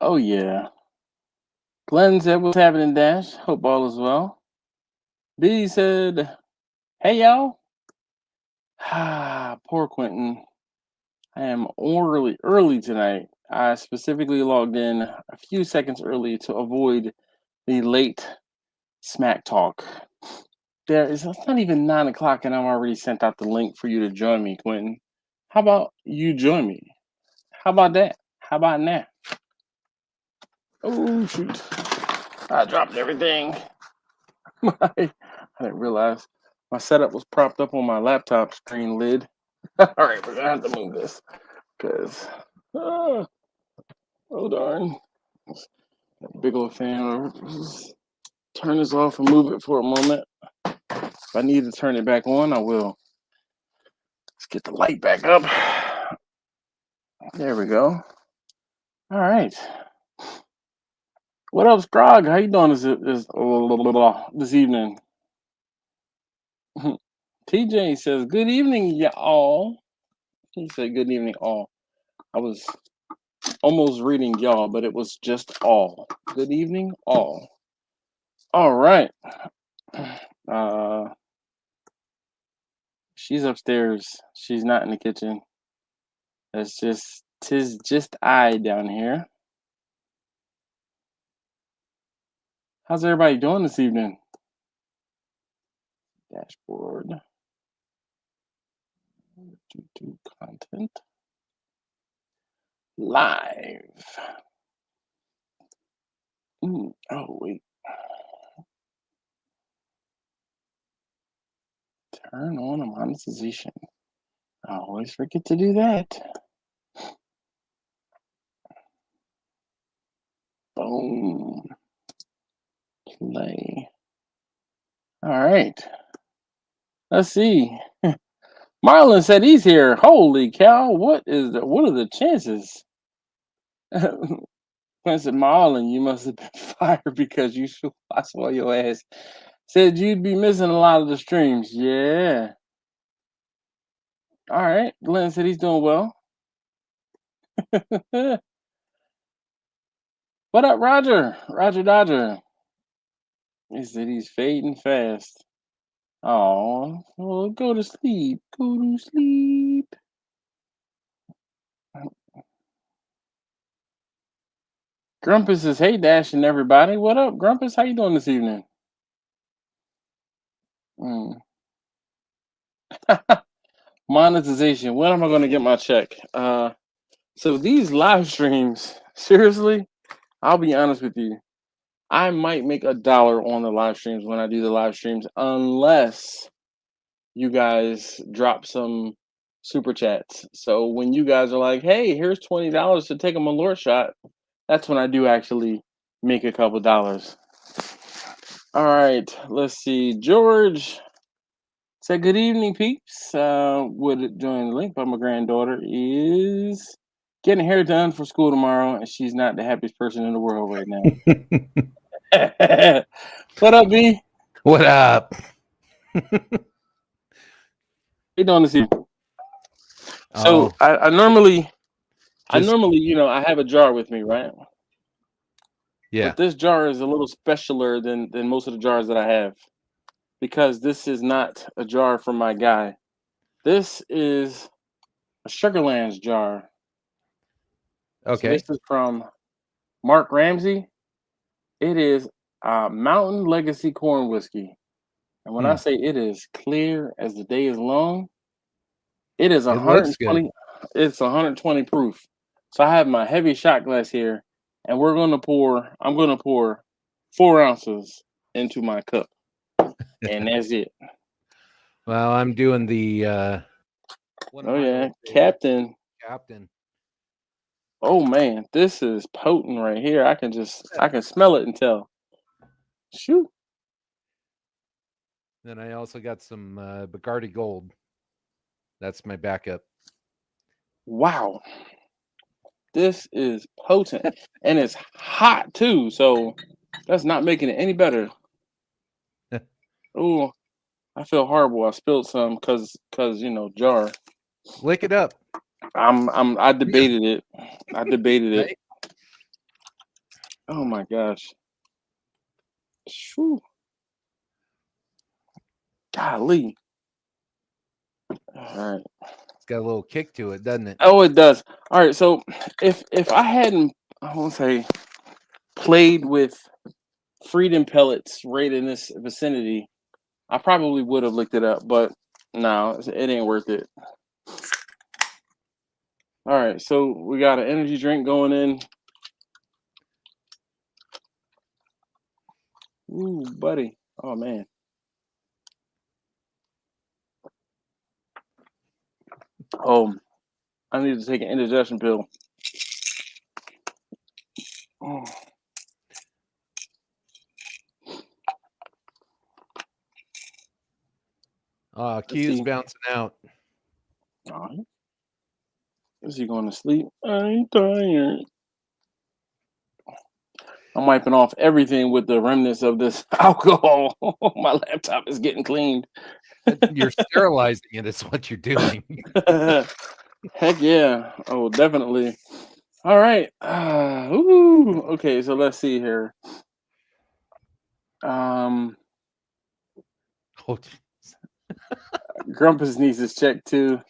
Oh yeah. Glenn said, "What's happening, Dash? Hope all is well." B said, "Hey y'all." Poor Quentin. I am early tonight. I specifically logged in a few seconds early to avoid the late smack talk. It's not even 9 o'clock, and I'm already sent out the link for you to join me, Quentin. How about you join me? How about that? How about now? Oh shoot! I dropped everything. I didn't realize my setup was propped up on my laptop screen lid. All right, we're gonna have to move this because, oh darn, big old fan. Just turn this off and move it for a moment. If I need to turn it back on, I will. Let's get the light back up. There we go. All right. What up, Scrog? How you doing this evening? TJ says, "Good evening, y'all." He said, "Good evening, all." I was almost reading y'all, but it was just all. Good evening, all. All right. Uh, she's upstairs. She's not in the kitchen. Tis just I down here. How's everybody doing this evening? Dashboard. YouTube content. Live. Oh, wait. Turn on a monetization. I always forget to do that. Boom. Play. All right. Let's see. Marlon said he's here. Holy cow! What are the chances? I said, Marlon, you must have been fired because I saw your ass. Said you'd be missing a lot of the streams. Yeah. All right. Glenn said he's doing well. What up, Roger? Roger Dodger. He said he's fading fast. Oh, well, go to sleep. Go to sleep. Grumpus says, "Hey, Dashing everybody. What up, Grumpus? How you doing this evening?" Mm. Monetization. When am I going to get my check? So these live streams, seriously, I'll be honest with you. I might make $1 on the live streams when I do the live streams, unless you guys drop some super chats. So when you guys are like, "Hey, here's $20 to take a Malort shot," that's when I do actually make a couple dollars. All right, let's see. George said, "Good evening, peeps. Would join the link, but my granddaughter is getting hair done for school tomorrow, and she's not the happiest person in the world right now." What up, B? What up? How you doing this evening? So Oh, I normally, just I have a jar with me, right? yeah. But this jar is a little specialer than most of the jars that I have because this is not a jar from my guy. This is a Sugarlands jar. So this Okay. is from Mark Ramsey. It is Mountain Legacy Corn Whiskey. And when I Hmm. say it is clear as the day is long, it is It looks good. 120. It's 120 proof. So I have my heavy shot glass here, and I'm gonna pour 4 ounces into my cup. And that's it. Well, I'm doing the one of Oh my yeah. old favorites, Captain. Captain. Oh man, this is potent right here. I can smell it and tell. Shoot. Then I also got some Bacardi Gold. That's my backup. Wow. This is potent. And it's hot too, so that's not making it any better. Oh, I feel horrible. I spilled some cause jar. Lick it up, I debated it. I debated it. right? Oh my gosh. Shoo. Golly. All right. It's got a little kick to it, doesn't it? Oh, it does. All right. So if I hadn't, I won't say played with freedom pellets right in this vicinity, I probably would have looked it up, but no, it ain't worth it. All right. So we got an energy drink going in. Ooh, buddy. Oh man. Oh, I need to take an indigestion pill. Oh, let's Q's see. bouncing out. All right. Is he going to sleep? I'm tired. I'm wiping off everything with the remnants of this alcohol. My laptop is getting cleaned. You're sterilizing it. Is what you're doing. Heck yeah. Oh, definitely. All right. Ooh. Okay, so let's see here. Um, Oh, Grumpus needs his check too.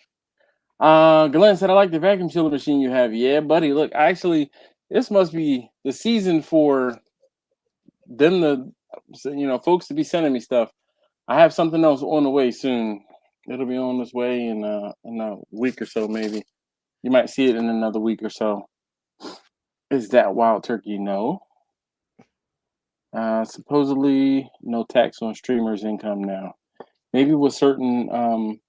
Glenn said, I like the vacuum sealer machine you have. Yeah, buddy. Look, actually, this must be the season for them folks to be sending me stuff. I have something else on the way soon. It'll be on its way in a week or so, maybe. You might see it in another week or so. Is that wild turkey? No. Supposedly, no tax on streamers' income now. Maybe with certain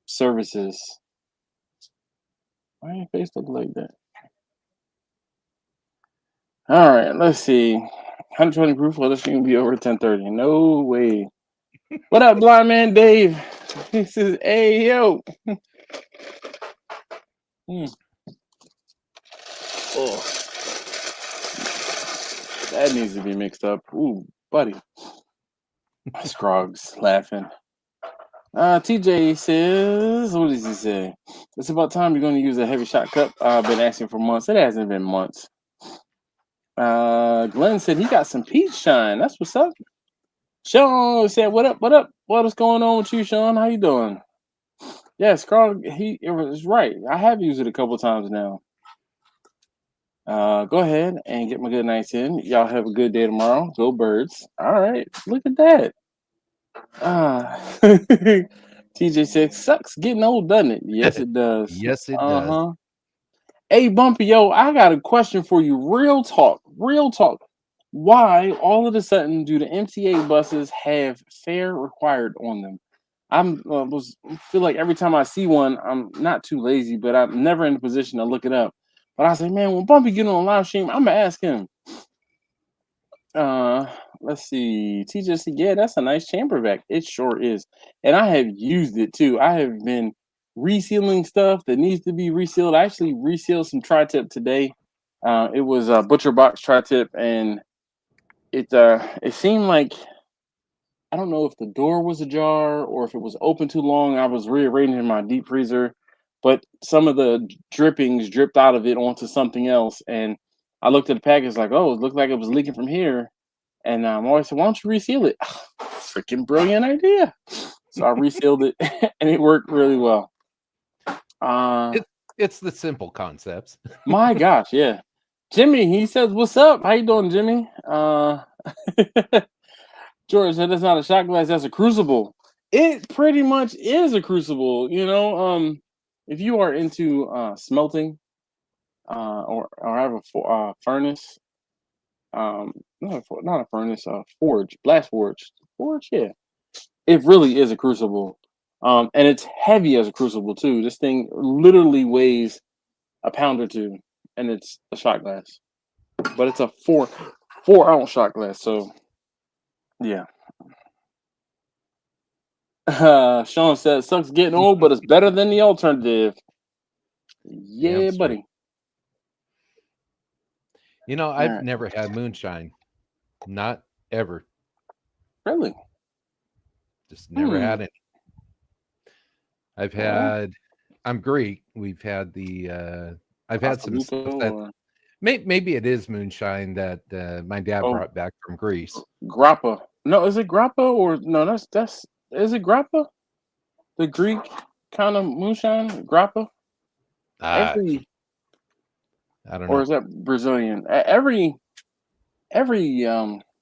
services. Why your face look like that? All right, let's see. 120 proof. Well, this stream will be over 10:30. No way. What up, blind man Dave? He says, "Hey yo." Hmm. Oh, that needs to be mixed up. Ooh, buddy. Scroggs laughing. TJ says, what does he say? It's about time you're going to use a heavy shot cup. I've been asking for months. It hasn't been months. Glenn said he got some peach shine. That's what's up. Sean said, "What up? What up? What is going on with you, Sean? How you doing?" Yes, Carl. It was right. I have used it a couple times now. Go ahead and get my good nights in. Y'all have a good day tomorrow. Go Birds. All right. Look at that. TJ said, "Sucks getting old, doesn't it?" Yes, it does. yes, it Uh does. huh. Hey, Bumpy, yo, I got a question for you. Real talk. Real talk. Why all of a sudden do the MTA buses have fare required on them? I'm was feel like every time I see one, I'm not too lazy, but I'm never in a position to look it up. But I say, man, when Bumpy get on a live stream, I'm gonna ask him. Uh, let's see. TJ said, yeah, that's a nice chamber vac. It sure is, and I have used it too. I have been resealing stuff that needs to be resealed. I actually resealed some tri-tip today. It was a butcher box tri-tip, and it seemed like I don't know if the door was ajar or if it was open too long. I was rearranging my deep freezer, but some of the drippings dripped out of it onto something else, and I looked at the package like, oh, it looked like it was leaking from here. And I always said, why don't you reseal it? Freaking brilliant idea. So I resealed it and it worked really well. It's the simple concepts. My gosh, yeah. Jimmy, he says, what's up? How you doing, Jimmy? George said that's not a shot glass, that's a crucible. It pretty much is a crucible, if you are into smelting or have a furnace, not a furnace, forge, blast forge, yeah. It really is a crucible. And it's heavy as a crucible too. This thing literally weighs a pound or two, and it's a shot glass. But it's a 4 ounce shot glass, so yeah. Sean says sucks getting old, but it's better than the alternative. Damn Yeah, straight. buddy. All I've right. never had moonshine. Not ever. Really? Just never Hmm. had it. I've Well, had I'm Greek. We've had I've had some Asaluco stuff that or Maybe it is moonshine that my dad Oh, brought back from Greece. grappa. No, is it grappa or no? That's is it grappa? The Greek kind of moonshine, grappa. Uh, Every I don't or know. is that Brazilian? Every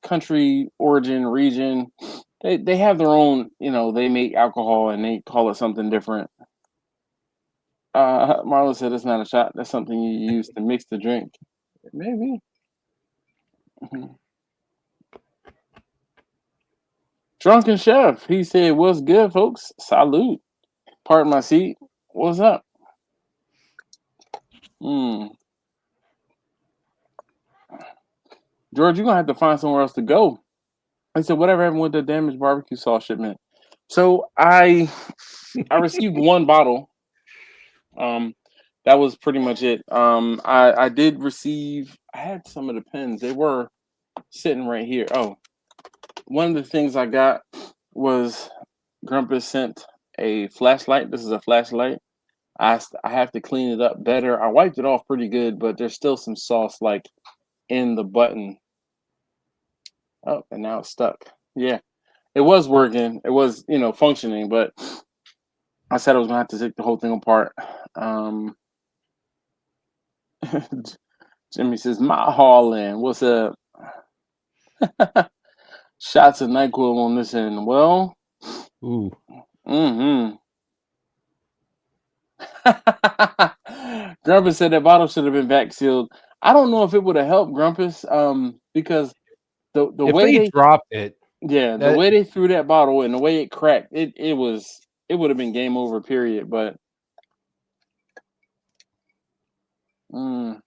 country, origin, region, they have their own. They make alcohol and they call it something different. Marla said it's not a shot. That's something you use to mix the drink. Maybe. Mhm. Drunken Chef. He said, "What's good, folks? Salute. Pardon my seat. What's up?" Mm. George, you're gonna have to find somewhere else to go. I said, "Whatever happened with the damaged barbecue sauce shipment?" So I received one bottle. Um, that was pretty much it. I did receive. I had some of the pens. They were sitting right here. Oh, one of the things I got was Grumpus sent a flashlight. This is a flashlight. I have to clean it up better. I wiped it off pretty good, but there's still some sauce like in the button. Oh, and now it's stuck. Yeah, it was working. It was functioning, but I said I was gonna have to take the whole thing apart. Um, Jimmy says, "My Harlan, what's up?" Shots of NyQuil on this end. Well, Ooh, mm-hmm. Grumpus said that bottle should have been vac sealed. I don't know if it would have helped Grumpus, because the if way they they drop it, the that way they threw that bottle and the way it cracked, it would have been game over. Period. But mm,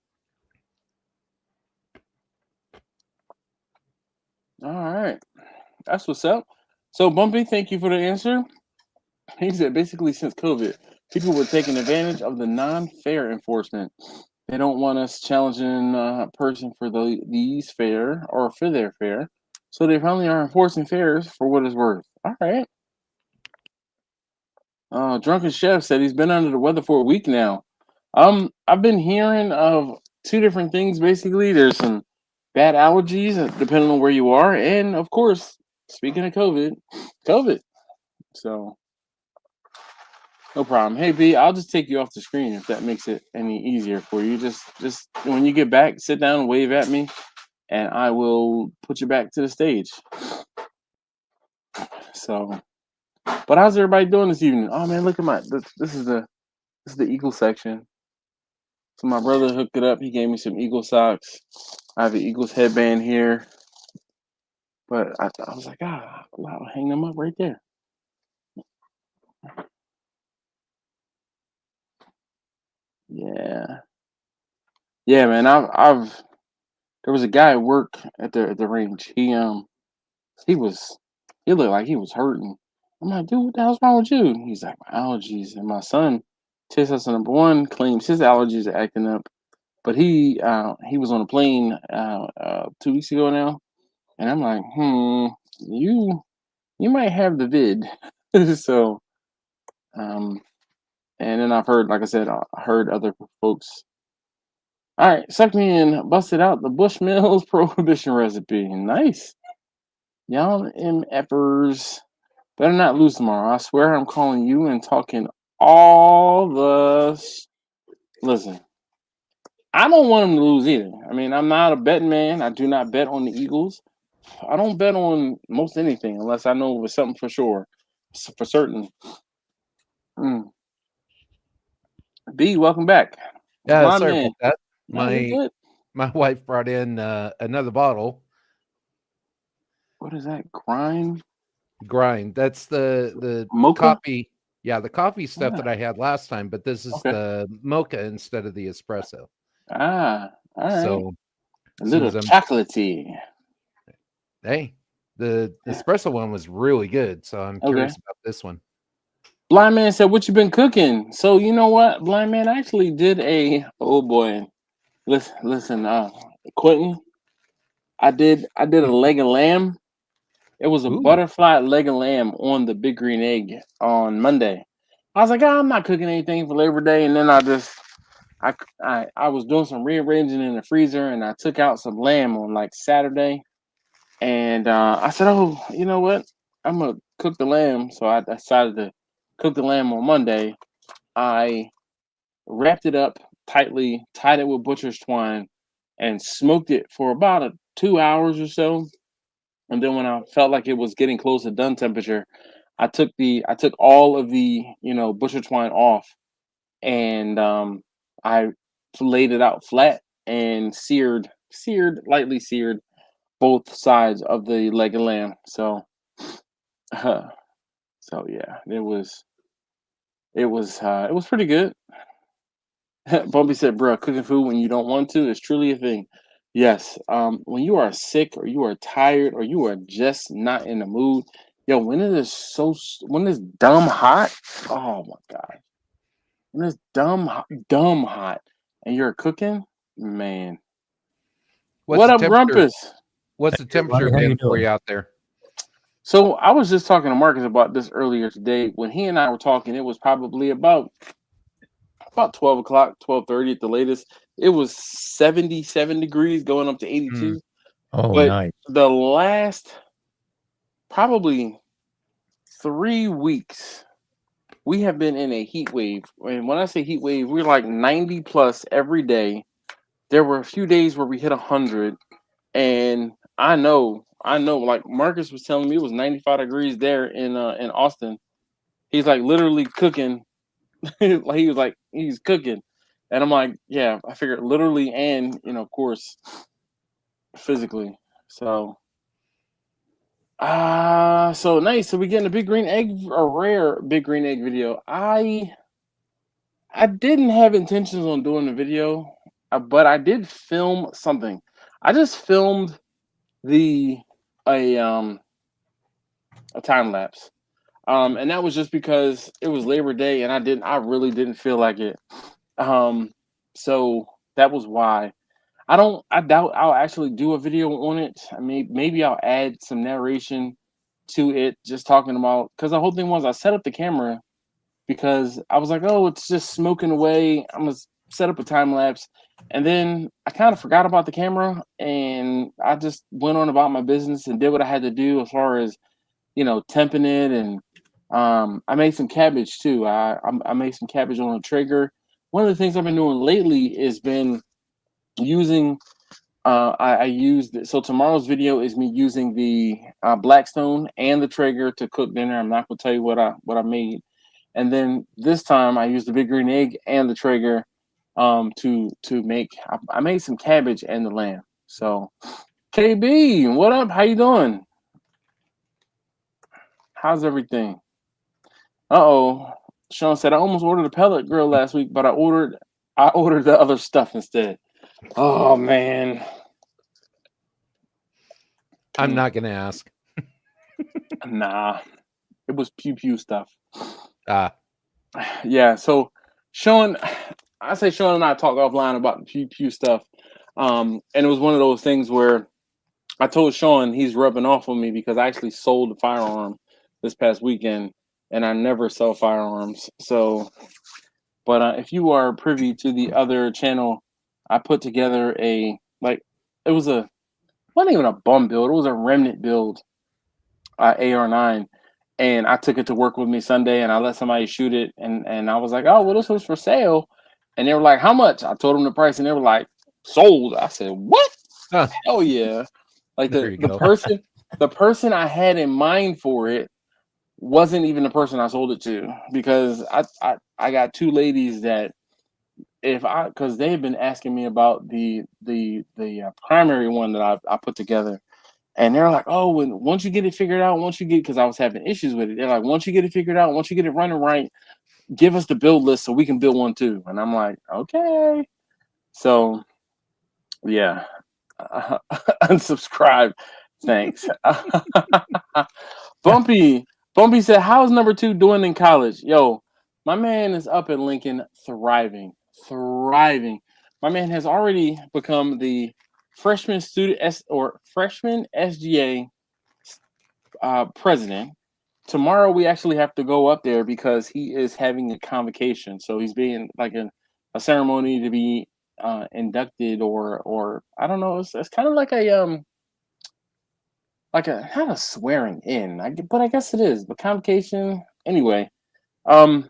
all right, that's what's up. So Bumpy, thank you for the answer. He said basically since COVID, people were taking advantage of the non-fair enforcement. They don't want us challenging a person for these fair or for their fair, so they finally are enforcing fairs for what it's worth. All right. Drunken Chef said he's been under the weather for a week now. I've been hearing of two different things. Basically, there's some bad allergies, depending on where you are, and of course, speaking of COVID. So no problem. Hey B, I'll just take you off the screen if that makes it any easier for you. Just when you get back, sit down and wave at me, and I will put you back to the stage. So, but how's everybody doing this evening? Oh man, look at this is the Eagle section. So my brother hooked it up. He gave me some Eagle socks. I have an Eagles headband here, but I was like, I'll hang them up right there. Yeah, yeah, man. I've there was a guy at work at the range. He he looked like he was hurting. I'm like, dude, what the hell's wrong with you? He's like, my allergies. And my son, test tester number one, claims his allergies are acting up. But he was on a plane 2 weeks ago now, and I'm like, you might have the vid. So, um, and then I've heard, like I said, I heard other folks. All right, suck me in, busted out the Bushmills prohibition recipe. Nice. Y'all MFers better not lose tomorrow. I swear I'm calling you and talking all the. Listen, I don't want them to lose either. I mean, I'm not a betting man. I do not bet on the Eagles. I don't bet on most anything unless I know it's something for sure, for certain. Mm. B, welcome back. yeah. Blind Sorry man. about that. No, you're My good. my wife brought in another bottle. What is that? Grind? Grind. That's the Mocha? coffee. Yeah, the coffee stuff that Ah, I had last time, but this is okay. the mocha instead of the espresso. All right. So A as soon little as I'm chocolatey. hey, the espresso one was really good. So I'm Okay. curious about this one. Blind man said, "What you been cooking?" So you know what? Blind man actually did a. Oh boy. Listen. Quentin. I did a leg of lamb. It was a Ooh, butterfly leg of lamb on the big green egg on Monday. I was like, I'm not cooking anything for Labor Day, and then I was doing some rearranging in the freezer, and I took out some lamb on like Saturday, and I said, "Oh, you know what? I'm gonna cook the lamb." So I decided to cook the lamb on Monday. I wrapped it up tightly, tied it with butcher's twine, and smoked it for about 2 hours or so. And then when I felt like it was getting close to done temperature, I took all of the butcher twine off, and I laid it out flat and lightly seared both sides of the leg of lamb. So, so yeah, it was pretty good. Bumpy said, "Bro, cooking food when you don't want to is truly a thing." Yes, when you are sick or you are tired or you are just not in the mood, yo, when it's dumb hot, oh my god, when it's dumb hot, and you're cooking, man. What's What the up, temperature? Grumpus? What's the Hey, temperature buddy, how you been for doing? you out there? So I was just talking to Marcus about this earlier today. When he and I were talking, it was probably about 12 o'clock, 12:30 at the latest. It was 77 degrees going up to Mm. 82. Oh, But nice. the last probably 3 weeks, we have been in a heat wave. And when I say heat wave, we're like 90 plus every day. There were a few days where we hit 100. And I know, like Marcus was telling me it was 95 degrees there in Austin. He's like literally cooking. Like he was like, he's cooking. And I'm like, yeah, I figured literally and, of course, physically. So so nice. So we getting a big green egg, a rare big green egg video. I didn't have intentions on doing the video, but I did film something. I just filmed the a um a time lapse. And that was just because it was Labor Day and I really didn't feel like it. Um so that was why. I doubt I'll actually do a video on it. I mean, maybe I'll add some narration to it, just talking about, because the whole thing was I set up the camera because I was like, oh, it's just smoking away. I'm gonna set up a time lapse, and then I kind of forgot about the camera, and I just went on about my business and did what I had to do as far as temping it, and I made some cabbage too. I made some cabbage on a Traeger. One of the things I've been doing lately is been using I used so tomorrow's video is me using the Blackstone and the Traeger to cook dinner. I'm not gonna tell you what I made, and then this time I used the big green egg and the Traeger to make. I made some cabbage and the lamb. So KB, what up? How you doing? How's everything? Uh-oh. Sean said I almost ordered a pellet grill last week, but I ordered the other stuff instead. Oh man. I'm not going to ask. Nah. It was pew pew stuff. Ah, Yeah, so Sean, I say Sean and I talk offline about the pew pew stuff. And it was one of those things where I told Sean he's rubbing off on me because I actually sold a firearm this past weekend, and I never sell firearms. So, but if you are privy to the other channel, I put together it was wasn't even a bum build, it was a remnant build, AR-9, and I took it to work with me Sunday, and I let somebody shoot it, and I was like, oh, well, this was for sale, and they were like, how much? I told them the price, and they were like, sold. I said, what? huh, Hell yeah! Like there you the go. the person I had in mind for it wasn't even the person I sold it to, because I got two ladies that because they've been asking me about the primary one that I put together. And they're like, oh, once you get it figured out, because I was having issues with it. They're like, once you get it figured out, once you get it running right, give us the build list so we can build one too. And I'm like, okay. So, yeah, unsubscribe. Thanks. Bumpy, Bumpy said, how's number 2 doing in college? Yo, my man is up in Lincoln, thriving, thriving. My man has already become the freshman freshman SGA president. Tomorrow we actually have to go up there because he is having a convocation. So he's being like a ceremony to be inducted, or I don't know. It's kind of like a not a swearing in, but I guess it is. But convocation anyway. Um,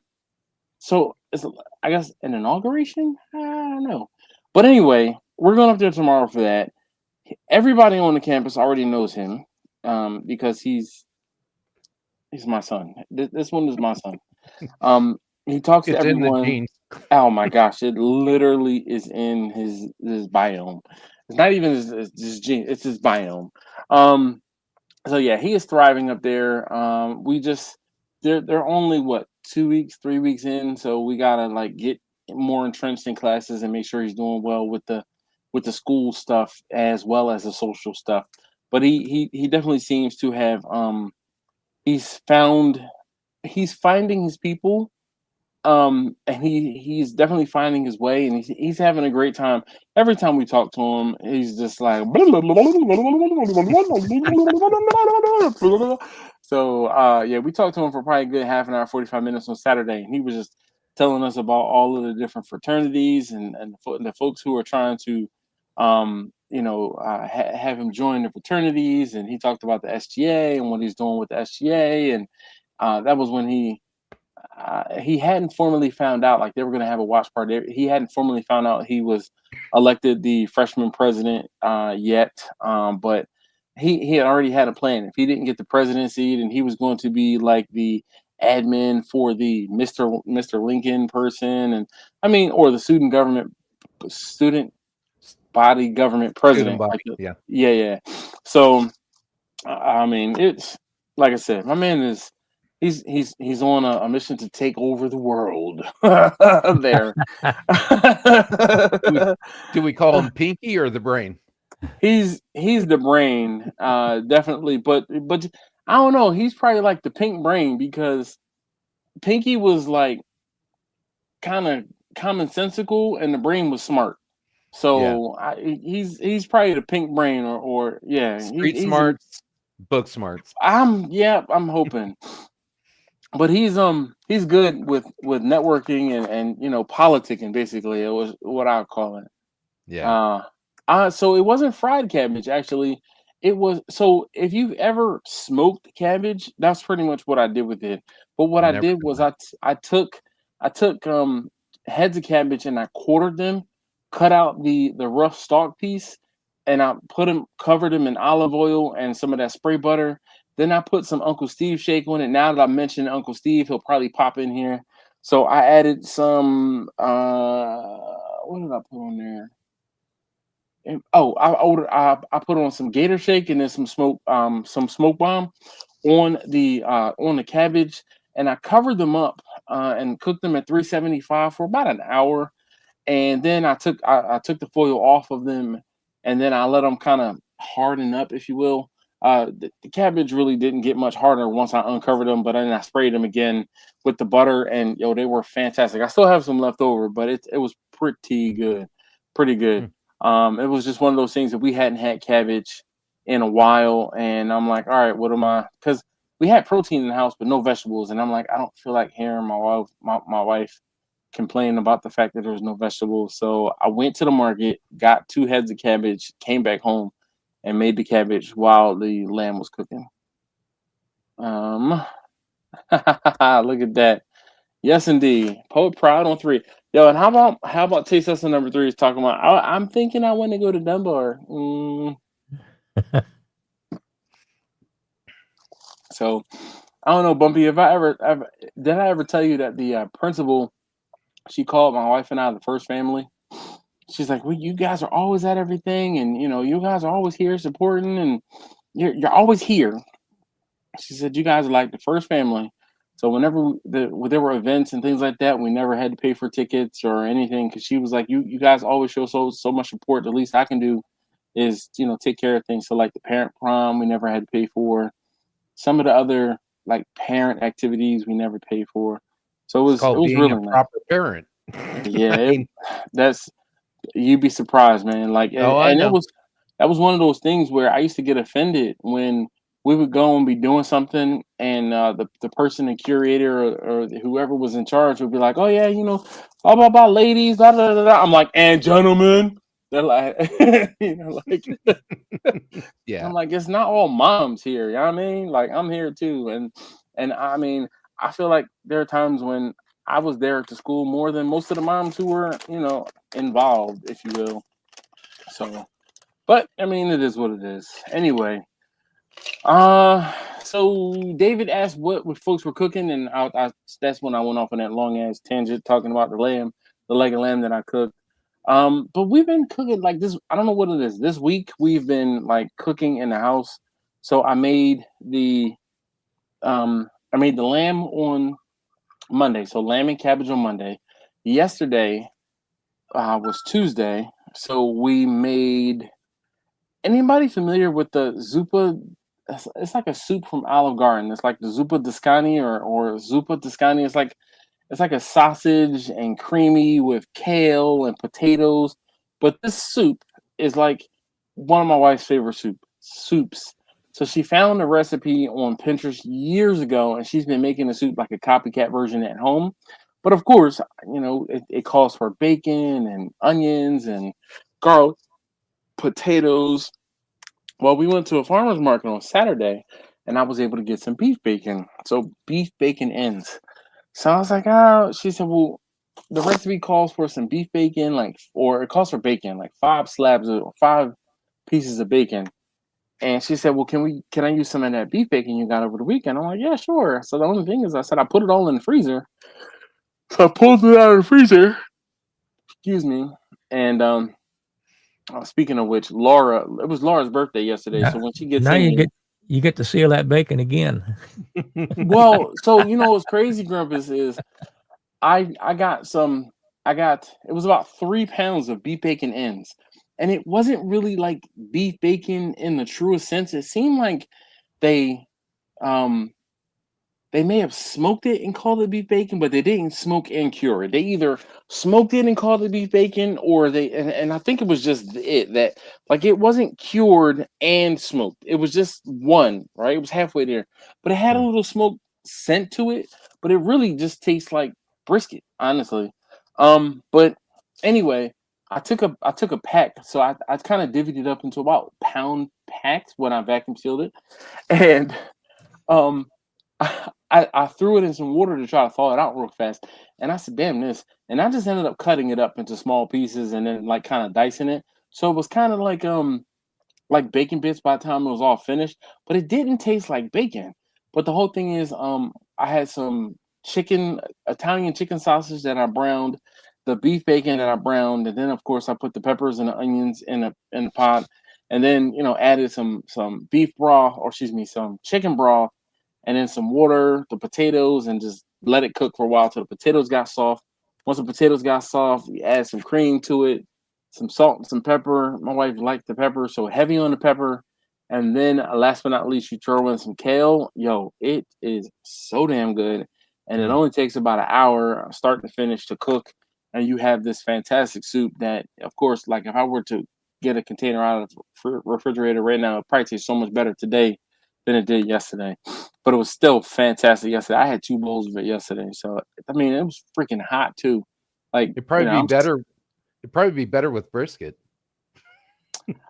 so it's I guess an inauguration. I don't know, but anyway, we're going up there tomorrow for that. Everybody on the campus already knows him, because he's my son. This one is my son. He talks to It's in the everyone. genes. Oh my gosh, it literally is in his biome. It's not even his gene; it's his biome. Um, so yeah, he is thriving up there. We just they're only what 2 weeks, 3 weeks in, so we gotta like get more entrenched in classes and make sure he's doing well with the school stuff as well as the social stuff. But he definitely seems to have he's found he's finding his people, and he's definitely finding his way, and he's having a great time. Every time we talk to him, he's just like so yeah, we talked to him for probably a good half an hour, 45 minutes on Saturday, and he was just telling us about all of the different fraternities and the folks who are trying to have him join the fraternities, and he talked about the SGA and what he's doing with the SGA, and that was when he hadn't formally found out like they were going to have a watch party. He hadn't formally found out he was elected the freshman president yet, but he had already had a plan. If he didn't get the presidency, then he was going to be like the admin for the Mr. Lincoln person, and I mean, or the student body government Student president. body. Yeah. Yeah. So I mean, it's like I said, my man is he's on a mission to take over the world there. Do we call him Pinky or the Brain? He's the brain, definitely, but I don't know. He's probably like the pink brain because Pinky was like kind of commonsensical and the brain was smart. Yeah. So he's probably the pink brain, or yeah, Street he's smarts, book smarts. I'm hoping. But he's good with networking and politicking, basically. It was what I would call it. Yeah. So it wasn't fried cabbage, actually. It was, so if you've ever smoked cabbage, that's pretty much what I did with it. But what I Never did done was that. I took heads of cabbage and I quartered them, cut out the rough stalk piece, and I covered them in olive oil and some of that spray butter. Then I put some Uncle Steve shake on it. Now that I mentioned Uncle Steve, he'll probably pop in here. So I added some what did I put on there? I put on some gator shake and then some smoke bomb on the cabbage, and I covered them up and cooked them at 375 for about an hour, and then I took the foil off of them, and then I let them kind of harden up, if you will. The cabbage really didn't get much harder once I uncovered them, but then I sprayed them again with the butter, and they were fantastic. I still have some left over, but it was pretty good, pretty good. Hmm. It was just one of those things that we hadn't had cabbage in a while, and I'm like, all right, what am I? Because we had protein in the house, but no vegetables, and I'm like, I don't feel like hearing my wife complain about the fact that there was no vegetables. So I went to the market, got 2 heads of cabbage, came back home, and made the cabbage while the lamb was cooking. Look at that. Yes, indeed. Poet Proud on 3. Yo, and how about taste test number 3 is talking about? I'm thinking I want to go to Dunbar. So I don't know, Bumpy. If I ever did I ever tell you that the principal, she called my wife and I the first family. She's like, "Well, you guys are always at everything, and you guys are always here supporting, and you're always here." She said, "You guys are like the first family." So whenever there were events and things like that, we never had to pay for tickets or anything, because she was like, "You guys always show so much support. The least I can do is take care of things." So like the parent prom, we never had to pay for. Some of the other like parent activities, we never paid for. So It's it called was being a really nice. proper parent. Yeah, I mean, that's you'd be surprised, man. Like, oh, I and know. that was one of those things where I used to get offended when we would go and be doing something, and the person, the curator, or whoever was in charge would be like, "Oh yeah, blah blah blah, ladies, blah blah blah." Blah." I'm like, "And gentlemen." They're like, like I'm Yeah. like, it's not all moms here. You know what I mean? Like I'm here too, and I mean, I feel like there are times when I was there at the school more than most of the moms who were, involved, if you will. So, but I mean, it is what it is. Anyway, uh, so David asked what folks were cooking, and that's when I went off on that long ass tangent talking about the leg of lamb that I cooked. But we've been cooking like this. I don't know what it is. This week we've been like cooking in the house. So I made the lamb on Monday. So lamb and cabbage on Monday. Yesterday was Tuesday. So we made. Anybody familiar with the zuppa? It's like a soup from Olive Garden. It's like the zuppa Toscani or zuppa Toscani. It's like a sausage and creamy with kale and potatoes. But this soup is like one of my wife's favorite soups. So she found a recipe on Pinterest years ago, and she's been making the soup like a copycat version at home. But of course, it calls for bacon and onions and garlic, potatoes. Well, we went to a farmer's market on Saturday, and I was able to get some beef bacon. So beef bacon ends. So I was like, oh, she said, well, the recipe calls for some beef bacon, or it calls for bacon, like 5 pieces of bacon. And she said, well, can I use some of that beef bacon you got over the weekend? I'm like, yeah, sure. So the only thing is, I said, I put it all in the freezer. So I pulled it out of the freezer, excuse me. And speaking of which, it was Laura's birthday yesterday. So when she gets Now in here, you get to seal that bacon again. well, so what's crazy, Grumpus, is I got it was about 3 pounds of beef bacon ends. And it wasn't really like beef bacon in the truest sense. It seemed like they um they may have smoked it and called it beef bacon, but they didn't smoke and cure it. They either smoked it and called it beef bacon, or and I think it was just it that like it wasn't cured and smoked. It was just one, right? It was halfway there. But it had a little smoke scent to it, but it really just tastes like brisket, honestly. But anyway, I took a pack, so I kind of divvied it up into about pound packs when I vacuum sealed it. And um I threw it in some water to try to thaw it out real fast, and I said, "Damn this!" And I just ended up cutting it up into small pieces and then like kind of dicing it. So it was kind of like bacon bits by the time it was all finished, but it didn't taste like bacon. But the whole thing is, I had some Italian chicken sausage that I browned, the beef bacon that I browned, and then of course I put the peppers and the onions in a pot, and then added some beef broth, or excuse me, some chicken broth, and then some water, the potatoes, and just let it cook for a while till the potatoes got soft. Once the potatoes got soft, we add some cream to it, some salt and some pepper. My wife liked the pepper, so heavy on the pepper. And then last but not least, you throw in some kale. Yo, it is so damn good. And it only takes about an hour, start to finish, to cook. And you have this fantastic soup that, of course, like if I were to get a container out of the refrigerator right now, it probably tastes so much better today than it did yesterday. But it was still fantastic yesterday. I had 2 bowls of it yesterday. So, I mean, it was freaking hot too. Like, It'd probably be better. It'd probably be better with brisket.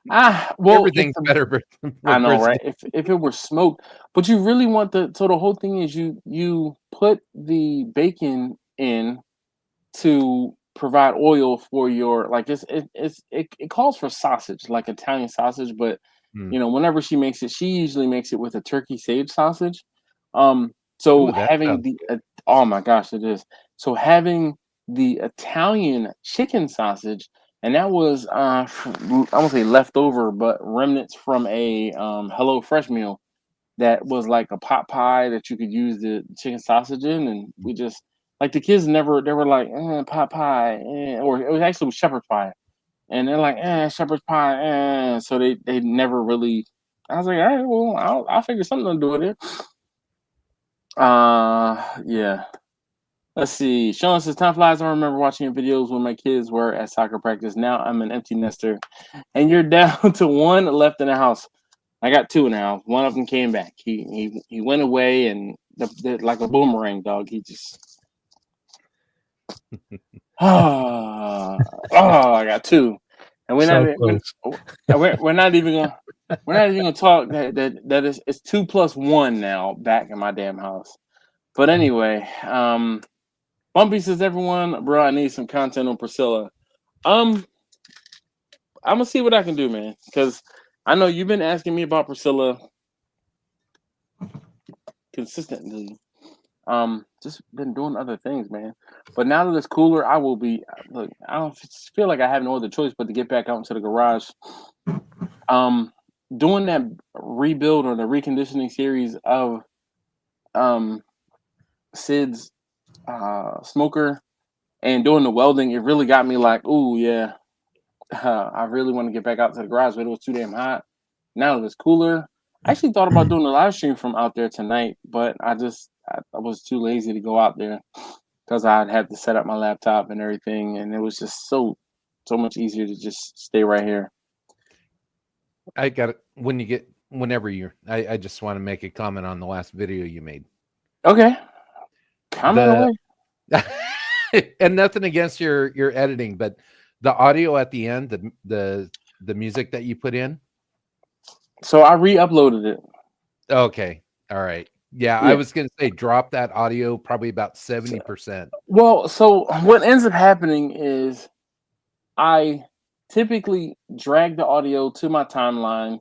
Well, Everything's better with I know, brisket. right? If it were smoked, but you really want the whole thing is you put the bacon in to provide oil for your, like, it calls for sausage, like Italian sausage, but whenever she makes it, she usually makes it with a turkey sage sausage. So Ooh, that having sounds the good. oh my gosh, it is. So having the Italian chicken sausage, and that was I won't say leftover, but remnants from a Hello Fresh meal that was like a pot pie that you could use the chicken sausage in, and we just like the kids never they were like pot pie, or it was actually shepherd's pie, and they're like shepherd's pie, so they never really. I was like, all right, well, I'll figure something to do with it. Yeah. Let's see. Sean says, time flies. I remember watching your videos when my kids were at soccer practice. Now I'm an empty nester, and you're down to one left in the house. I got two now. One of them came back. He went away and like a boomerang, dog. He just I got two, and So close. we're not even gonna talk that it's 2 plus 1 now back in my damn house. But anyway, Bumpy says, everyone, bro, I need some content on Priscilla. I'm gonna see what I can do, man, because I know you've been asking me about Priscilla consistently. Just been doing other things, man. But now that it's cooler, I will be. Look, I don't feel like I have no other choice but to get back out into the garage. Doing that rebuild or the reconditioning series of Sid's smoker and doing the welding, it really got me like, ooh, yeah, I really want to get back out to the garage, but it was too damn hot. Now that it's cooler, I actually thought about doing a live stream from out there tonight, but I was too lazy to go out there because I'd have to set up my laptop and everything, and it was just so much easier to just stay right here. I got it. Whenever I just want to make a comment on the last video you made. Okay. Comment away. And nothing against your editing, but the audio at the end, the music that you put in. So I re-uploaded it. Okay. All right. Yeah, I was going to say drop that audio probably about 70%. Well, so what ends up happening is I typically drag the audio to my timeline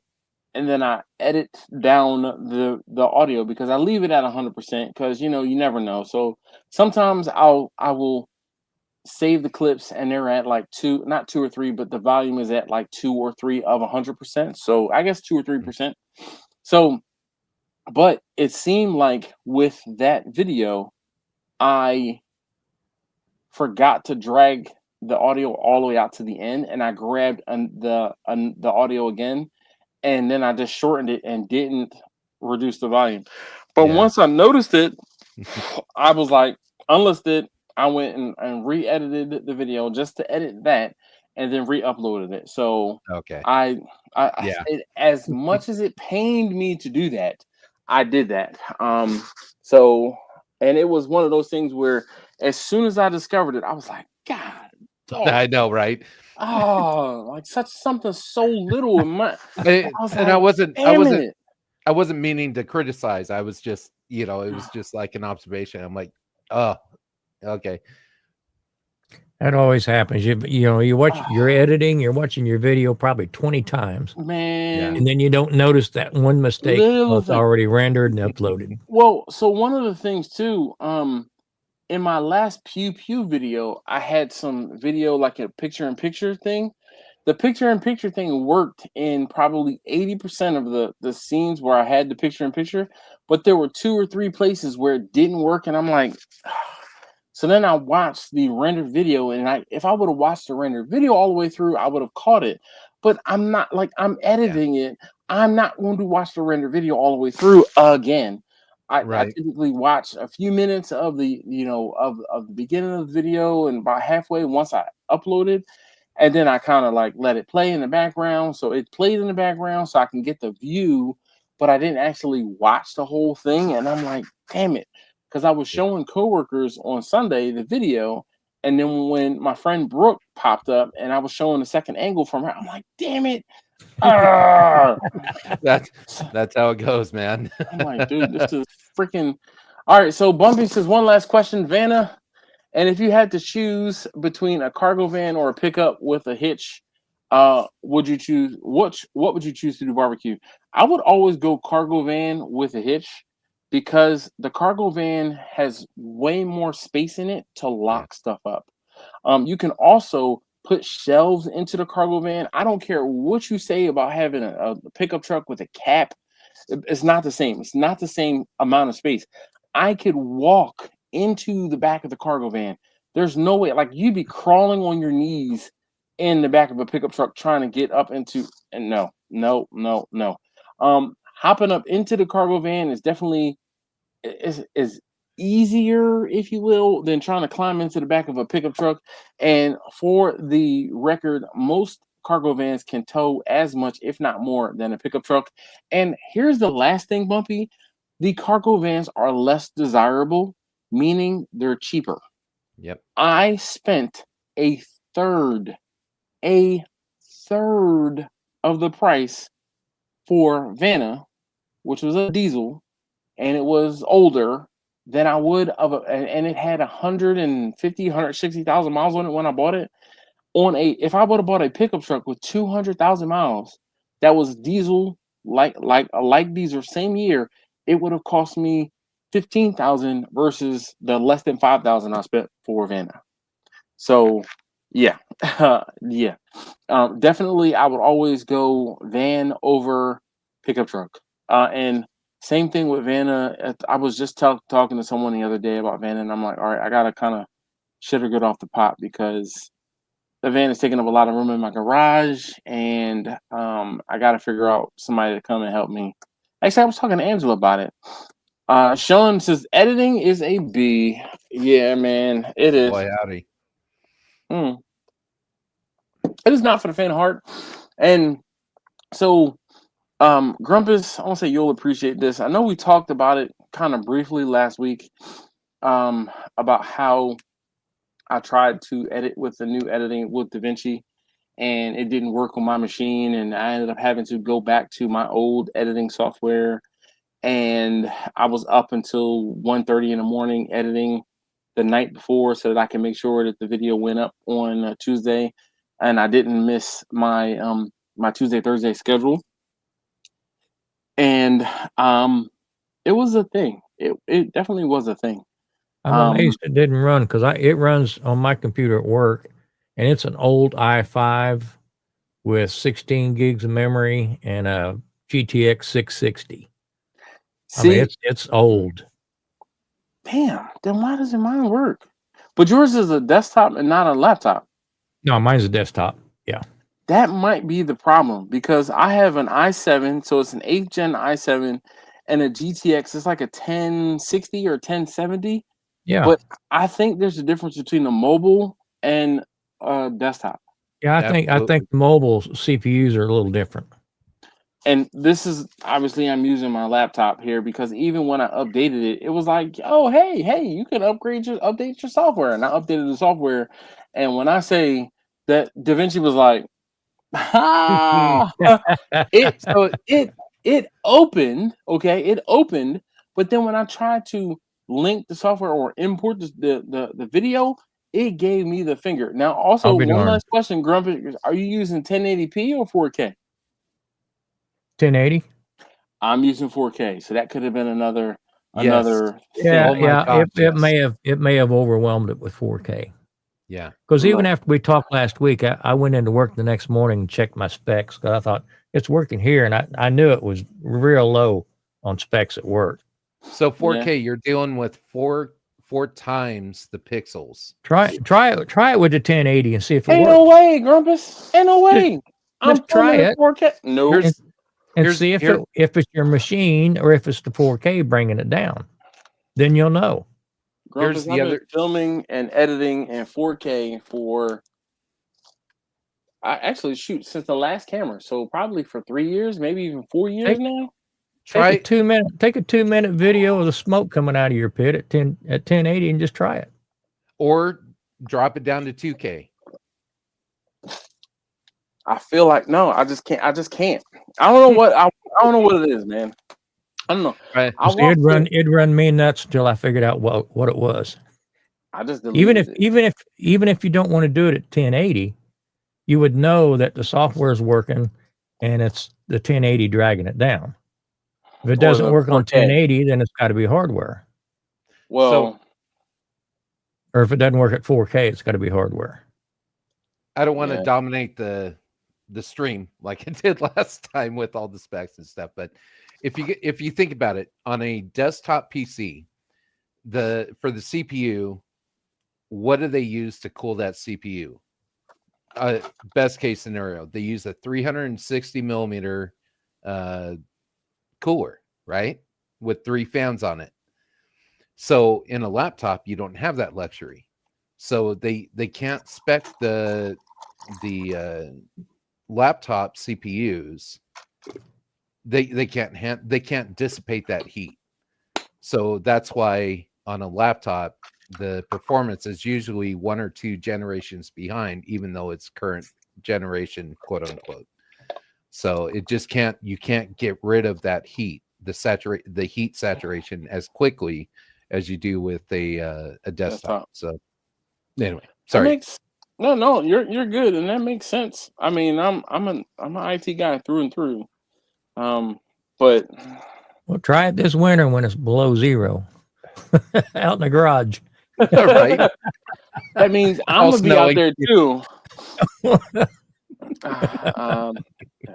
and then I edit down the audio because I leave it at 100% because you never know. So sometimes I will save the clips and they're at like not 2 or 3, but the volume is at like 2 or 3 of 100%. So I guess 2 or 3%. So, but it seemed like with that video, I forgot to drag the audio all the way out to the end, and I grabbed the audio again, and then I just shortened it and didn't reduce the volume. But once I noticed it, I was like, unlisted. I went and re-edited the video just to edit that, and then re-uploaded it. So okay, as much as it pained me to do that, I did that. So, and it was one of those things where as soon as I discovered it, I was like, God, I know, right? Oh, like something so little in my. I wasn't meaning to criticize. I was just, it was just like an observation. I'm like, oh, okay. That always happens. You watch your editing, you're watching your video probably 20 times. Man. And then you don't notice that one mistake. It's already rendered and uploaded. Well, so one of the things too, in my last Pew Pew video, I had some video like a picture-in-picture thing. The picture-in-picture thing worked in probably 80% of the scenes where I had the picture-in-picture, but there were 2 or 3 places where it didn't work, and I'm like, so then I watched the rendered video, and if I would have watched the rendered video all the way through, I would have caught it. But I'm not, like, I'm editing it. I'm not going to watch the rendered video all the way through again. I typically watch a few minutes of the of the beginning of the video and about halfway once I uploaded, and then I kind of like let it play in the background. So it played in the background so I can get the view, but I didn't actually watch the whole thing. And I'm like, damn it. Because I was showing coworkers on Sunday the video, and then when my friend Brooke popped up and I was showing the second angle from her, I'm like, damn it. That's how it goes, man. I'm like, dude, this is freaking. All right, so Bumpy says, one last question, Vanna. And if you had to choose between a cargo van or a pickup with a hitch, would you choose what would you choose to do barbecue? I would always go cargo van with a hitch because the cargo van has way more space in it to lock stuff up. You can also put shelves into the cargo van. I don't care what you say about having a pickup truck with a cap. It's not the same. It's not the same amount of space. I could walk into the back of the cargo van. There's no way, like you'd be crawling on your knees in the back of a pickup truck trying to get up into, and no. Hopping up into the cargo van is definitely is easier, if you will, than trying to climb into the back of a pickup truck. And for the record, most cargo vans can tow as much, if not more, than a pickup truck. And here's the last thing, Bumpy. The cargo vans are less desirable, meaning they're cheaper. Yep. I spent a third, a third of the price for Vanna, which was a diesel, and it was older than I would and it had 150, 160,000 miles on it when I bought it. If I would have bought a pickup truck with 200,000 miles that was diesel, like diesel, same year, it would have cost me 15,000 versus the less than 5,000 I spent for Vanna. So, yeah, yeah, definitely, I would always go van over pickup truck. And same thing with Vanna. I was just talking to someone the other day about Vanna, and I'm like, all right, I gotta kind of shit or get off the pot because the van is taking up a lot of room in my garage, and I got to figure out somebody to come and help me. Actually, I was talking to Angela about it. Sean says editing is a B. Yeah, man, it is. Boy, howdy. It is not for the faint of heart. And so, Grumpus, I want to say you'll appreciate this. I know we talked about it kind of briefly last week, about how I tried to edit with the new editing with DaVinci, and it didn't work on my machine, and I ended up having to go back to my old editing software, and I was up until 1:30 in the morning editing the night before so that I can make sure that the video went up on Tuesday, and I didn't miss my my Tuesday Thursday schedule. And it was a thing. It definitely was a thing. I'm amazed it didn't run because it runs on my computer at work, and it's an old i5 with 16 gigs of memory and a GTX 660. See, I mean, it's old. Damn, then why doesn't mine work? But yours is a desktop and not a laptop. No, mine's a desktop. Yeah. That might be the problem because I have an i7, so it's an 8th gen i7 and a GTX. It's like a 1060 or 1070. Yeah. But I think there's a difference between a mobile and a desktop. Yeah, I think mobile CPUs are a little different. And this is obviously I'm using my laptop here because even when I updated it, it was like, oh hey, you can update your software. And I updated the software. And when I say that DaVinci was like, it opened, okay, it opened, but then when I tried to link the software or import the video, it gave me the finger. Now, also one last question, Grumpy, are you using 1080p or 4K? 1080. I'm using 4K, so that could have been another Yeah, thing. Gosh, it may have overwhelmed it with 4K. Yeah, because even after we talked last week, I went into work the next morning and checked my specs because I thought it's working here, and I knew it was real low on specs at work. So 4K, you're dealing with four times the pixels. Try it with the 1080 and see if it works. Ain't no way, Grumpus. Ain't no way. Just try it. 4K. No. And see if it's your machine or if it's the 4K bringing it down. Then you'll know. Grumpus, I've been filming and editing in 4K for since the last camera. So probably for 3 years, maybe even 4 years now. Take a 2-minute video of the smoke coming out of your pit at 1080 and just try it. Or drop it down to 2K. I feel like no, I just can't. I don't know what I don't know what it is, man. I don't know. Right. It'd run me nuts until I figured out what it was. I just even if you don't want to do it at 1080, you would know that the software is working and it's the 1080 dragging it down. If it doesn't work on 1080, then it's got to be hardware. Well, or if it doesn't work at 4K, it's got to be hardware. I don't want to dominate the stream like I did last time with all the specs and stuff, but if you think about it, on a desktop PC, for the CPU, what do they use to cool that CPU? Best case scenario, they use a 360 millimeter cooler, right? With 3 fans on it. So in a laptop, you don't have that luxury. So they can't spec the laptop CPUs, they can't dissipate that heat. So that's why on a laptop the performance is usually 1 or 2 generations behind, even though it's current generation, quote unquote. So it just you can't get rid of that heat, the heat saturation as quickly as you do with a desktop. So anyway, sorry. No, you're good, and that makes sense. I mean, I'm an IT guy through and through. But well, try it this winter when it's below 0 out in the garage. Right. That means I'm gonna be out there too.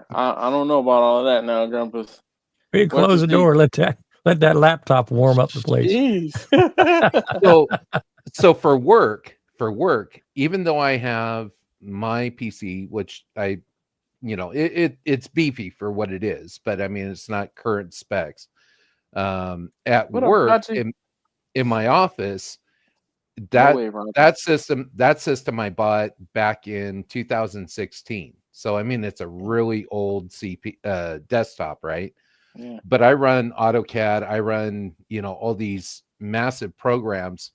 I don't know about all of that now, Grumpus. You close the door, let that laptop warm up the place. So for work, even though I have my PC, which it's beefy for what it is, but I mean it's not current specs. At work in my office, that system I bought back in 2016. So I mean it's a really old desktop, right? Yeah. But I run AutoCAD, I run all these massive programs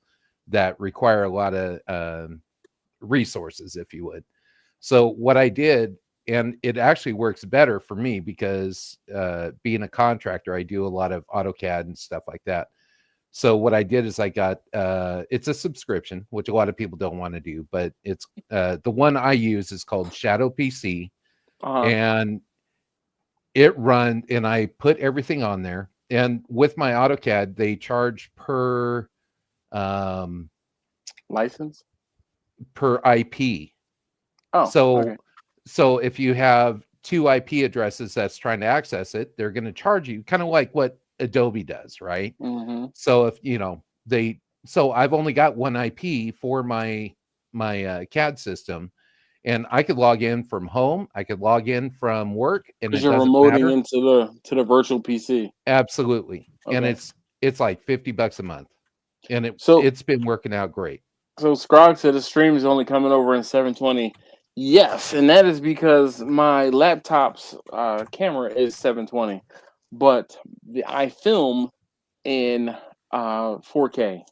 that require a lot of resources, if you would. So what I did, and it actually works better for me because being a contractor, I do a lot of AutoCAD and stuff like that. So what I did is I got it's a subscription, which a lot of people don't want to do, but it's the one I use is called Shadow PC, and I put everything on there. And with my AutoCAD, they charge per license, per IP. Oh, so if you have 2 IP addresses that's trying to access it, they're going to charge you, kind of like what Adobe does, right? Mm-hmm. So if so I've only got 1 IP for my CAD system, and I could log in from home, I could log in from work, and you're remoting into the virtual PC. Absolutely. Okay. And it's like $50 a month, and it's been working out great. So Scrog said the stream is only coming over in 720. Yes, and that is because my laptop's camera is 720, but I film in 4K.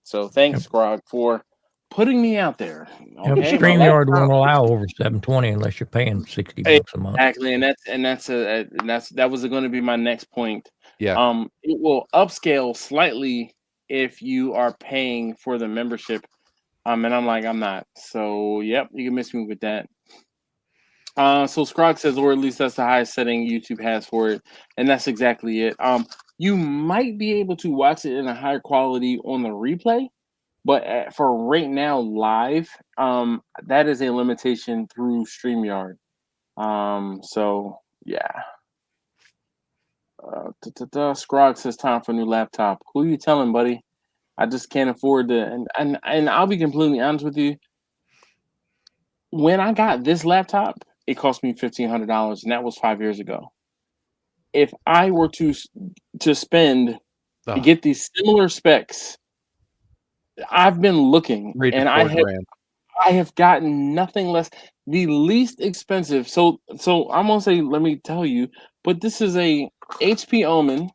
So thanks, Scrog, for putting me out there. Okay, StreamYard won't allow over 720 unless you're paying $60 a month. Exactly, that was going to be my next point. Yeah. It will upscale slightly if you are paying for the membership. And I'm like, I'm not. So yep, you can miss me with that. So Scrog says, or at least that's the highest setting YouTube has for it, and that's exactly it. You might be able to watch it in a higher quality on the replay, but for right now live, that is a limitation through StreamYard. So yeah. Scrog says, time for a new laptop. Who are you telling, buddy? I just can't afford to. And I'll be completely honest with you. When I got this laptop, it cost me $1,500, and that was 5 years ago. If I were to spend to get these similar specs, I've been looking, and I have gotten nothing less. The least expensive. So I'm gonna say, let me tell you, but this is a HP Omen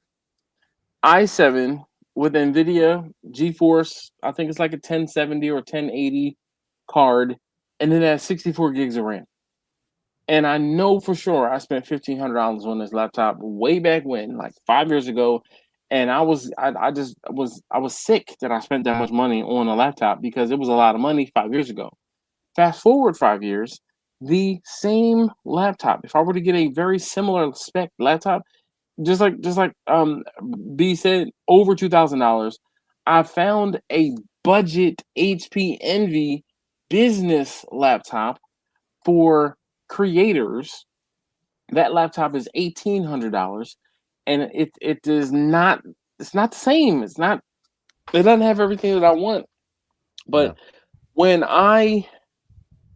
i7 with NVIDIA GeForce. I think it's like a 1070 or 1080 card, and it has 64 gigs of RAM. And I know for sure I spent $1,500 on this laptop way back when, like 5 years ago. And I was sick that I spent that much money on a laptop because it was a lot of money 5 years ago. Fast forward 5 years, the same laptop, if I were to get a very similar spec laptop, just like B said, over $2,000, I found a budget HP Envy business laptop for creators. That laptop is $1,800, and it is not. It's not the same. It doesn't have everything that I want. But when I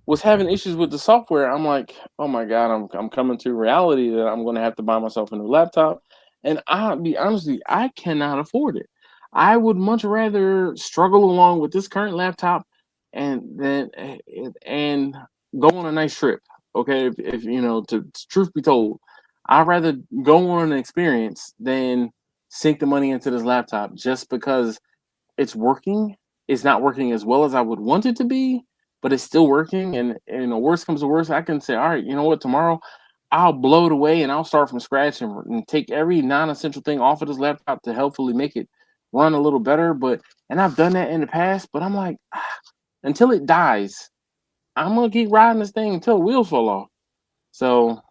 was having issues with the software, I'm like, oh my God, I'm coming to reality that I'm going to have to buy myself a new laptop. And I'll be honest with you, I cannot afford it. I would much rather struggle along with this current laptop and go on a nice trip. Okay, if you know, to truth be told, I'd rather go on an experience than sink the money into this laptop just because it's working. It's not working as well as I would want it to be, but it's still working. And you know, worst comes to worst, I can say, all right, you know what, tomorrow I'll blow it away and I'll start from scratch and take every non-essential thing off of this laptop to helpfully make it run a little better. But and I've done that in the past, but I'm like, until it dies, I'm gonna keep riding this thing until the wheels fall off. So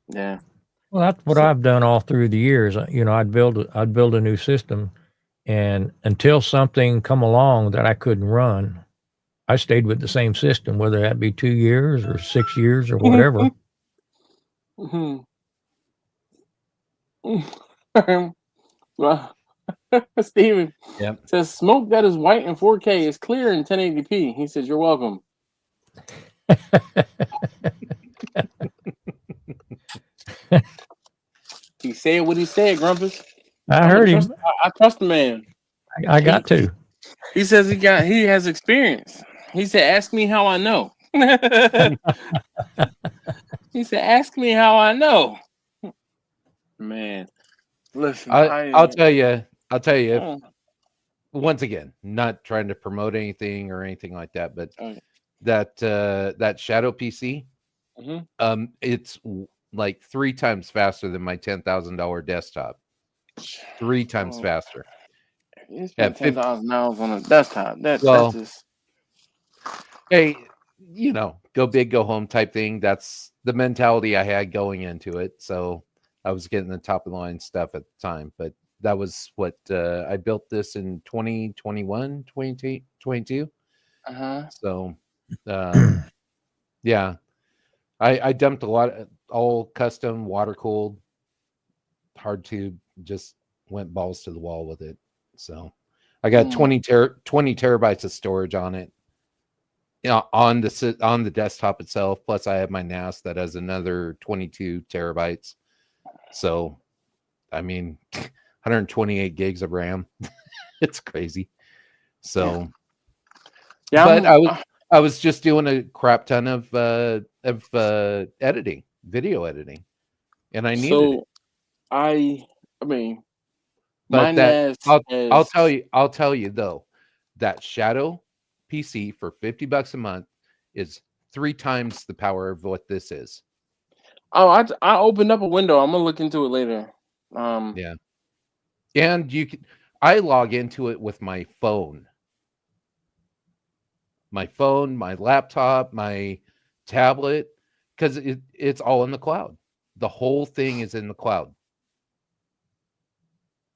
yeah. Well, that's what So I've done all through the years. You know, I'd build a new system, and until something come along that I couldn't run, I stayed with the same system, whether that be 2 years or 6 years or whatever. mhm. Well, Steven Yep. says smoke that is white in 4K is clear in 1080p. He says you're welcome. He said what he said, Grumpus. I heard him. I trust the man. I got to. He says he has experience. He said, "Ask me how I know." He said, "Ask me how I know." Man, listen, I'll tell you. If, oh, once again, not trying to promote anything or anything like that, but okay. that Shadow PC, Mhm. it's like 3 times faster than my $10,000 desktop. 3 times Oh, faster. you spent At 10,000 miles on a desktop. That's well, just hey, you know, go big, go home type thing. That's the mentality I had going into it. So I was getting the top of the line stuff at the time, but that was what I built this in 2021, 2022. uh-huh. So yeah, I dumped a lot of all custom water cooled hard tube, just went balls to the wall with it. So I got 20 terabytes of storage on it. On the desktop itself. Plus, I have my NAS that has another 22 terabytes. So, I mean, 128 gigs of RAM. It's crazy. So, Yeah, but I was just doing a crap ton of editing, video editing, and I needed it. so I mean, my But that NAS I'll has tell you though, that Shadow PC for $50 a month is 3 times the power of what this is. oh, I opened up a window. I'm gonna look into it later. Yeah. And you can I log into it with my phone. My laptop, my tablet, because it's all in the cloud. The whole thing is in the cloud.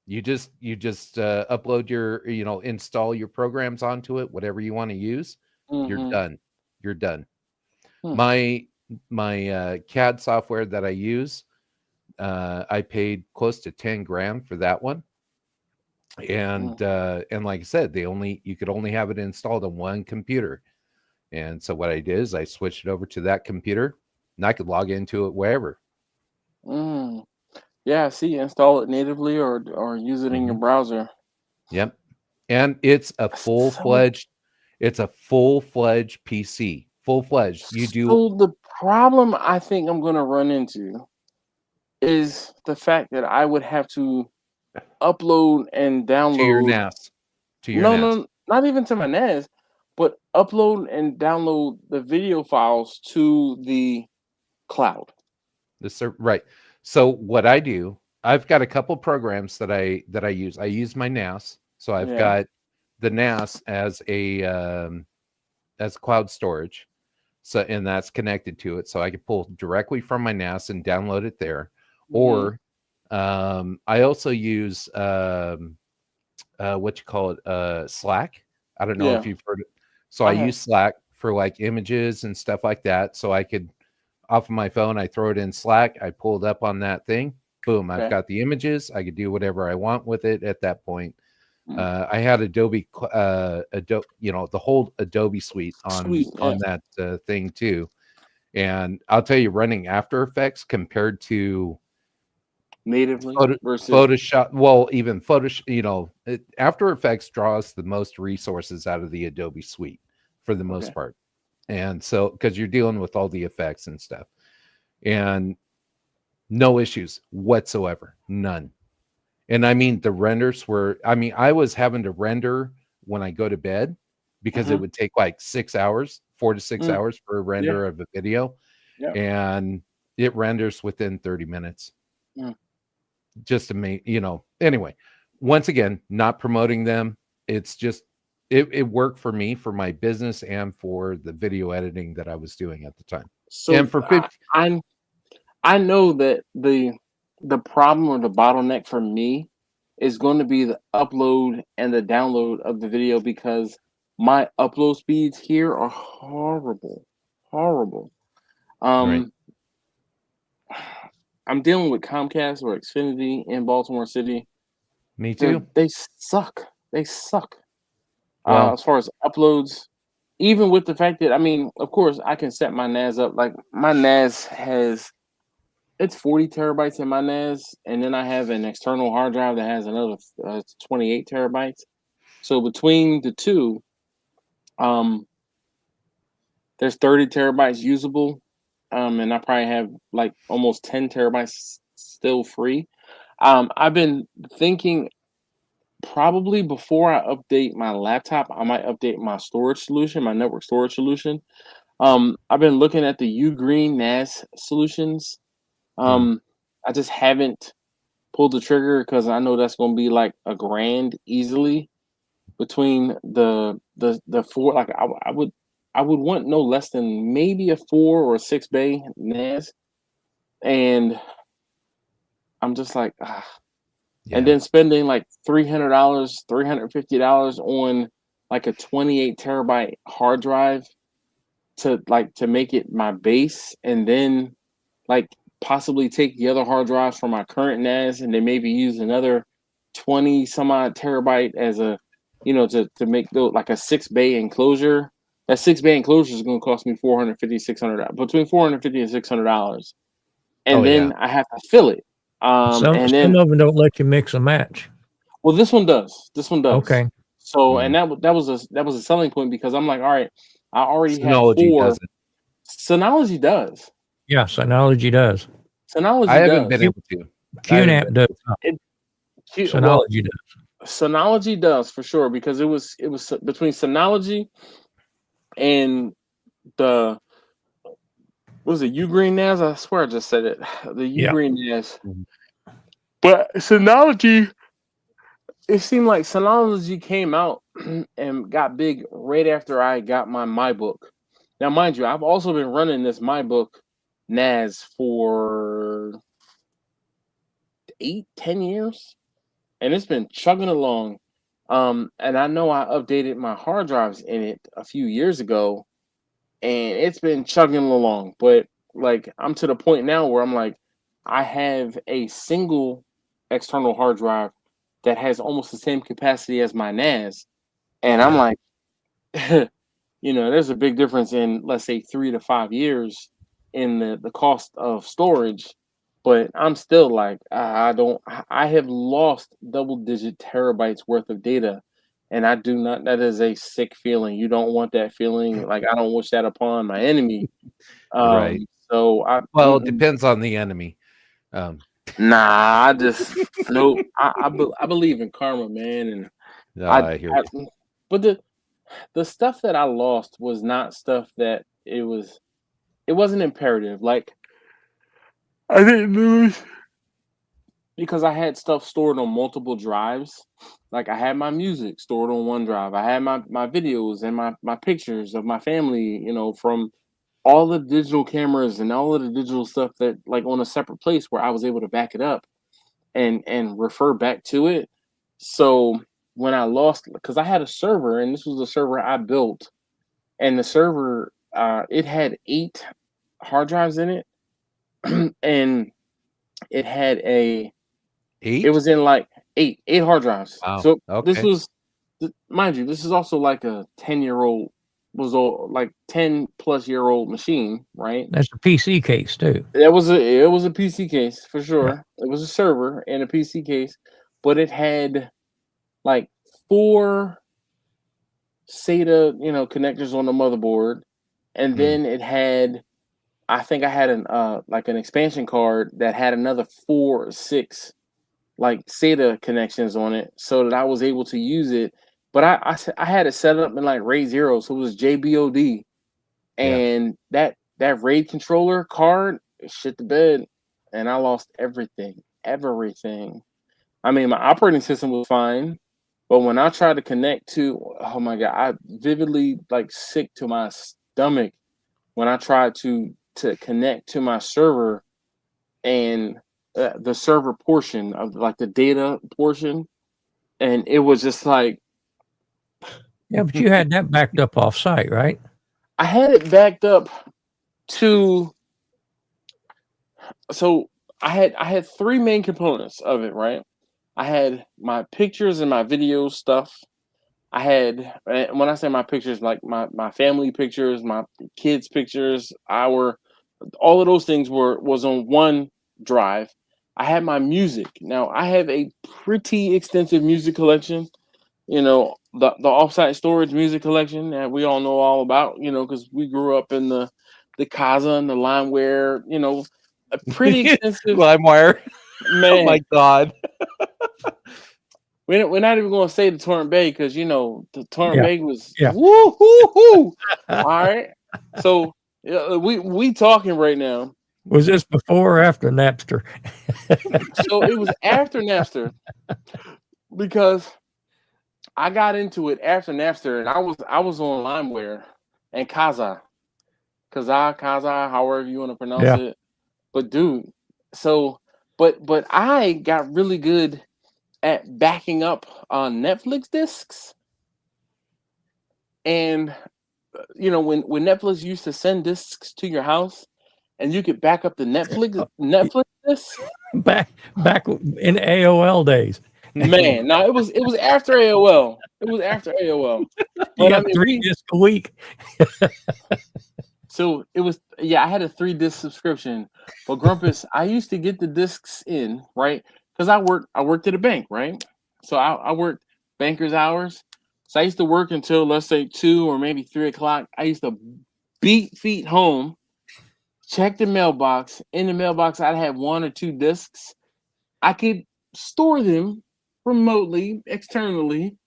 You just upload your, install your programs onto it, whatever you want to use. You're mhm. done. You're done. Hmm. My CAD software that I use, I paid close to 10 grand for that one. And like I said, you could only have it installed on one computer. And so what I did is I switched it over to that computer, and I could log into it wherever. Mm. Yeah, see, install it natively or use it in your Mhm. browser. Yep. And it's a So, full-fledged PC. Full-fledged. You do so the problem I think I'm gonna run into is the fact that I would have to upload and to your download. NAS. To your NAS. No, not even to my NAS, but upload and download the video files to the cloud. Right. So what I do, I've got a couple programs that I use. I use my NAS. So I've Yeah. got the NAS as cloud storage. So and that's connected to it. So I can pull directly from my NAS and download it there. Hmm. Or I also use what you call it, Slack. I don't know if Yeah, you've heard it. So I I have. use Slack for like images and stuff like that. So I could off of my phone, I throw it in Slack, I pull it up on that thing. Boom, I've Okay. got the images. I could do whatever I want with it at that point. Mm. I had Adobe, the whole Adobe suite Sweet. on Yeah. that thing too. And I'll tell you, running After Effects compared to Natively versus. Photoshop, well, even Photoshop, After Effects draws the most resources out of the Adobe suite for the most Okay. part. And so, because you're dealing with all the effects and stuff, and no issues whatsoever, none. And I mean, the renders were, I mean, I was having to render when I go to bed because it would take like 6 hours, 4 to 6 hours for a render of a video. Yeah. And it renders within 30 minutes. Mm. Just to make, anyway, once again, not promoting them. It's just, it worked for me, for my business and for the video editing that I was doing at the time. So and for 50, I know that the problem or the bottleneck for me is going to be the upload and the download of the video, because my upload speeds here are horrible. Right. I'm dealing with Comcast or Xfinity in Baltimore City. Me too. They suck. Well, as far as uploads, even with the fact that, I mean, of course, I can set my NAS up. Like, my NAS it's 40 terabytes in my NAS, and then I have an external hard drive that has another 28 terabytes. So between the two, there's 30 terabytes usable, and I probably have like almost 10 terabytes still free. I've been thinking, probably before I update my laptop, I might update my storage solution, my network storage solution. I've been looking at the Ugreen NAS solutions. I just haven't pulled the trigger because I know that's going to be like $1,000 easily between the four. Like, I would want no less than maybe a 4 or 6 bay NAS, and I'm just like, and then spending like $300, $350 on like a 28 terabyte hard drive to make it my base, and then like possibly take the other hard drives from my current NAS and then maybe use another 20 some odd terabyte as a, to make like a 6 bay enclosure. That 6 bay enclosure is going to cost me $450, $600, between $450 and $600, and then I have to fill it. Some and then of them don't let you mix and match. Well, this one does. Okay. So, and that was a selling point, because I'm like, all right, I already have Synology 4. doesn't. Synology does. Yeah, Synology does. Synology I haven't does. been able to. QNAP does. Synology does. Synology does for sure, because it was between Synology and the, what was it, Ugreen NAS? I swear I just said it. The Ugreen NAS. But Synology, it seemed like Synology came out and got big right after I got my MyBook. Now, mind you, I've also been running this MyBook NAS for 8-10 years, and it's been chugging along. And I know I updated my hard drives in it a few years ago, and it's been chugging along. But like, I'm to the point now where I'm like, I have a single external hard drive that has almost the same capacity as my NAS, and I'm like, there's a big difference in, let's say, 3 to 5 years in the cost of storage. But I'm still like, I have lost double-digit terabytes worth of data, and I do not. That is a sick feeling. You don't want that feeling. Like, I don't wish that upon my enemy. Right. So it depends on the enemy. Nah, I just nope. I believe in karma, man, and I hear you. But the stuff that I lost was not stuff that it wasn't imperative. Like, I didn't lose because I had stuff stored on multiple drives. Like, I had my music stored on one drive. I had my videos and my pictures of my family, from all the digital cameras and all of the digital stuff, that like on a separate place where I was able to back it up and refer back to it. So when I lost, because I had a server, and this was a server I built, and the server, it had 8 hard drives in it, and it had Eight? it was in like eight hard drives. Wow. So Okay. this was, mind you, this is also like a 10-year-old, was like 10-plus-year-old machine, right? That's a PC case too. It was a PC case for sure. Yeah. It was a server and a PC case, but it had like 4 SATA, connectors on the motherboard. and then it had, I think I had like an expansion card that had another 4 or 6 like SATA connections on it, so that I was able to use it. But I had it set up in like RAID 0, so it was JBOD, and that RAID controller card shit the bed, and I lost everything, everything. I mean, my operating system was fine, but when I tried to connect to, oh my god, I vividly like sick to my stomach when I tried to connect to my server, and the server portion of like the data portion, and it was just like, Yeah, but you had that backed up off site, right? I had it backed up to, so I had 3 main components of it, right? I had my pictures and my video stuff. I had, and when I say my pictures, like my family pictures, my kids pictures, all of those things was on one drive. I had my music. Now I have a pretty extensive music collection. You know, the offsite storage music collection that we all know all about. You know, because we grew up in the Kazaa and the LimeWire. You know, a pretty extensive LimeWire. man. Oh my god. We're not even going to say the Torrent Bay, because you know the Torrent Bay was woo hoo. All right, so we talking right now. Was this before or after Napster? So it was after Napster, because I got into it after Napster, and I was on LimeWire and Kazaa, however you want to pronounce it. But dude, so but I got really good at backing up on Netflix discs. And you know, when Netflix used to send discs to your house, and you could back up the Netflix discs. Back in AOL days. Man, no, it was after AOL. It was after AOL. You got 3 discs a week. So it was, I had a 3-disc subscription. But Grumpus, I used to get the discs in, right? Because I worked at a bank, right? So I worked banker's hours. So I used to work until, let's say, 2 or maybe 3 o'clock. I used to beat feet home, check the mailbox. In the mailbox, I'd have 1 or 2 discs. I could store them remotely, externally,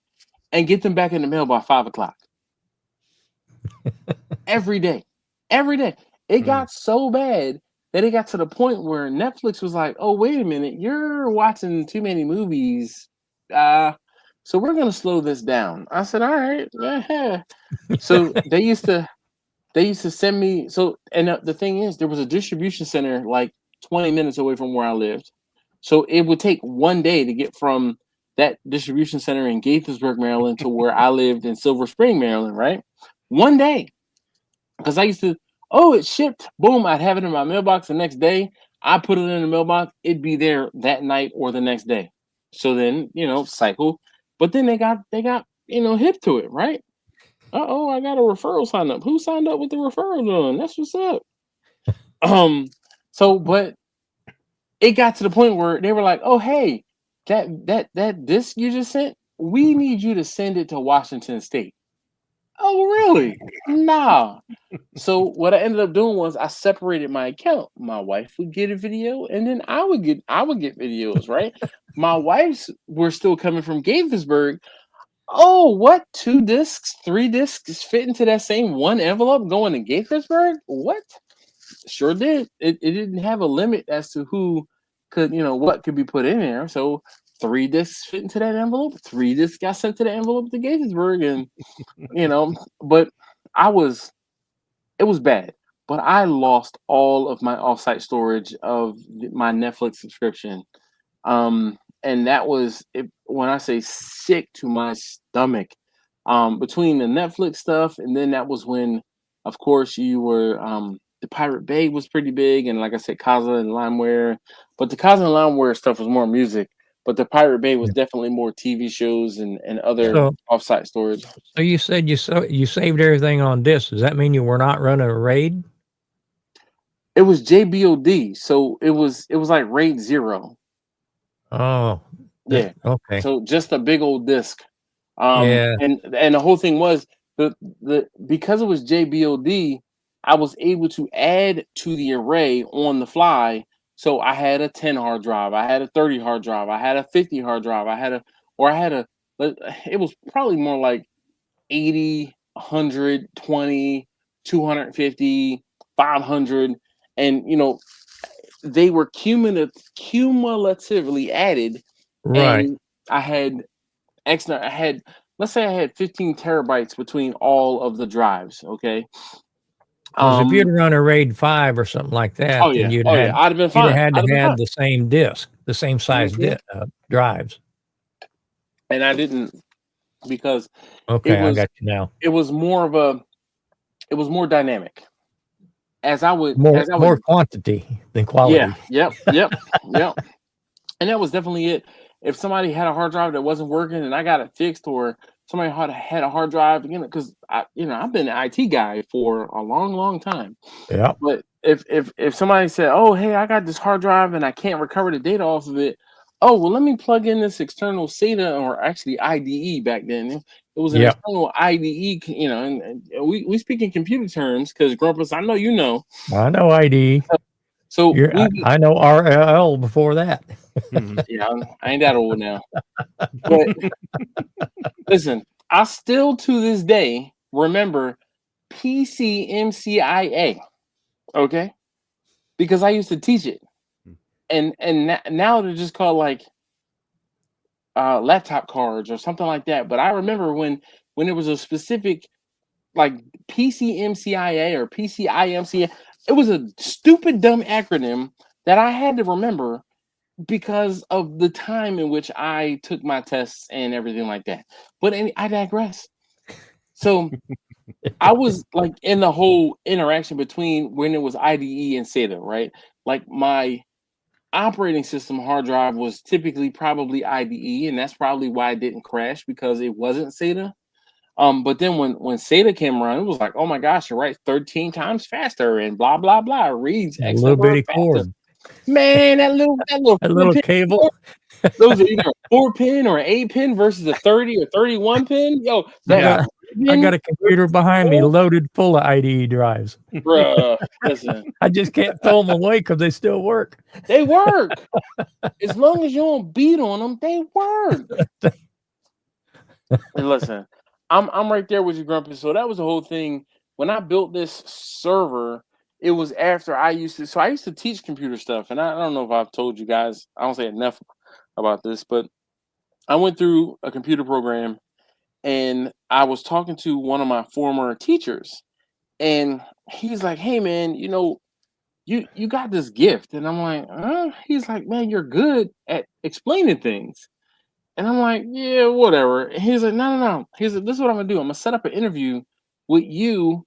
and get them back in the mail by 5 o'clock. Every day. It got so bad that it got to the point where Netflix was like, oh, wait a minute, you're watching too many movies. So we're going to slow this down. I said, all right. Yeah. So they used to send me. So, and the thing is, there was a distribution center like 20 minutes away from where I lived. So it would take one day to get from that distribution center in Gaithersburg, Maryland, to where I lived in Silver Spring, Maryland, right? One day. Because I used to, it shipped. Boom, I'd have it in my mailbox the next day. I put it in the mailbox. It'd be there that night or the next day. So then, cycle. But then they got hip to it, right? I got a referral sign up. Who signed up with the referral doing? That's what's up. So, but it got to the point where they were like, oh, hey, that disc you just sent, we need you to send it to Washington State. Oh, really? Nah. So what I ended up doing was I separated my account. My wife would get a video, and then I would get videos, right? My wife's were still coming from Gaithersburg. Oh, what? 2 discs, 3 discs fit into that same one envelope going to Gaithersburg? What? Sure did. It didn't have a limit as to who could, what could be put in there. So 3 discs fit into that envelope. 3 discs got sent to the envelope to Gaithersburg, and but it was bad. But I lost all of my offsite storage of my Netflix subscription. And that was it, when I say sick to my stomach. Between the Netflix stuff, and then that was when, of course, you were the Pirate Bay was pretty big, and like I said, Kazaa and LimeWire. But the Kazaa and LimeWire stuff was more music. But the Pirate Bay was definitely more TV shows and other offsite storage. So you said you saved everything on disk. Does that mean you were not running a RAID? It was JBOD, so it was like RAID 0. Oh, yeah. Okay. So just a big old disc. And the whole thing was the because it was JBOD, I was able to add to the array on the fly. So I had a 10 hard drive, I had a 30 hard drive, I had a 50 hard drive, it was probably more like 80, 120, 250, 500. And, they were cumulatively added. Right. And I had, let's say I had 15 terabytes between all of the drives. Okay. Because if you'd run a RAID 5 or something like that, then I'd have been fine. you'd have had to have the same disk, the same size drives. And I didn't, because okay, I got you now. It was more dynamic. More quantity than quality. Yep. And that was definitely it. If somebody had a hard drive that wasn't working and I got it fixed, or somebody had a hard drive, because I've been an IT guy for a long, long time. Yeah. But if somebody said, "Oh, hey, I got this hard drive and I can't recover the data off of it," oh, well, let me plug in this external SATA, or actually IDE back then. It was an external IDE, and we speak in computer terms because Grumpus, I know you know. I know IDE. So I know RLL before that. Yeah, I ain't that old now. But listen, I still to this day remember PCMCIA, okay? Because I used to teach it. And now they're just called like laptop cards or something like that. But I remember when it was a specific like PCMCIA or PCIMCIA, it was a stupid dumb acronym that I had to remember because of the time in which I took my tests and everything like that. But I digress. So I was like in the whole interaction between when it was IDE and SATA, right? Like my operating system hard drive was typically probably IDE, and that's probably why it didn't crash, because it wasn't SATA. But then when SATA came around, it was like, oh my gosh, it writes 13 times faster and blah blah blah. It reads a little bitty cord. Man, that little cable. Those are either a 4-pin or an 8-pin versus a 30 or 31 pin. Yo, I got a computer behind me loaded full of IDE drives. Bruh, listen. I just can't throw them away because they still work. They work. As long as you don't beat on them, they work. And listen, I'm right there with you, Grumpy. So that was the whole thing. When I built this server, it was after I used to teach computer stuff. And I don't know if I've told you guys, I don't say enough about this, but I went through a computer program and I was talking to one of my former teachers, and he's like, "Hey man, you got this gift." And I'm like, he's like, "Man, you're good at explaining things." And I'm like, "Yeah, whatever." And he's like, No. He's like, "This is what I'm gonna do. I'm gonna set up an interview with you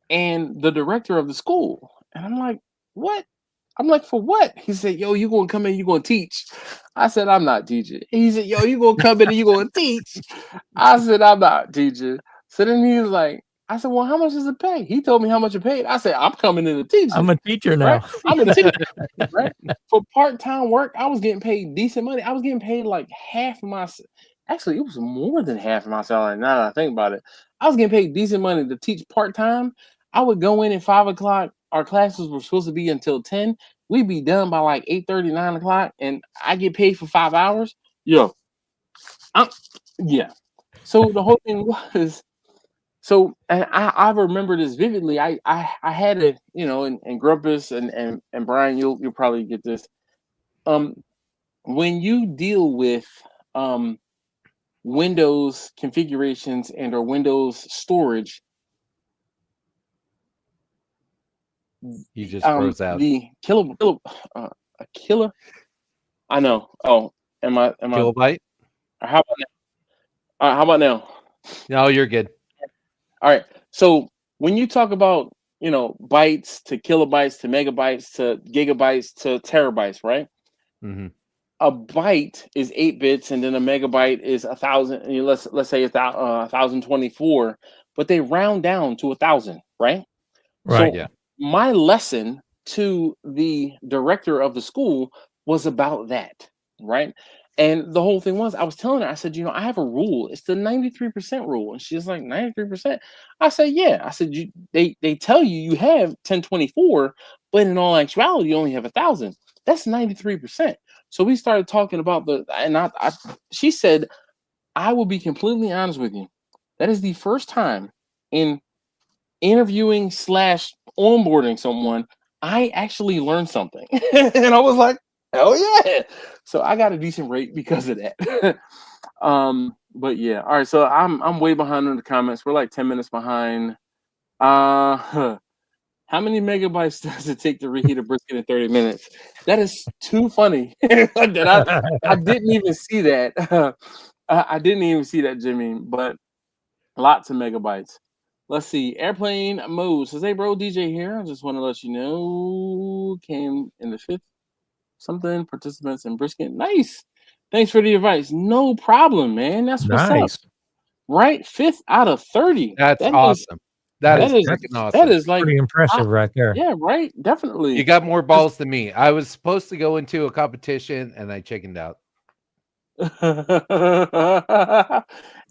and the director of the school." And I'm like, "What?" I'm like, "For what?" He said, "Yo, you gonna come in, you gonna teach." I said, "I'm not teaching." He said, "Yo, you gonna come in and you gonna teach." I said, "I'm not teaching." So then he was like, I said, "Well, how much does it pay?" He told me how much it paid. I said, "I'm coming in to teach." I'm a teacher now. Right? I'm a teacher, right? For part-time work, I was getting paid decent money. I was getting paid like half of my, actually, it was more than half of my salary. Now that I think about it, I was getting paid decent money to teach part-time. I would go in at 5 o'clock. Our classes were supposed to be until 10. We'd be done by like 8:30, 9 o'clock, and I get paid for 5 hours. Yeah. So the whole thing was, and I remember this vividly. I had it, and Grumpus and Brian, you'll probably get this. When you deal with Windows configurations and or Windows storage, you just froze out. The a killer. I know. Oh, am I kilobyte? How about now? How about now? No, you're good. All right. So when you talk about, bytes to kilobytes to megabytes to gigabytes to terabytes, right? Mm-hmm. A byte is 8 bits, and then a megabyte is 1,000. Let's say 1,024, but they round down to 1,000, right? Right. So yeah. My lesson to the director of the school was about that, right? And the whole thing was, I was telling her, I said, I have a rule. It's the 93% rule. And she's like, 93%. I said, yeah. I said, they tell you have 1024, but in all actuality, you only have 1,000. That's 93%. So we started talking about she said, I will be completely honest with you. That is the first time in interviewing / onboarding someone, I actually learned something. And I was like, hell yeah. So I got a decent rate because of that. But yeah, all right. So I'm way behind in the comments. We're like 10 minutes behind. How many megabytes does it take to reheat a brisket in 30 minutes? That is too funny. that I didn't even see that. I didn't even see that, Jimmy, but lots of megabytes. Let's see. Airplane mode says, hey, bro, DJ here. I just want to let you know, came in the 5th something, participants in brisket. Nice. Thanks for the advice. No problem, man. That's what's up. Right? 5th out of 30. That's awesome. That is awesome. That is like pretty impressive right there. Yeah, right. Definitely. You got more balls than me. I was supposed to go into a competition and I chickened out.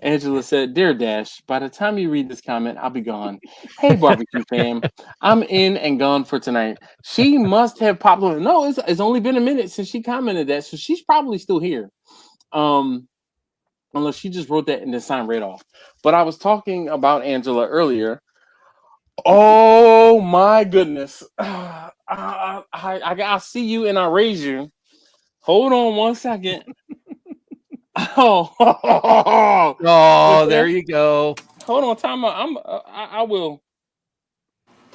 Angela said, dear Dash, by the time you read this comment, I'll be gone. Hey, barbecue fam, I'm in and gone for tonight. She must have popped over. No, it's only been a minute since she commented that, so she's probably still here. Unless she just wrote that and then signed right off. But I was talking about Angela earlier. Oh my goodness. I'll see you and I'll raise you. Hold on 1 second. Oh, there you go. Hold on, time out. I will.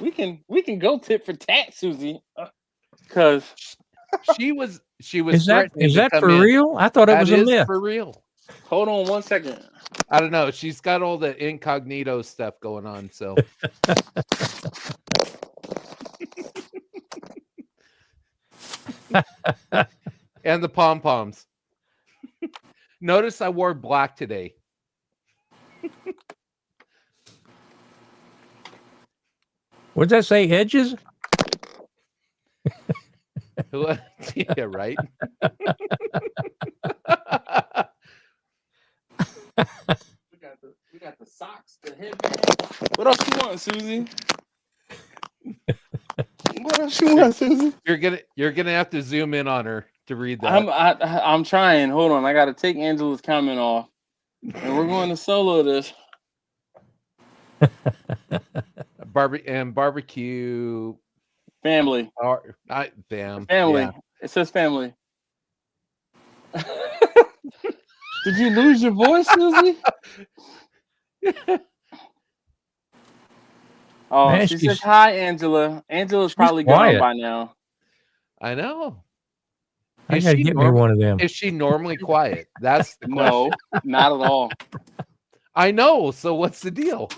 We can go tit for tat, Susie, because she was. Is that for real? I thought it was a myth. For real. Hold on 1 second. I don't know. She's got all the incognito stuff going on, so. And the pom-poms. Notice I wore black today. What'd that say? Edges? Yeah, right. We got the socks, the headband. What else you want, Susie? What else you want, Susie? You're gonna have to zoom in on her to read that. I'm trying. Hold on. I got to take Angela's comment off, and we're going to solo this. Barbecue family. Family. Yeah. It says family. Did you lose your voice, Susie? Oh, man, she says hi, Angela. Angela's probably gone by now. I know. I gotta get me one of them. Is she normally quiet? That's the question. No, not at all. I know. So what's the deal?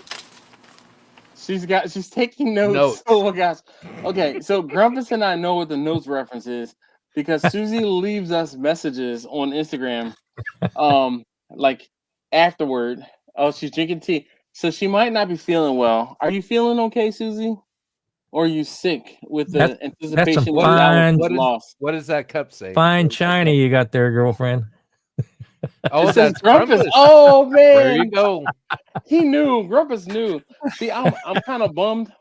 She's taking notes. Oh my gosh. Okay, so Grumpus and I know what the notes reference is because Susie leaves us messages on Instagram, like afterward. Oh, she's drinking tea, so she might not be feeling well. Are you feeling okay, Susie? Or are you sick with the anticipation of Alex loss? What does that cup say? Fine china you got there, girlfriend. Oh, that's Grumpus. Oh man, there you go. He knew. Grumpus knew. See, I'm kind of bummed.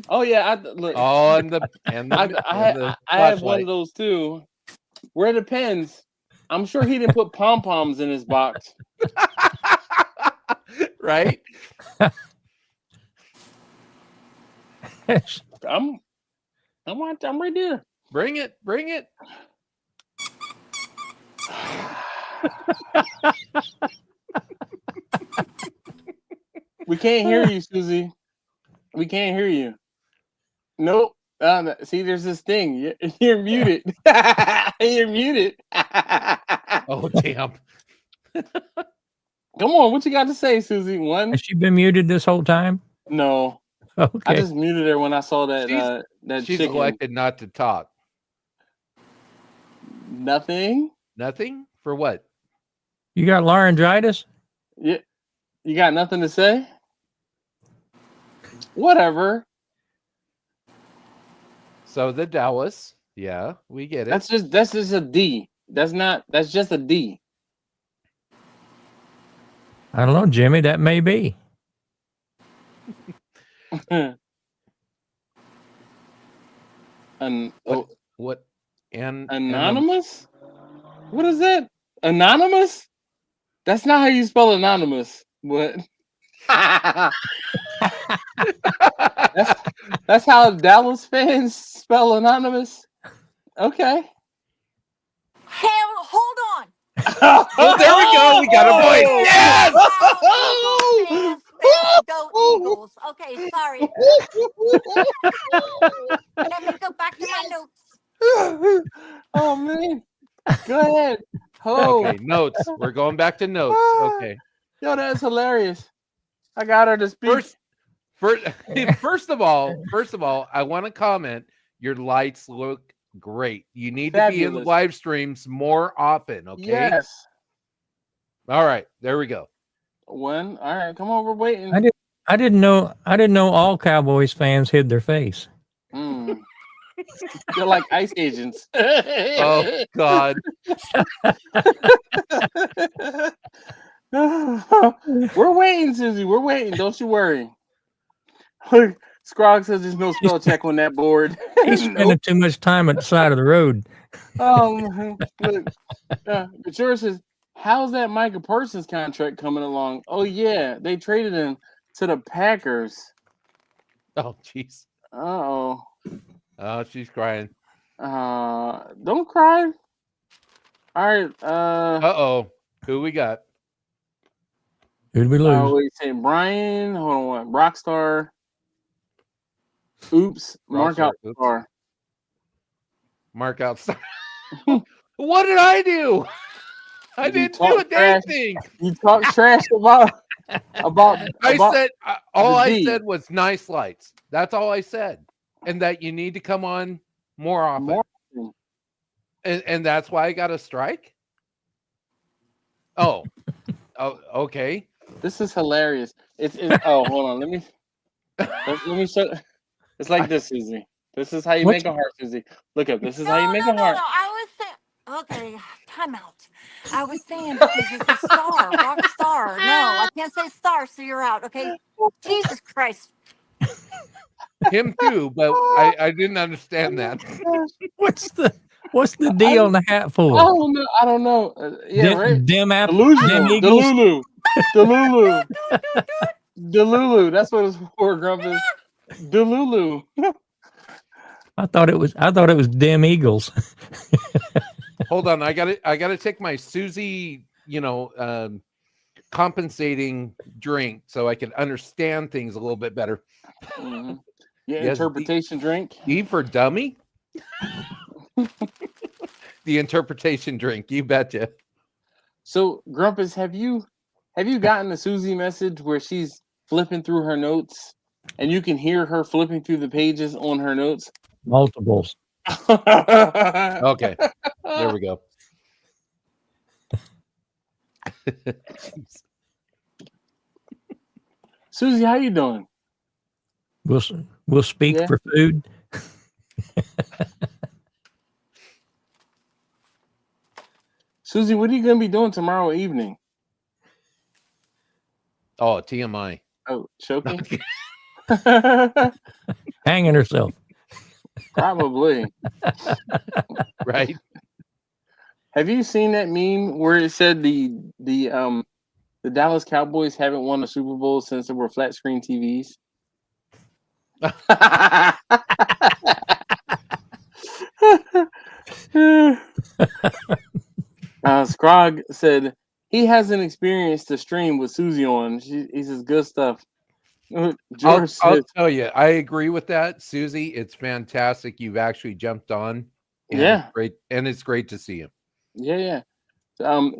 Oh yeah, look. Oh, I have one of those too. Where it depends. I'm sure he didn't put pom poms in his box. Right. I'm right there. Bring it. We can't hear you, Susie. We can't hear you. Nope. See, there's this thing. You're muted. You're muted. Oh, damn. Come on, what you got to say, Susie? Has she been muted this whole time? No. Okay. I just muted her when I saw that. She's chicken. elected not to talk. Nothing. Nothing for what? You got laryngitis? Yeah. You got nothing to say? Whatever. So the Dallas, yeah, we get it. That's just a D. That's not. That's just a D. I don't know, Jimmy. That may be. What? Anonymous? What is that? Anonymous? That's not how you spell anonymous. What? that's how Dallas fans spell anonymous. Okay. Hell, hold on. Oh, there we go. We got a point. Yes. Go Eagles. Okay, sorry. Let me go back to my notes. Oh man. Go ahead. Oh. Okay, notes. We're going back to notes. Okay. Yo, that's hilarious. I got her to speak. First of all, I want to comment. Your lights look great. You need to be in the live streams more often. Okay. Yes. All right. There we go. All right. Come on. We're waiting. I didn't know all Cowboys fans hid their face. They're like ICE agents. Oh God. We're waiting, Susie. We're waiting. Don't you worry. Look, Scrog says there's no spell check on that board. He's spending too much time at the side of the road. Look, George says, how's that Micah Parsons contract coming along? Oh yeah, they traded him to the Packers. Oh jeez. Oh, she's crying. Don't cry. All right. Who we got? Who'd we lose? Wait, say Brian. Hold on. Rockstar. Oops. Mark out star. Mark out star. What did I do? I didn't do a damn thing. You talk trash about. I said was nice lights. That's all I said, and that you need to come on more often. And that's why I got a strike. Oh, okay. This is hilarious. It's hold on. Let me show. It's like this, Susie. This is how you make a heart, Susie. Look up. This is how you make a heart. No, I was saying. Okay, time out. I was saying because it's a star, rock star. No, I can't say star, so you're out. Okay, Jesus Christ. Him too, but I didn't understand that. What's the D on the hat for? I don't know. Right. Dim Delulu. Delulu. That's what it's for, Grumpus. Delulu. I thought it was dim eagles. Hold on, I gotta take my Susie, compensating drink so I can understand things a little bit better. Mm-hmm. Interpretation drink. E for dummy. The interpretation drink, you betcha. So, Grumpus, have you gotten the Susie message where she's flipping through her notes and you can hear her flipping through the pages on her notes? Multiples. Okay, there we go. Susie, how you doing? We'll speak for food. Susie, what are you going to be doing tomorrow evening? Oh, TMI. Oh, choking? Hanging herself. Probably. Right. Have you seen that meme where it said the Dallas Cowboys haven't won a Super Bowl since there were flat screen TVs? Scrog said he hasn't experienced the stream with Susie on. He says good stuff. I'll tell you, I agree with that, Susie. It's fantastic. You've actually jumped on. And it's great, and it's great to see you. Yeah.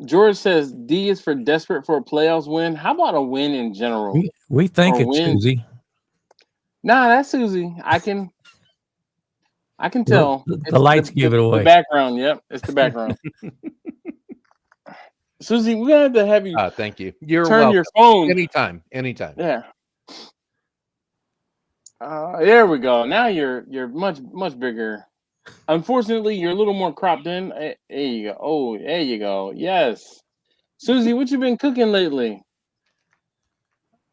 George says D is for desperate for a playoffs win. How about a win in general? We think it's Susie. Nah, that's Susie. I can tell. The lights give it away. The background, yep. It's the background. Susie, we're gonna have to have you. Thank you. You're turn welcome. Your phone anytime. Yeah. There we go. Now you're much bigger. Unfortunately, you're a little more cropped in. There you go. Oh, there you go. Yes. Susie, what you been cooking lately?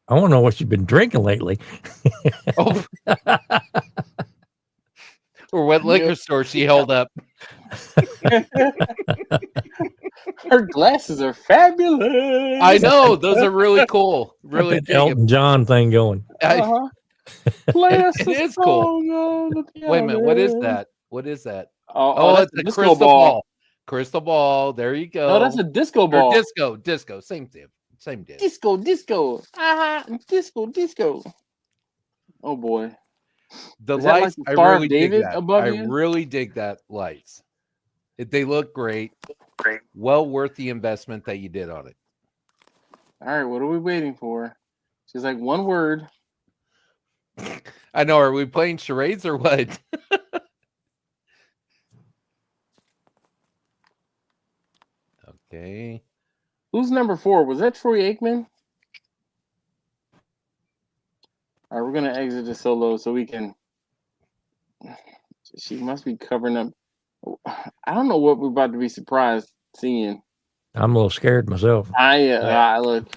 I want to know what you've been drinking lately. Oh, or what liquor store she held up. Her glasses are fabulous. I know. Those are really cool. Got Really that dig Elton John thing going. Uh-huh. Play us It a is cool. song on the Wait a minute. What is piano. that? What is that? Oh, that's it's a a disco crystal ball. ball. Crystal ball. There you go. No, that's a disco Or ball. disco. Same thing. Same diff. Disco. Disco. Oh boy. The Is that like lights, the I Star of really dig David that. above I you? really dig that lights. They look great. Well worth the investment that you did on it. All right, what are we waiting for? She's like, one word. I know. Are we playing charades or what? Okay. Who's number 4? Was that Troy Aikman? All right, we're gonna exit the solo so we can. She must be covering up. I don't know what we're about to be surprised seeing. I'm a little scared myself. Look.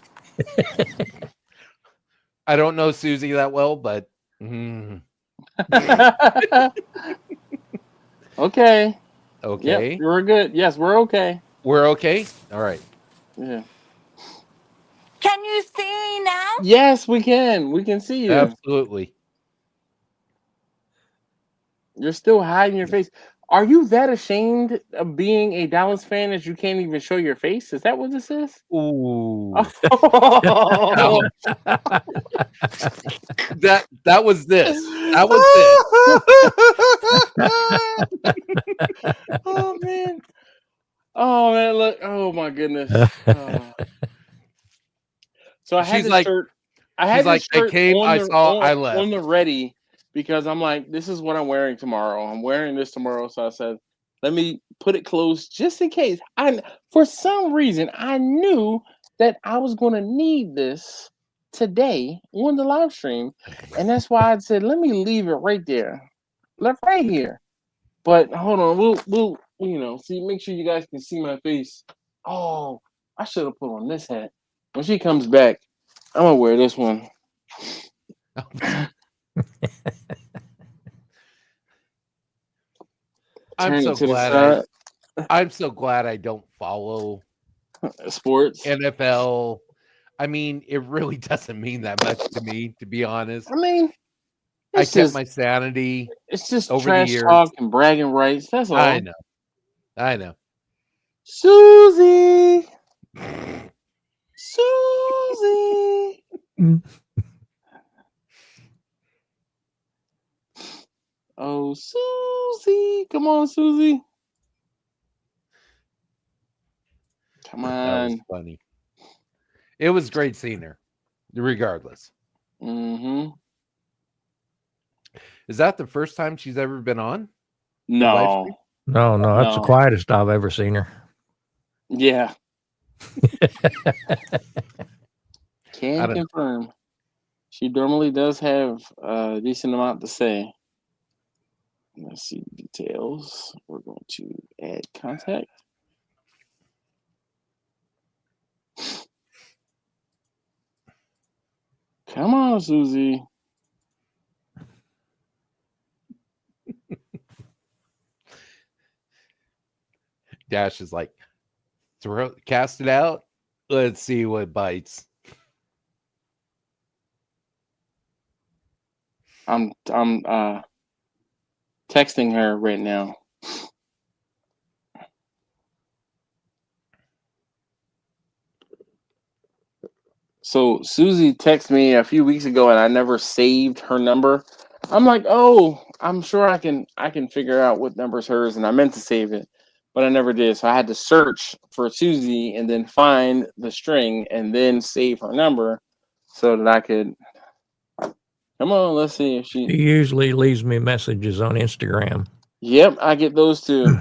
I don't know Susie that well, but Okay. okay. Yep, we're good. Yes, we're okay. We're okay. All right. Yeah. Can you see now? Yes, we can. We can see you. Absolutely. You're still hiding your face. Are you that ashamed of being a Dallas fan that you can't even show your face? Is that what this is? Ooh. Oh, that was this. That was this. Oh man. Oh man, look. Oh my goodness. So I had She's this like- shirt. I had she's this like, I shirt came, on I the, saw, on, I left. on the ready because I'm like, this is what I'm wearing tomorrow. I'm wearing this tomorrow. So I said, let me put it close just in case. For some reason, I knew that I was going to need this today on the live stream. And that's why I said, let me leave it right there. Left right here. But hold on, we'll see, make sure you guys can see my face. Oh, I should have put on this hat. When she comes back, I'm gonna wear this one. I'm so glad I don't follow sports. NFL. I mean, it really doesn't mean that much to me, to be honest. I mean, I kept my sanity. It's just over trash the years. talk and bragging rights. That's all. I know. Susie. Susie. Oh, Susie. Come on, Susie. Come That was on. funny. It was great seeing her, regardless. Mm-hmm. Is that the first time she's ever been on? No. No, that's the No. quietest I've ever seen her. Yeah. I Can don't- confirm. She normally does have a decent amount to say. Let's see details. We're going to add contact. Come on, Susie. Dash is like, cast it out. Let's see what bites. I'm texting her right now. So Susie texted me a few weeks ago and I never saved her number. I'm like, oh, I'm sure I can figure out what number's hers, and I meant to save it, but I never did. So I had to search for Susie and then find the string and then save her number so that I could. Come on, let's see if She usually leaves me messages on Instagram. Yep, I get those too.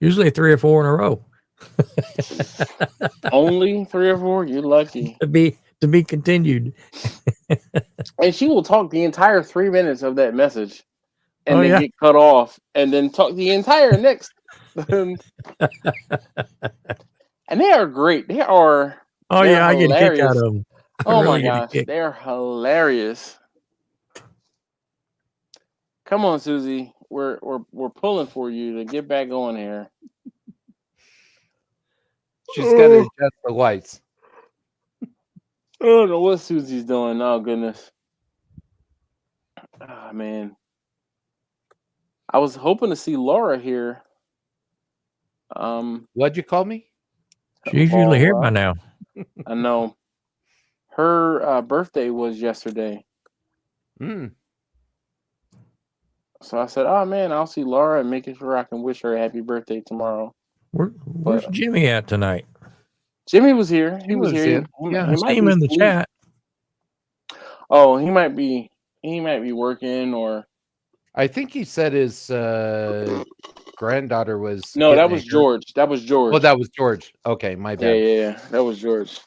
Usually 3 or 4 in a row. Only 3 or 4. You're lucky. To be continued. And she will talk the entire 3 minutes of that message. and then get cut off, and then talk the entire next. And they are great. They are. Oh yeah, I get a kick out hilarious. of them. Oh my gosh, they are hilarious. Come on, Susie. We're pulling for you to get back on here. She's got to adjust the lights. I don't know what Susie's doing. Oh goodness. Ah man. I was hoping to see Laura here. What'd you call me? She's usually here by now. I know. Her birthday was yesterday. So I said, "Oh man, I'll see Laura and make sure I can wish her a happy birthday tomorrow." Where's Jimmy at tonight? Jimmy was here. He was here. Yeah, I see him in the chat. Oh, he might be working, or I think he said his granddaughter was. No, that was George. That was George. Oh, that was George. Okay, my bad. Yeah, that was George.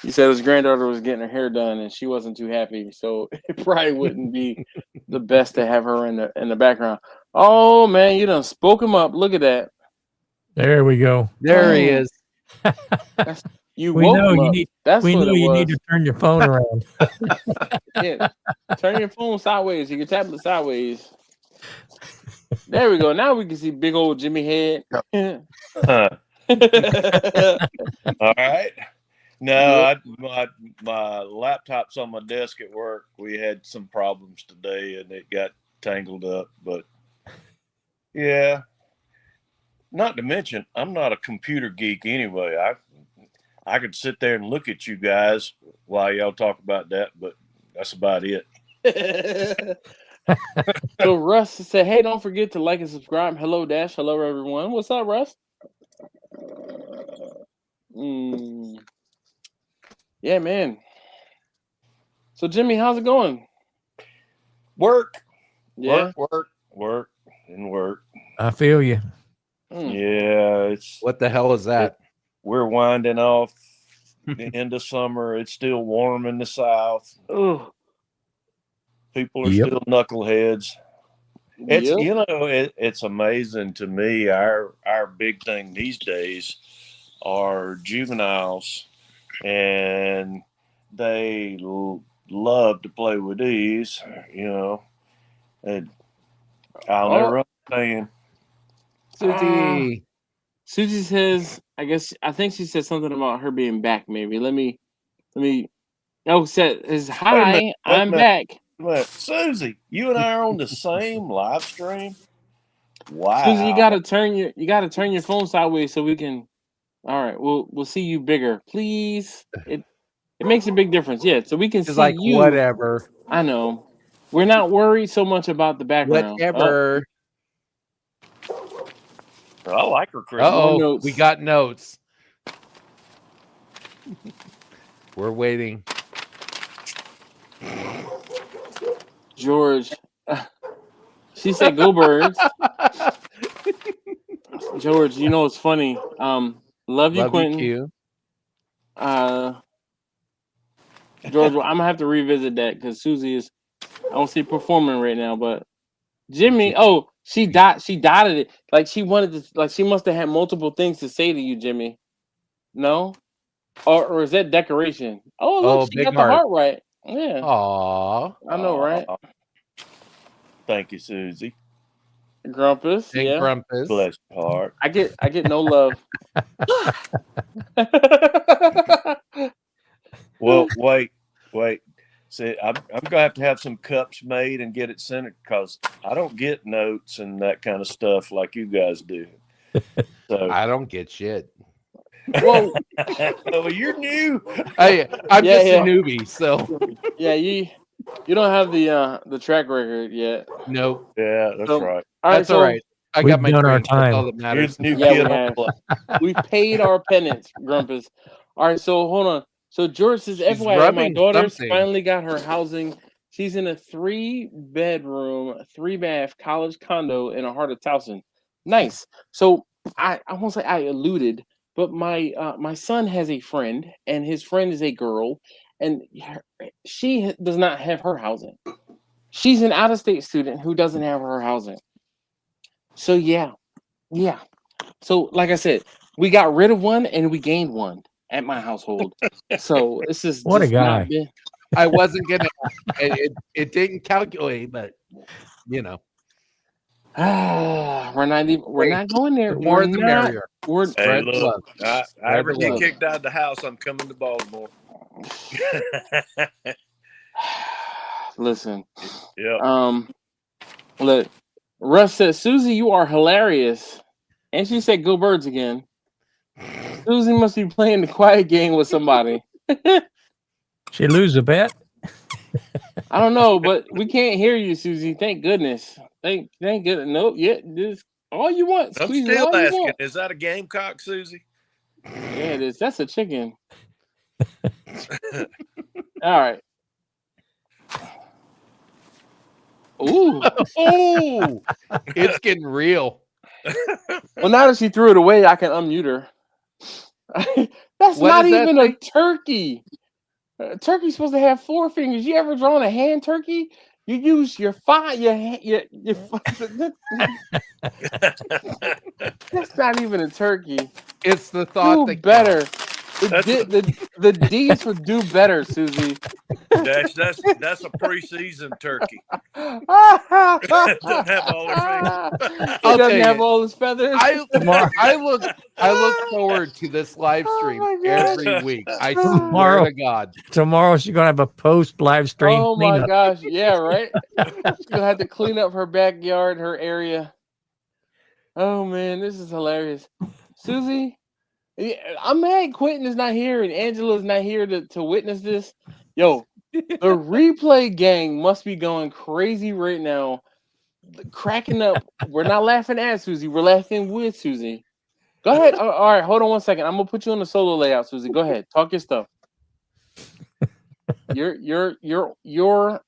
He said his granddaughter was getting her hair done and she wasn't too happy, so it probably wouldn't be the best to have her in the background. Oh man, you done spoke him up. Look at that. There we go. There he is. You woke him up. That's we what know it you was. need to turn your phone around. Yeah. Turn your phone sideways, your tablet sideways. There we go. Now we can see big old Jimmy head. All right. No, my laptop's on my desk at work. We had some problems today, and it got tangled up. But yeah, not to mention, I'm not a computer geek anyway. I could sit there and look at you guys while y'all talk about that, but that's about it. So Russ said, "Hey, don't forget to like and subscribe." Hello, Dash. Hello, everyone. What's up, Russ? Yeah, man. So Jimmy, how's it going? Work. Yeah. Work. I feel you. Yeah, it's what the hell is that? We're winding off the end of summer. It's still warm in the south. Oh, people are still knuckleheads. It's it's amazing to me. Our big thing these days are juveniles, and they love to play with these. And I'll never understand. Susie says, I think she said something about her being back. Maybe let me. Says hi. I'm back. Susie, you and I are on the same live stream. Wow. Susie, you gotta turn your phone sideways so we can. All right, we'll see you bigger, please. It makes a big difference. Yeah, so we can see like you. Whatever. I know. We're not worried so much about the background. Whatever. I like her, Chris. Oh, we got notes. We're waiting. George, she said, "Go Birds." George, you know it's funny. Love you, Quentin. You. George, I'm gonna have to revisit that because Susie is. I don't see performing right now, but Jimmy. Oh, she dotted it. Like she wanted to. Like she must have had multiple things to say to you, Jimmy. No, or is that decoration? Oh, look, she got the heart right. Yeah. Aww. I know, right? Thank you, Susie. Grumpus, yeah. Grumpus. Bless your heart. I get no love. Well, wait. See, I'm gonna have some cups made and get it sent because I don't get notes and that kind of stuff like you guys do. So I don't get shit. Well, you're new. I'm just a newbie, so yeah, you don't have the track record yet. Nope. Yeah, that's right. That's all right. I got my done our dreams. That's all time. that matters. We have. We paid our penance, Grumpus. All right, so hold on. So George says, FYI, my daughter's finally got her housing. She's in a 3-bedroom, 3-bath college condo in the heart of Towson. Nice. So I won't say I alluded, but my son has a friend, and his friend is a girl, and she does not have her housing. She's an out-of-state student who doesn't have her housing. So yeah. So like I said, we got rid of one and we gained one at my household. So this is What a just not guy. been. I wasn't gonna. It didn't calculate, but you know, We're not going there. the more We're the not. merrier. We're Hey, Spread the look, love. I Spread ever the get love. kicked out of the house, I'm coming to Baltimore. listen. Yep. Look. Russ said, "Susie, you are hilarious," and she said, "Go Birds again." Susie must be playing the quiet game with somebody. She lose a bet? I don't know, but we can't hear you, Susie. Thank goodness. Thank goodness. Nope. Yeah, this all you want. I'm Squeeze it still all you asking, want. is that a gamecock, Susie? Yeah, it is. That's a chicken. All right. Ooh. Oh, it's getting real. Well, now that she threw it away, I can unmute her. That's What not does that even a say? turkey. A turkey's supposed to have 4 fingers. You ever drawn a hand turkey? You use your 5. That's not even a turkey. It's the thought Do that better. That's The D is for do better, Susie. that's a preseason turkey. It doesn't have all their fingers. He I'll doesn't tell have you. all his feathers. I look forward to this live stream Oh my gosh. every week. I Tomorrow. swear to God. Tomorrow she's gonna have a post live stream. Oh my cleanup. gosh. Yeah, right? She's gonna have to clean up her backyard, her area. Oh man, this is hilarious. Susie, I'm mad Quentin is not here and Angela's not here to witness this. Yo, the replay gang must be going crazy right now. Cracking up. We're not laughing at Susie, we're laughing with Susie. Go ahead. All right, hold on one second. I'm gonna put you on the solo layout, Susie. Go ahead. Talk your stuff. You're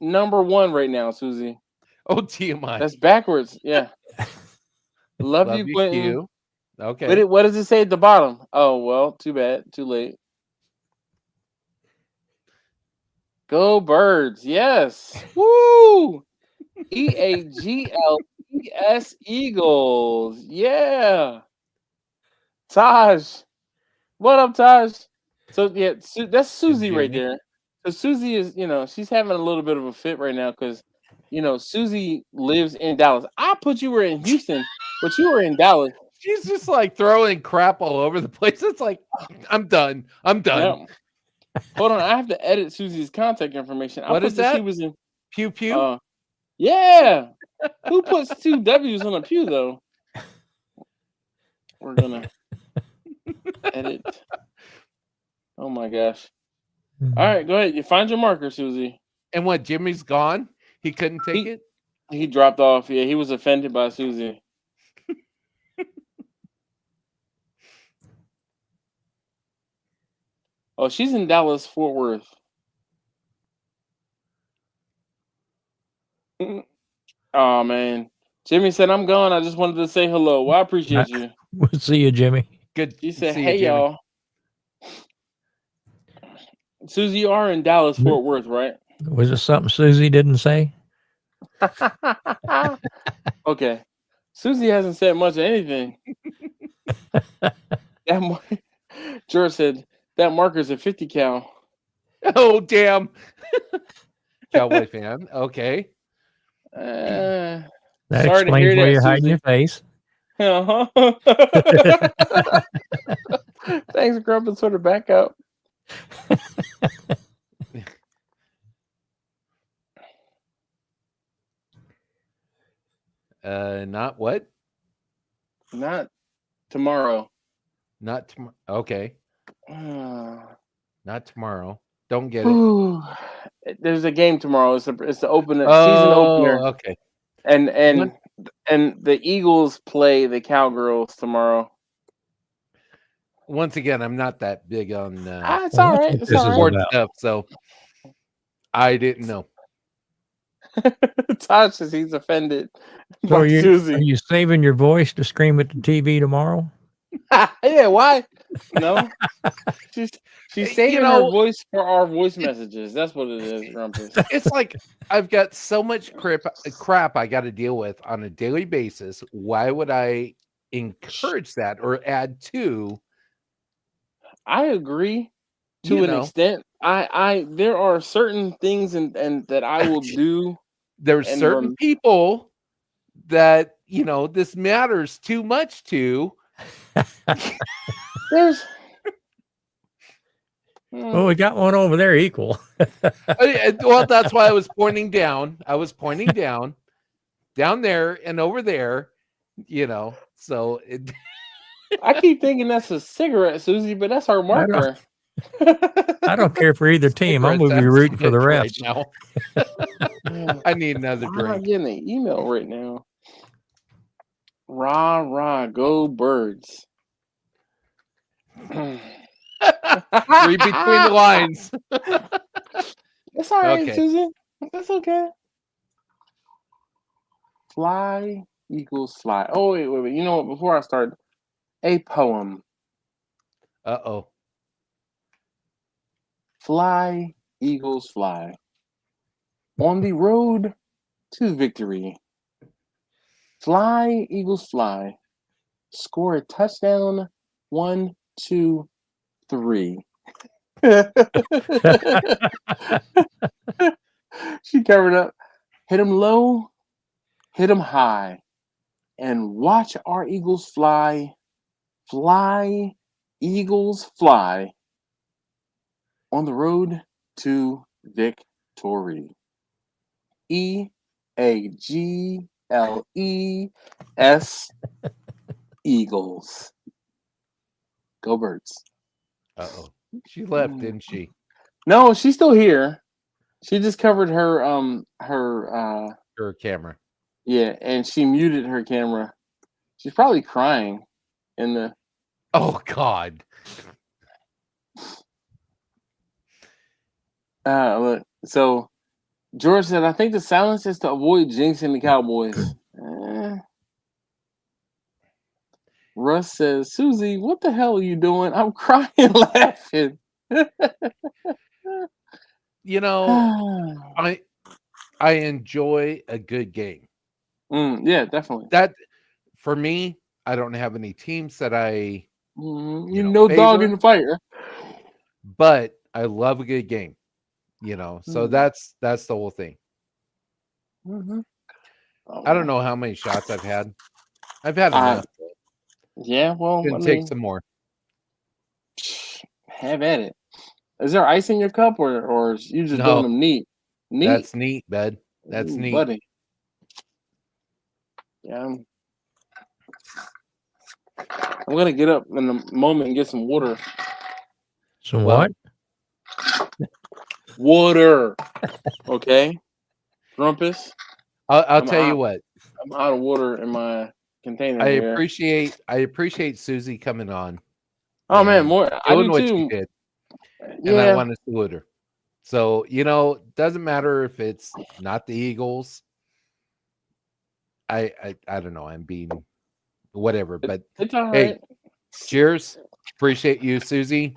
number 1 right now, Susie. Oh, TMI. That's backwards. Yeah. Love you, Quentin. Q. Okay. What does it say at the bottom? Oh well, too bad. Too late. Go Birds. Yes. Woo! EAGLES Eagles. Yeah. Taj. What up, Taj? So yeah, that's Susie right Jimmy. there. So Susie is, she's having a little bit of a fit right now because, Susie lives in Dallas. I put you were in Houston, but you were in Dallas. She's just like throwing crap all over the place. It's like, I'm done. Yep. Hold on, I have to edit Susie's contact information. What is that? She was in Pew pew. Yeah. Who puts 2 W's on a pew though? We're gonna edit. Oh my gosh. All right, go ahead. You find your marker, Susie. And what? Jimmy's gone. He couldn't take it. He dropped off. Yeah, he was offended by Susie. Oh, she's in Dallas, Fort Worth. Oh man, Jimmy said I'm gone. I just wanted to say hello. Well, I appreciate you. We'll see you, Jimmy. Good. He said, see you, "Hey Jimmy." y'all." Susie, you are in Dallas, Fort Worth, right? Was it something Susie didn't say? Okay. Susie hasn't said much of anything. George said that marker's a 50 cal. Oh damn. Cowboy fan. Okay. That Sorry to hear explains why that, you're hiding Susie. your face. Uh-huh. Thanks, Grump, and sort of back up. Not what? Not tomorrow. Not tomorrow. Okay. Not tomorrow. Don't get it. Ooh. There's a game tomorrow. It's the opener, Oh, season opener. Okay. And the Eagles play the Cowgirls tomorrow. Once again, I'm not that big on It's all right. It's all sports right. stuff, so I didn't know. Todd says he's offended So by are Susie. you saving your voice to scream at the TV tomorrow? Yeah, why No, she's saving her voice for our voice messages. That's what it is, Rumpus. It's like I've got so much crap I got to deal with on a daily basis. Why would I encourage that or add to? I agree to an extent. I there are certain things and that I will do. There's certain people that this matters too much to. There's well, we got one over there equal. Well, that's why I was pointing down. I was pointing down there and over there, so I keep thinking that's a cigarette, Susie, but that's our marker. I don't care for either team. I'm going to be rooting for the refs. Right now. I need another drink. I'm not getting an email right now. Rah, rah, go birds. Read between the lines. It's all right, Susie. That's okay. Fly, eagles, fly. Oh, wait. You know what? Before I start, a poem. Uh-oh. Fly, eagles, fly. On the road to victory. Fly, eagles, fly. Score a touchdown. 1, 2, 3. She covered up. Hit them low, hit them high, and watch our eagles fly. Fly, eagles, fly. On the road to victory. EAGLES. Eagles. Go birds. Uh-oh. She left, didn't she? No, she's still here. She just covered her camera. Yeah, and she muted her camera. She's probably crying in the Oh God. Look, so George said, I think the silence is to avoid jinxing the Cowboys. Russ says, Susie, what the hell are you doing? I'm crying laughing. I enjoy a good game. Yeah, definitely. That for me, I don't have any teams that I no dog in the fight, huh? But I love a good game. So that's the whole thing. Mm-hmm. I don't know how many shots I've had. I've had enough. Yeah, well, can take some more. Have at it. Is there ice in your cup, or you just doing them neat? Neat. That's neat, bud. That's neat, buddy. Yeah, I'm gonna get up in a moment and get some water. Some what? Water. Okay, Rumpus. I'll tell you what. I'm out of water in my container. I appreciate Susie coming on. Oh man, more. I do what too. She did, and I want to salute her. So doesn't matter if it's not the Eagles. I don't know. I'm being whatever, but it's all hey, right. Cheers. Appreciate you, Susie,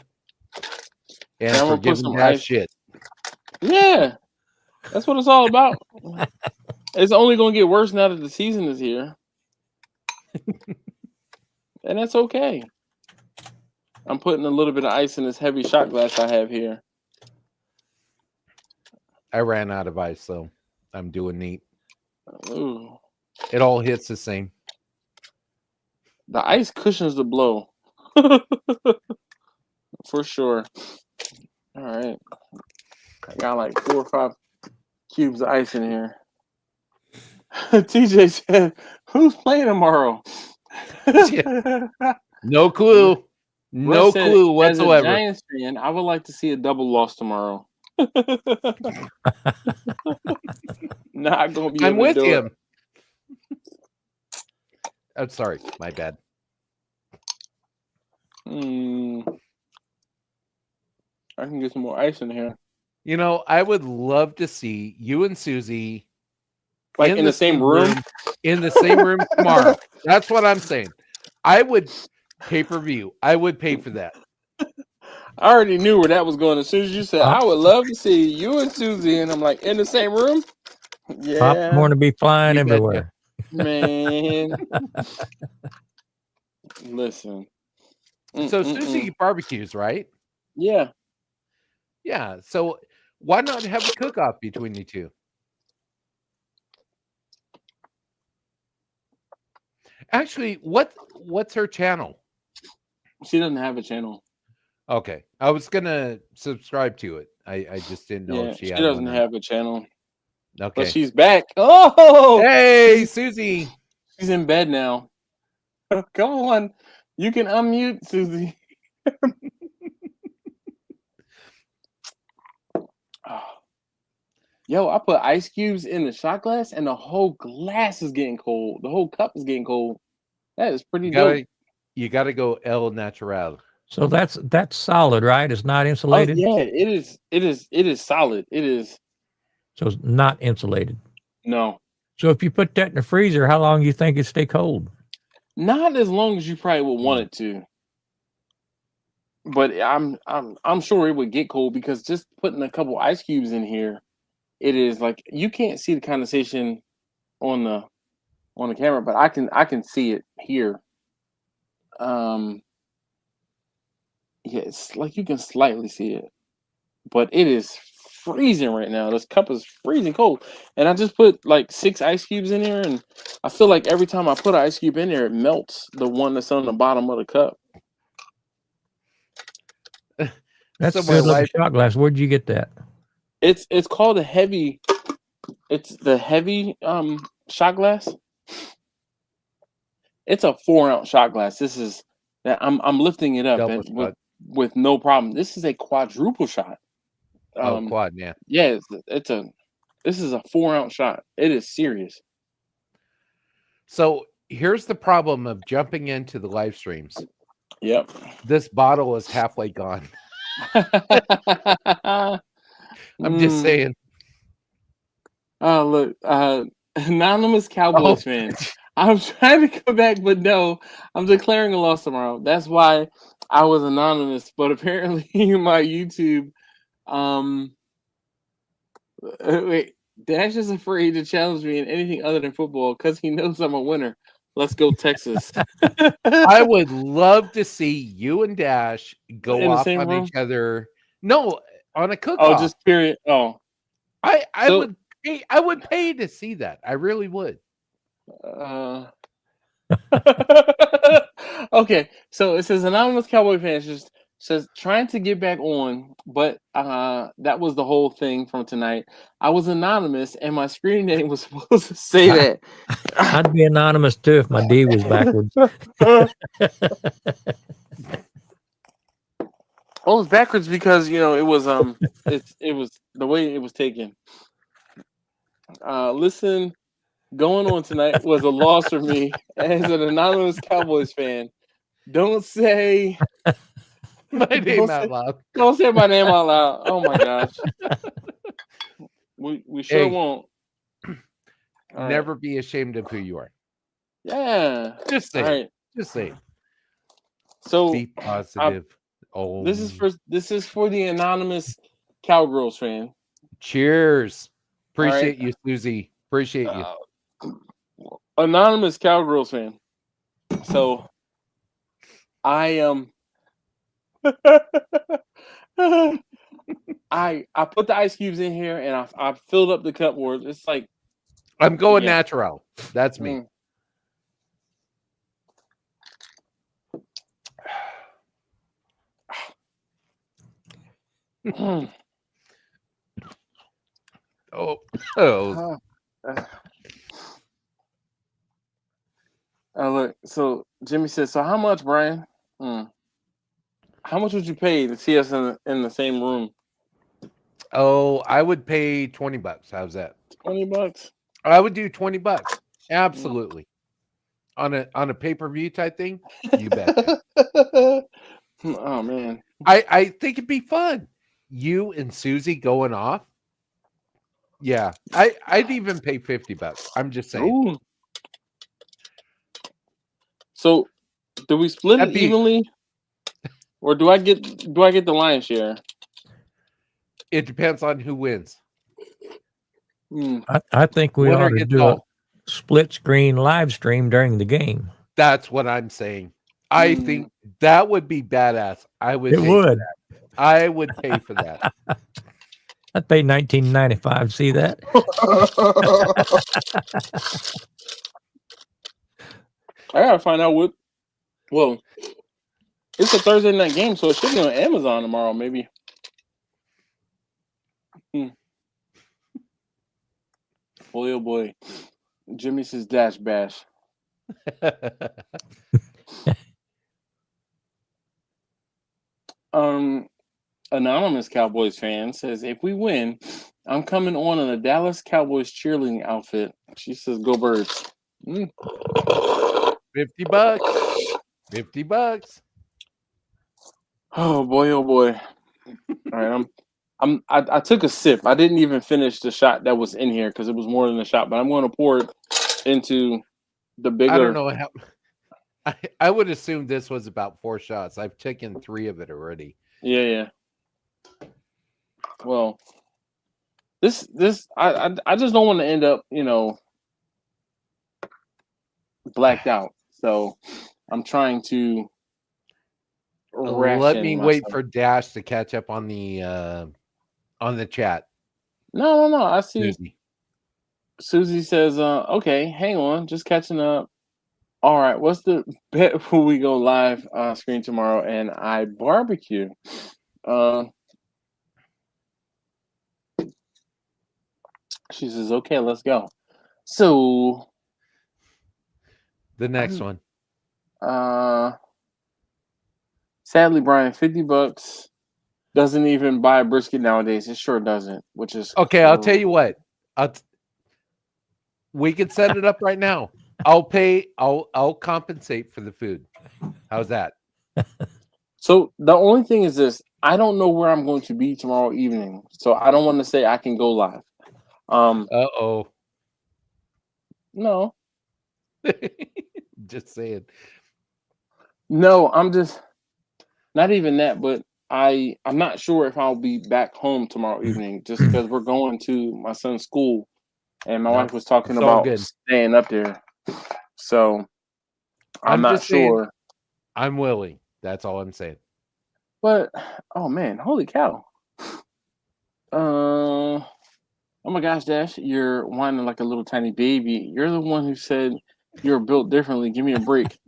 and for giving that shit. Yeah, that's what it's all about. It's only going to get worse now that the season is here, and that's okay. I'm putting a little bit of ice in this heavy shot glass I have here. I ran out of ice, so I'm doing neat. Ooh. It all hits the same. The ice cushions the blow. For sure. All right. I got like 4 or 5 cubes of ice in here. TJ said, who's playing tomorrow? No clue. No clue whatsoever. As a Giants fan, I would like to see a double loss tomorrow. Not gonna be. I'm with him. I'm sorry, my bad. I can get some more ice in here. I would love to see you and Susie like in the same room. In the same room tomorrow. That's what I'm saying. I would Pay-per-view. I would pay for that. I already knew where that was going as soon as you said, I would love to see you and Susie. And I'm like, in the same room? Yeah. Popcorn to be flying You betcha. everywhere. Man. Listen. So Susie barbecues, right? Yeah. Yeah. So why not have a cook-off between you two? Actually, what's her channel? She doesn't have a channel. Okay. I was gonna subscribe to it. I just didn't know if she had doesn't one. have a channel. Okay. But she's back. Oh, hey, Susie. She's in bed now. Come on. You can unmute, Susie. Yo, I put ice cubes in the shot glass and the whole glass is getting cold. The whole cup is getting cold. That is pretty dope. You gotta go El Natural. So that's solid, right? It's not insulated. Oh, yeah, it is. It is solid. It is. So it's not insulated. No. So if you put that in the freezer, how long do you think it stay cold? Not as long as you probably would want it to. But I'm sure it would get cold because just putting a couple ice cubes in here, it is like you can't see the condensation on the camera, but I can see it here. Yeah, it's like you can slightly see it, but it is freezing right now. This cup is freezing cold, and I just put like 6 ice cubes in there, and I feel like every time I put an ice cube in there, it melts the one that's on the bottom of the cup. That's a good looking shot glass. Where'd you get that? It's called a heavy. It's the heavy shot glass. It's a 4-ounce shot glass. This is that I'm lifting it up with no problem. This is a quadruple shot. Quad, yeah. Yeah, this is a 4-ounce shot. It is serious. So here's the problem of jumping into the live streams. Yep. This bottle is halfway gone. I'm just saying. Oh, look, anonymous Cowboys fan. I'm trying to come back, but no, I'm declaring a loss tomorrow. That's why I was anonymous. But apparently, my YouTube, wait, Dash is afraid to challenge me in anything other than football because he knows I'm a winner. Let's go, Texas. I would love to see you and Dash go off on each other. No, on a cook-off. Oh, just period. Oh, I would pay to see that. I really would. Okay, so it says anonymous Cowboy fan just says trying to get back on, but that was the whole thing from tonight. I was anonymous and my screen name was supposed to say that. I'd be anonymous too if my D was backwards. Well, it's backwards because it was it was the way it was taken. Listen, going on tonight was a loss for me as an anonymous Cowboys fan. Don't say my name out loud. Don't say my name out loud. Oh my gosh. We sure won't. Never be ashamed of who you are. Yeah. Just say. Right. Just say. So be positive. This is for the anonymous Cowgirls fan. Cheers. Appreciate you, Susie. Appreciate you. Anonymous Cowgirls fan. So I I put the ice cubes in here and I filled up the cup where it's like I'm going natural. That's me. Look, so Jimmy says, so how much, Brian? How much would you pay to see us in the same room? Oh, I would pay $20. How's that? $20? I would do $20. Absolutely. On a pay-per-view type thing? You bet. Oh man. I think it'd be fun. You and Susie going off. Yeah. I'd even pay $50. I'm just saying. Ooh. So Do we split it evenly, or do I get the lion's share? It depends on who wins. I think we ought to do a split screen live stream during the game. That's what I'm saying. I think that would be badass. I would. It would. I would pay for that. I'd pay $19.95. See that? I gotta find out what. Well, it's a Thursday night game, so it should be on Amazon tomorrow, maybe. Boy, oh boy, Jimmy says dash bash. Anonymous Cowboys fan says, if we win, I'm coming on in a Dallas Cowboys cheerleading outfit. She says, go Birds. $50. $50. Oh boy, oh boy. All right, I took a sip. I didn't even finish the shot that was in here because it was more than a shot, but I'm going to pour it into the bigger. I don't know how. I would assume this was about 4 shots. I've taken 3 of it already. Yeah. Well, this I just don't want to end up, blacked out. So I'm trying to let me wait for Dash to catch up on the chat. No. I see. Susie says, okay, hang on, just catching up. All right, what's the bet before we go live screen tomorrow and I barbecue? She says, okay, let's go. So the next one. Sadly, Brian, $50 doesn't even buy a brisket nowadays. It sure doesn't, which is okay. I'll tell you what. We can set it up right now. I'll pay. I'll compensate for the food. How's that? So the only thing is this: I don't know where I'm going to be tomorrow evening, so I don't want to say I can go live. No. Just saying. No, I'm just not even that, but I'm not sure if I'll be back home tomorrow evening just because we're going to my son's school and my wife was talking about staying up there. So I'm not sure. Saying, I'm willing. That's all I'm saying. But oh man, holy cow. Oh my gosh, Dash, you're whining like a little tiny baby. You're the one who said you're built differently. Give me a break.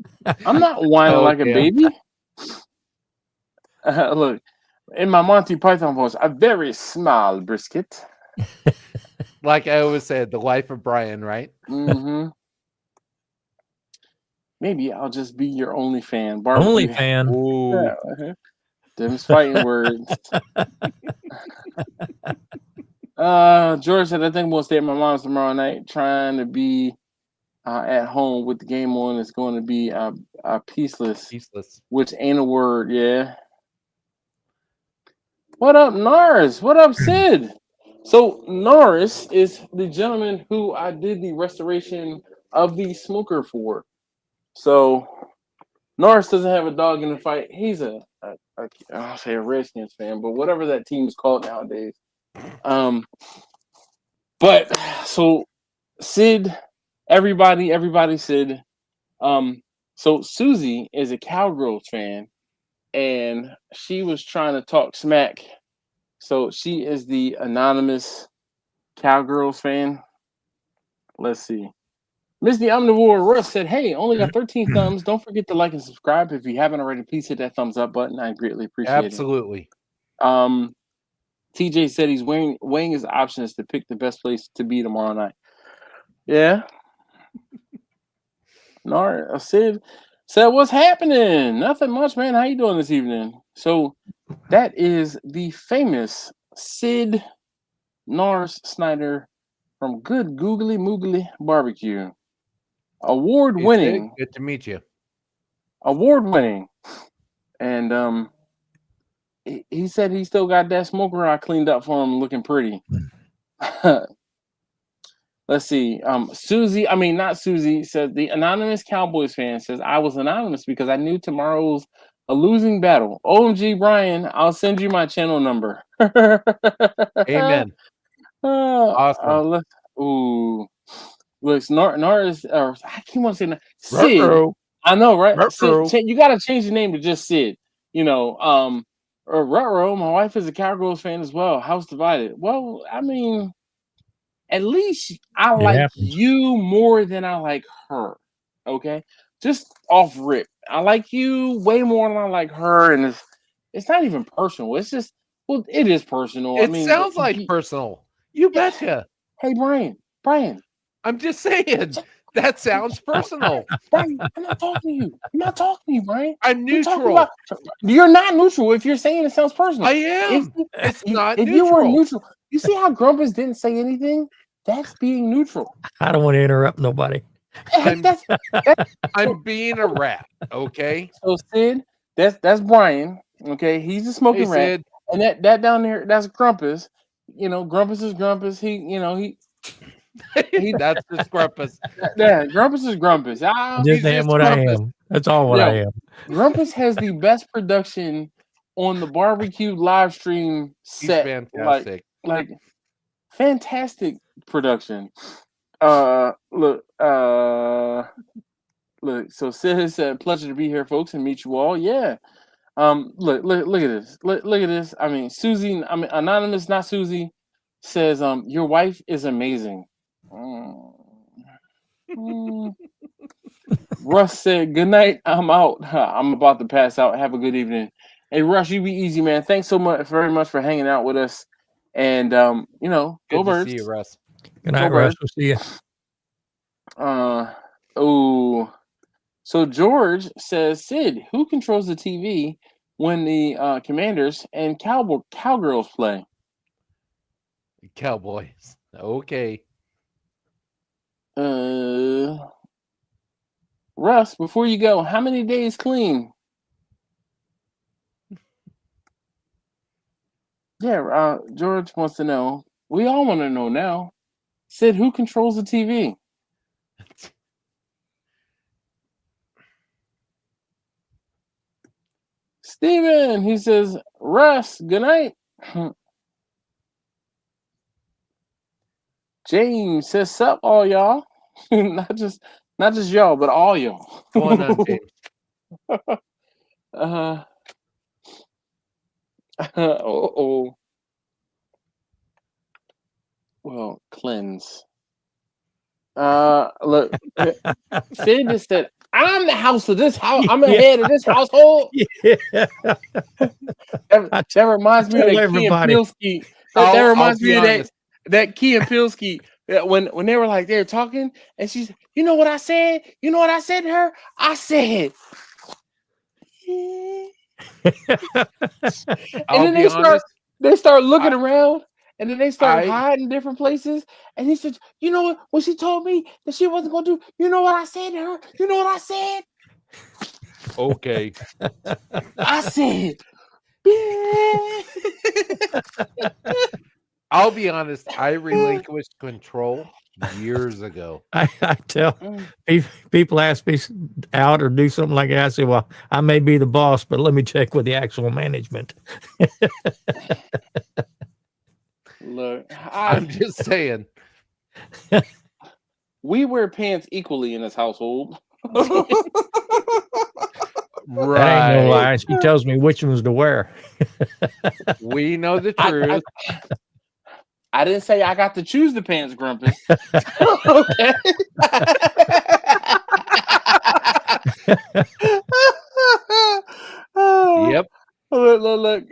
I'm not whining like a baby. Look, in my Monty Python voice, a very small brisket. Like I always said, the life of Brian, right? Mm-hmm. Maybe I'll just be your only fan. Only fan. Yeah, them's fighting words. George said, I think we'll stay at my mom's tomorrow night, trying to be at home with the game on. It's going to be peaceless, which ain't a word. Yeah. What up, Norris? What up, Sid? So Norris is the gentleman who I did the restoration of the smoker for. So Norris doesn't have a dog in the fight. He's I'll say a Redskins fan, but whatever that team is called nowadays. But so Sid, everybody Sid. So Susie is a Cowgirls fan, and she was trying to talk smack. So she is the anonymous Cowgirls fan. Let's see. Miss the Omnivore Russ said, hey, only got 13 thumbs. Don't forget to like and subscribe. If you haven't already, please hit that thumbs up button. I greatly appreciate it. Absolutely. TJ said he's weighing his options to pick the best place to be tomorrow night. Yeah. Sid said, what's happening? Nothing much, man. How you doing this evening? So that is the famous Sid Norris Snyder from Good Googly Moogly Barbecue. Award-winning. Good to meet you. Award-winning. And he said he still got that smoker I cleaned up for him looking pretty. Let's see. Susie, I mean not Susie, said the anonymous Cowboys fan says I was anonymous because I knew tomorrow's a losing battle. OMG, Brian, I'll send you my channel number. Amen. Awesome. Ooh, look, Norris, or I keep on saying Sid. Ruh-roh. I know, right? Ruh-roh. Sid, you got to change your name to just Sid. You know, or Ruh-roh. My wife is a Cowgirls fan as well. House divided. Well, I mean, at least I like happens. you more than I like her. Okay, just off rip, I like you way more than I like her, and it's not even personal. It's just, well, it is personal. I It mean, sounds like personal. You betcha. Hey, Brian. I'm just saying that sounds personal. Brian, I'm not talking to you. I'm not talking to you, Brian. I'm neutral. You're not neutral if you're saying it sounds personal. I am. It's not if neutral. you were neutral, you see how Grumpus didn't say anything? That's being neutral. I don't want to interrupt nobody. I'm being a rat, okay? So Sid, that's Brian, okay? He's a smoking rat. Sid. And that down there, that's Grumpus. You know, Grumpus is Grumpus. He that's just Grumpus. Yeah, Grumpus is Grumpus. Just am what Grumpus. I am. That's all what I am. Grumpus has the best production on the barbecue live stream set. He's fantastic. Like fantastic production. Look. So Sid has said, "Pleasure to be here, folks, and meet you all." Yeah. Look at this. Look at this. I mean, Susie. I mean, anonymous, not Susie, says, "Your wife is amazing." Russ said, "Good night. I'm out. I'm about to pass out. Have a good evening." Hey, Russ, you be easy, man. Thanks so much, very much for hanging out with us. And you know, good go Birds. See you, Russ. Good night, Russ. We'll see you. So George says, Sid, who controls the TV when the Commanders and Cowgirls play? Cowboys. Okay. Russ, before you go, how many days clean? Yeah, George wants to know. We all want to know now. Sid, who controls the TV? Steven, he says, Russ, good night. James says, sup, all y'all. not just y'all, but all y'all. Go on, James. Well, cleanse. Look, Sid just said, I'm the house of this house. I'm the head of this household. Yeah. That reminds me of that Key and Pilsky. That reminds me of that Key and Pilsky. When they were like, they were talking, and she's, you know what I said? You know what I said to her? I said. And then they start looking around, and then they start hiding different places. And he said, you know what? When she told me that she wasn't going to do, you know what I said to her? You know what I said? Okay. I said, I'll be honest, I relinquished control years ago. I tell people ask me out or do something like that. I say, well, I may be the boss, but let me check with the actual management. Look, I'm just saying. We wear pants equally in this household. Right. That ain't no lie. She tells me which ones to wear. We know the truth. I didn't say I got to choose the pants, Grumpus. Okay. Yep. Look.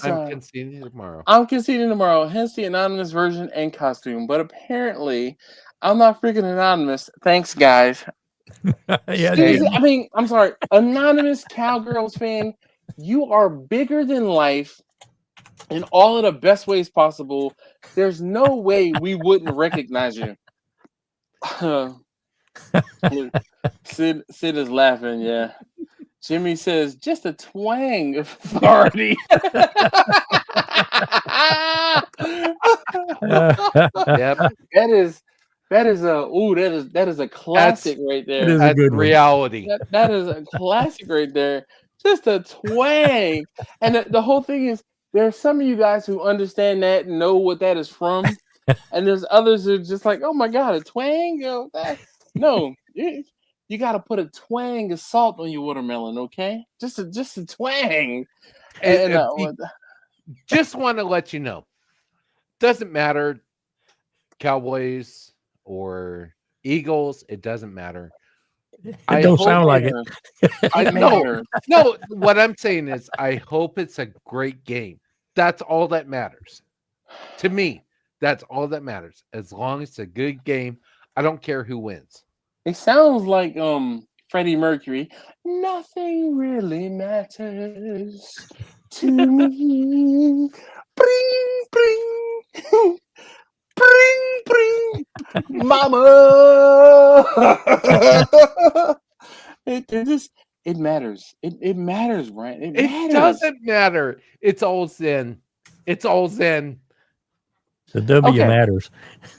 I'm conceding tomorrow. I'm conceding tomorrow. Hence the anonymous version and costume. But apparently, I'm not freaking anonymous. Thanks, guys. Yeah. I mean, I'm sorry. Anonymous Cowgirls fan, you are bigger than life. In all of the best ways possible. There's no way we wouldn't recognize you. Sid is laughing, yeah. Jimmy says, just a twang of authority. Yep. That is a classic right It is there. a That's good one. reality. That is a classic right there. Just a twang. And the whole thing is, there are some of you guys who understand that and know what that is from, and there's others who are just like, oh my god, a twang? No, you got to put a twang of salt on your watermelon, okay? Just a twang. And Just want to let you know, doesn't matter, Cowboys or Eagles, it doesn't matter. It don't sound like it. I know. No, what I'm saying is, I hope it's a great game. That's all that matters. To me, that's all that matters. As long as it's a good game, I don't care who wins. It sounds like Freddie Mercury. Nothing really matters to me. Bring, bring, bring, bring, mama. It matters. It matters, Brian. It matters. It doesn't matter. It's all Zen. It's all Zen. The W matters.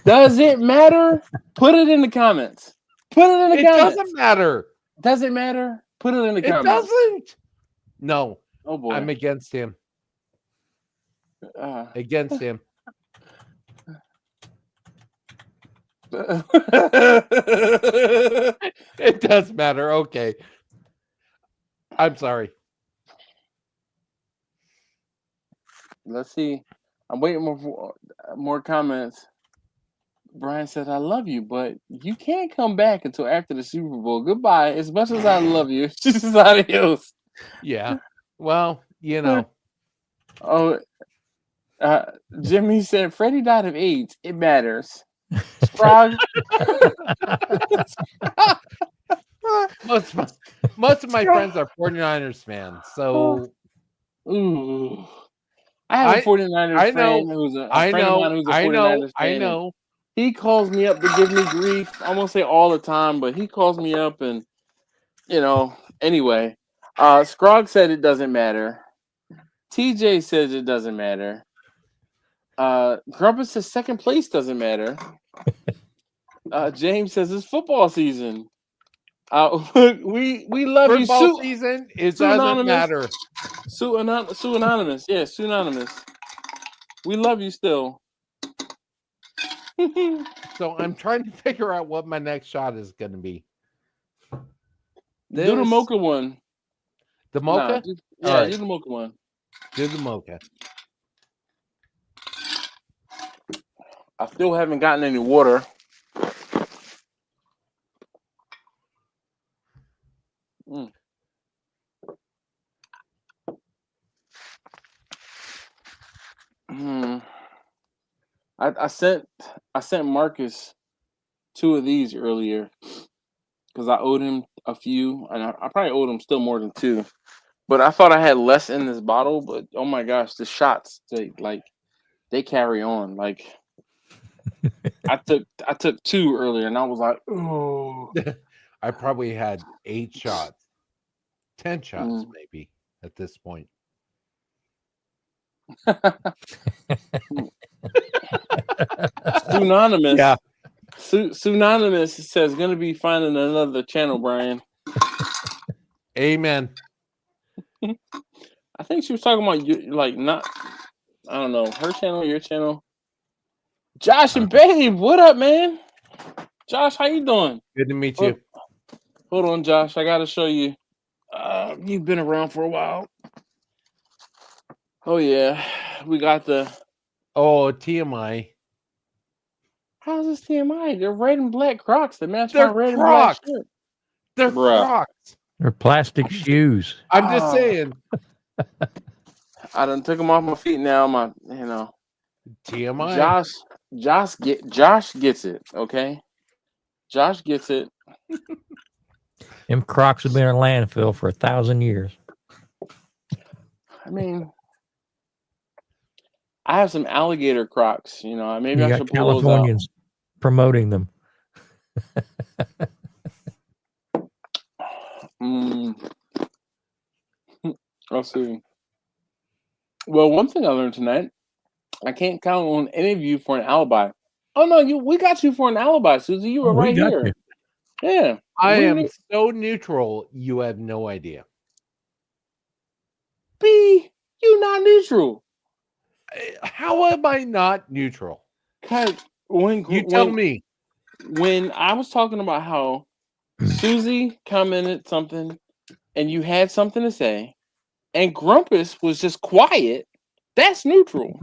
Does it matter? Put it in the comments. Put it in the comments. It doesn't matter. Does it matter? Put it in the comments. It doesn't. No. Oh boy. I'm against him. Against him. It does matter. Okay. I'm sorry. Let's see. I'm waiting for more comments. Brian said, I love you, but you can't come back until after the Super Bowl. Goodbye. As much as I love you, it's just adios. Yeah. Well, you know. Oh, Jimmy said, Freddie died of AIDS. It matters. Sprague. Most of my friends are 49ers fans, so ooh. I have a 49ers friend who's a friend of mine who's a 49ers fan. I know. He calls me up to give me grief. I won't say all the time, but he calls me up and, anyway. Scrog said it doesn't matter. TJ says it doesn't matter. Grumpus says second place doesn't matter. James says it's football season. We love you. Football season, it doesn't matter. Sue Anonymous. Yeah, Sue Anonymous. We love you still. So I'm trying to figure out what my next shot is going to be. Do the mocha one. The mocha? Nah, do the mocha one. Do the mocha. I still haven't gotten any water. I sent Marcus 2 of these earlier because I owed him a few, and I probably owed him still more than 2. But I thought I had less in this bottle, but oh my gosh, the shots they carry on. Like I took 2 earlier, and I was like, oh. I probably had 8 shots, 10 shots maybe at this point. Synonymous. Yeah. Synonymous says gonna be finding another channel, Brian. Amen. I think she was talking about I don't know, her channel, your channel. Josh and Babe, what up, man? Josh, how you doing? Good to meet you. Hold on, Josh. I gotta show you. You've been around for a while. Oh yeah, we got the. Oh, TMI. How's this TMI? They're red and black Crocs. They match my red and black shirt. They're Crocs. They're plastic shoes. I'm just saying. I done took them off my feet now. TMI. Josh gets it. Okay, Josh gets it. Them Crocs have been in a landfill for 1,000 years. I mean, I have some alligator Crocs. Maybe I should pull Californians promoting them. I'll see. Well, one thing I learned tonight, I can't count on any of you for an alibi. Oh no, we got you for an alibi, Susie. You were We right got here. you. Yeah. I We am knew- so neutral, you have no idea. B, you not neutral. How am I not neutral? Cause You tell me. When I was talking about how Susie commented something and you had something to say, and Grumpus was just quiet, that's neutral.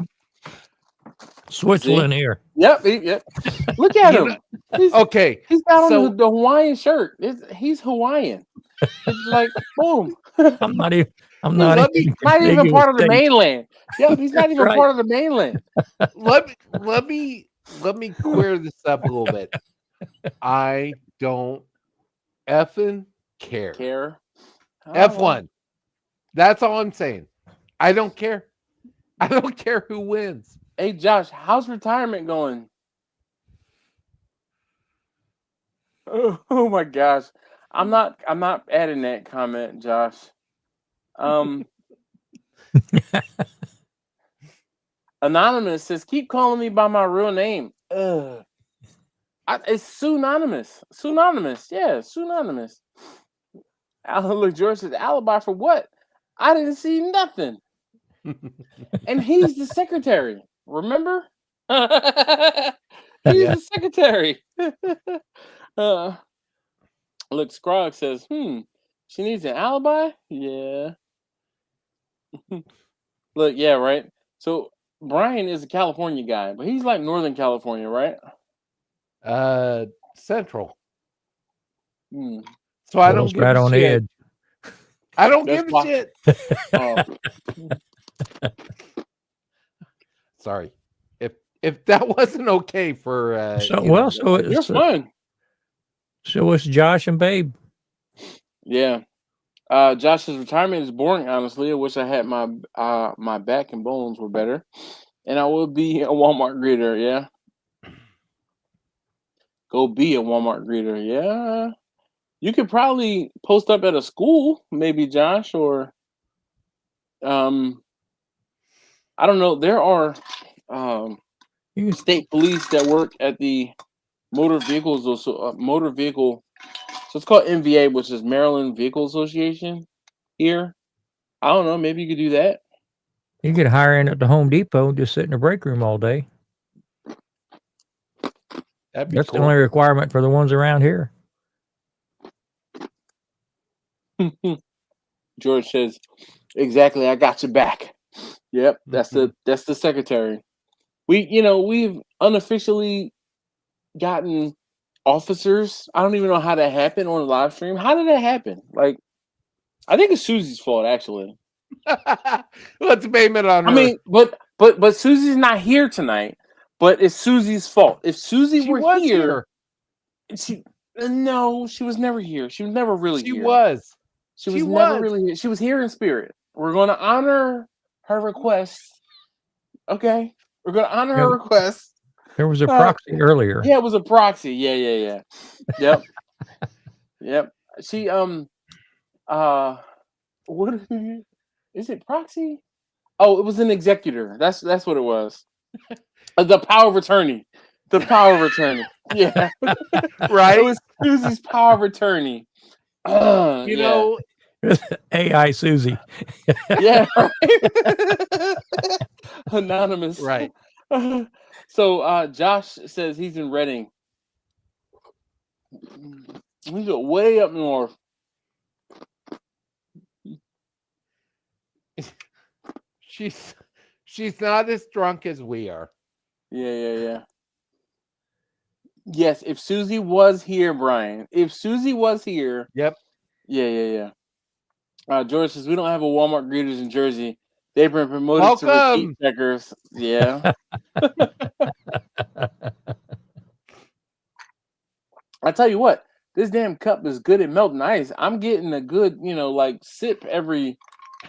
Switzerland here. Yep. Look at You him. Okay. He's got so, on the Hawaiian shirt. He's Hawaiian. It's like boom. I'm not even. I'm He's not not even. even part of the state. mainland. Yep, he's not That's even right. part of the mainland. let me clear this up a little bit. I don't effing care. F1. That's all I'm saying. I don't care. I don't care who wins. Hey Josh, how's retirement going? Oh my gosh. I'm not adding that comment, Josh. Anonymous says, keep calling me by my real name. It's Pseudonymous. Yeah, Pseudonymous. Look, George says, alibi for what? I didn't see nothing. And he's the secretary. Remember? He's the secretary. Look, Scrog says, she needs an alibi? Yeah. Look, yeah, right? So Brian is a California guy, but he's like Northern California, right? Central. So I I don't give right a on shit. edge. I don't give a shit. Oh. Sorry. If that wasn't okay for you're fun. So it's Josh and Babe. Yeah. Josh's retirement is boring, honestly. I wish I had my my back and bones were better. And I would be a Walmart greeter, yeah. Go be a Walmart greeter, yeah. You could probably post up at a school, maybe, Josh, or I don't know. There are state police that work at the motor vehicle. So it's called MVA, which is Maryland Vehicle Association here. I don't know. Maybe you could do that. You could hire in at the Home Depot and just sit in the break room all day. That's the only requirement for the ones around here. George says, exactly, I got your back. Yep, that's the secretary. We've unofficially gotten officers. I don't even know how that happened on the live stream. How did that happen? Like, I think it's Susie's fault, actually. Let's blame it on her. I mean, but Susie's not here tonight. But it's Susie's fault. If Susie were here, no, she was never here. She was never really here. She was never really here. She was here in spirit. We're going to honor her request. Okay, we're going to honor her request. There was a proxy earlier. Yeah, it was a proxy. Yeah. Yep. Yep. She what is it? Proxy? Oh, it was an executor. That's what it was. The power of attorney. The power of attorney. Yeah. Right. It was Susie's power of attorney. You know, AI Susie. Yeah. Right. Anonymous. Right. So Josh says he's in Reading. He's way up north. She's not as drunk as we are. Yeah. Yes, if Susie was here, Brian. If Susie was here. Yep. Yeah. George says we don't have a Walmart greeters in Jersey. They've been promoted to repeat checkers. Yeah. I tell you what, this damn cup is good at melting ice. I'm getting a good, sip every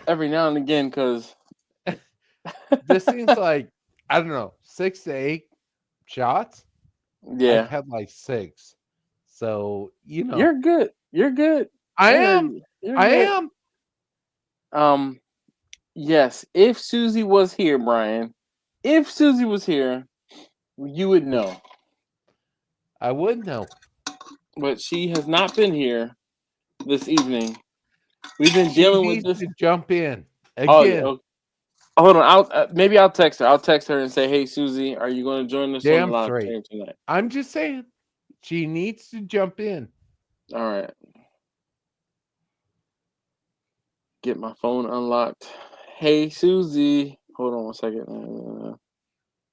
now and again because this seems like, I don't know, 6 to 8 shots. Yeah, I've had like 6. So you're good. I am. Yes, if Susie was here, Brian, if Susie was here, you would know. I would know. But she has not been here this evening. We've been She dealing with needs this. to jump in Oh, again. yeah. Hold on. Maybe I'll text her. I'll text her and say, "Hey, Susie, are you going to join us on the Damn live straight. stream tonight?" I'm just saying, she needs to jump in. All right. Get my phone unlocked. Hey, Susie. Hold on one second. No,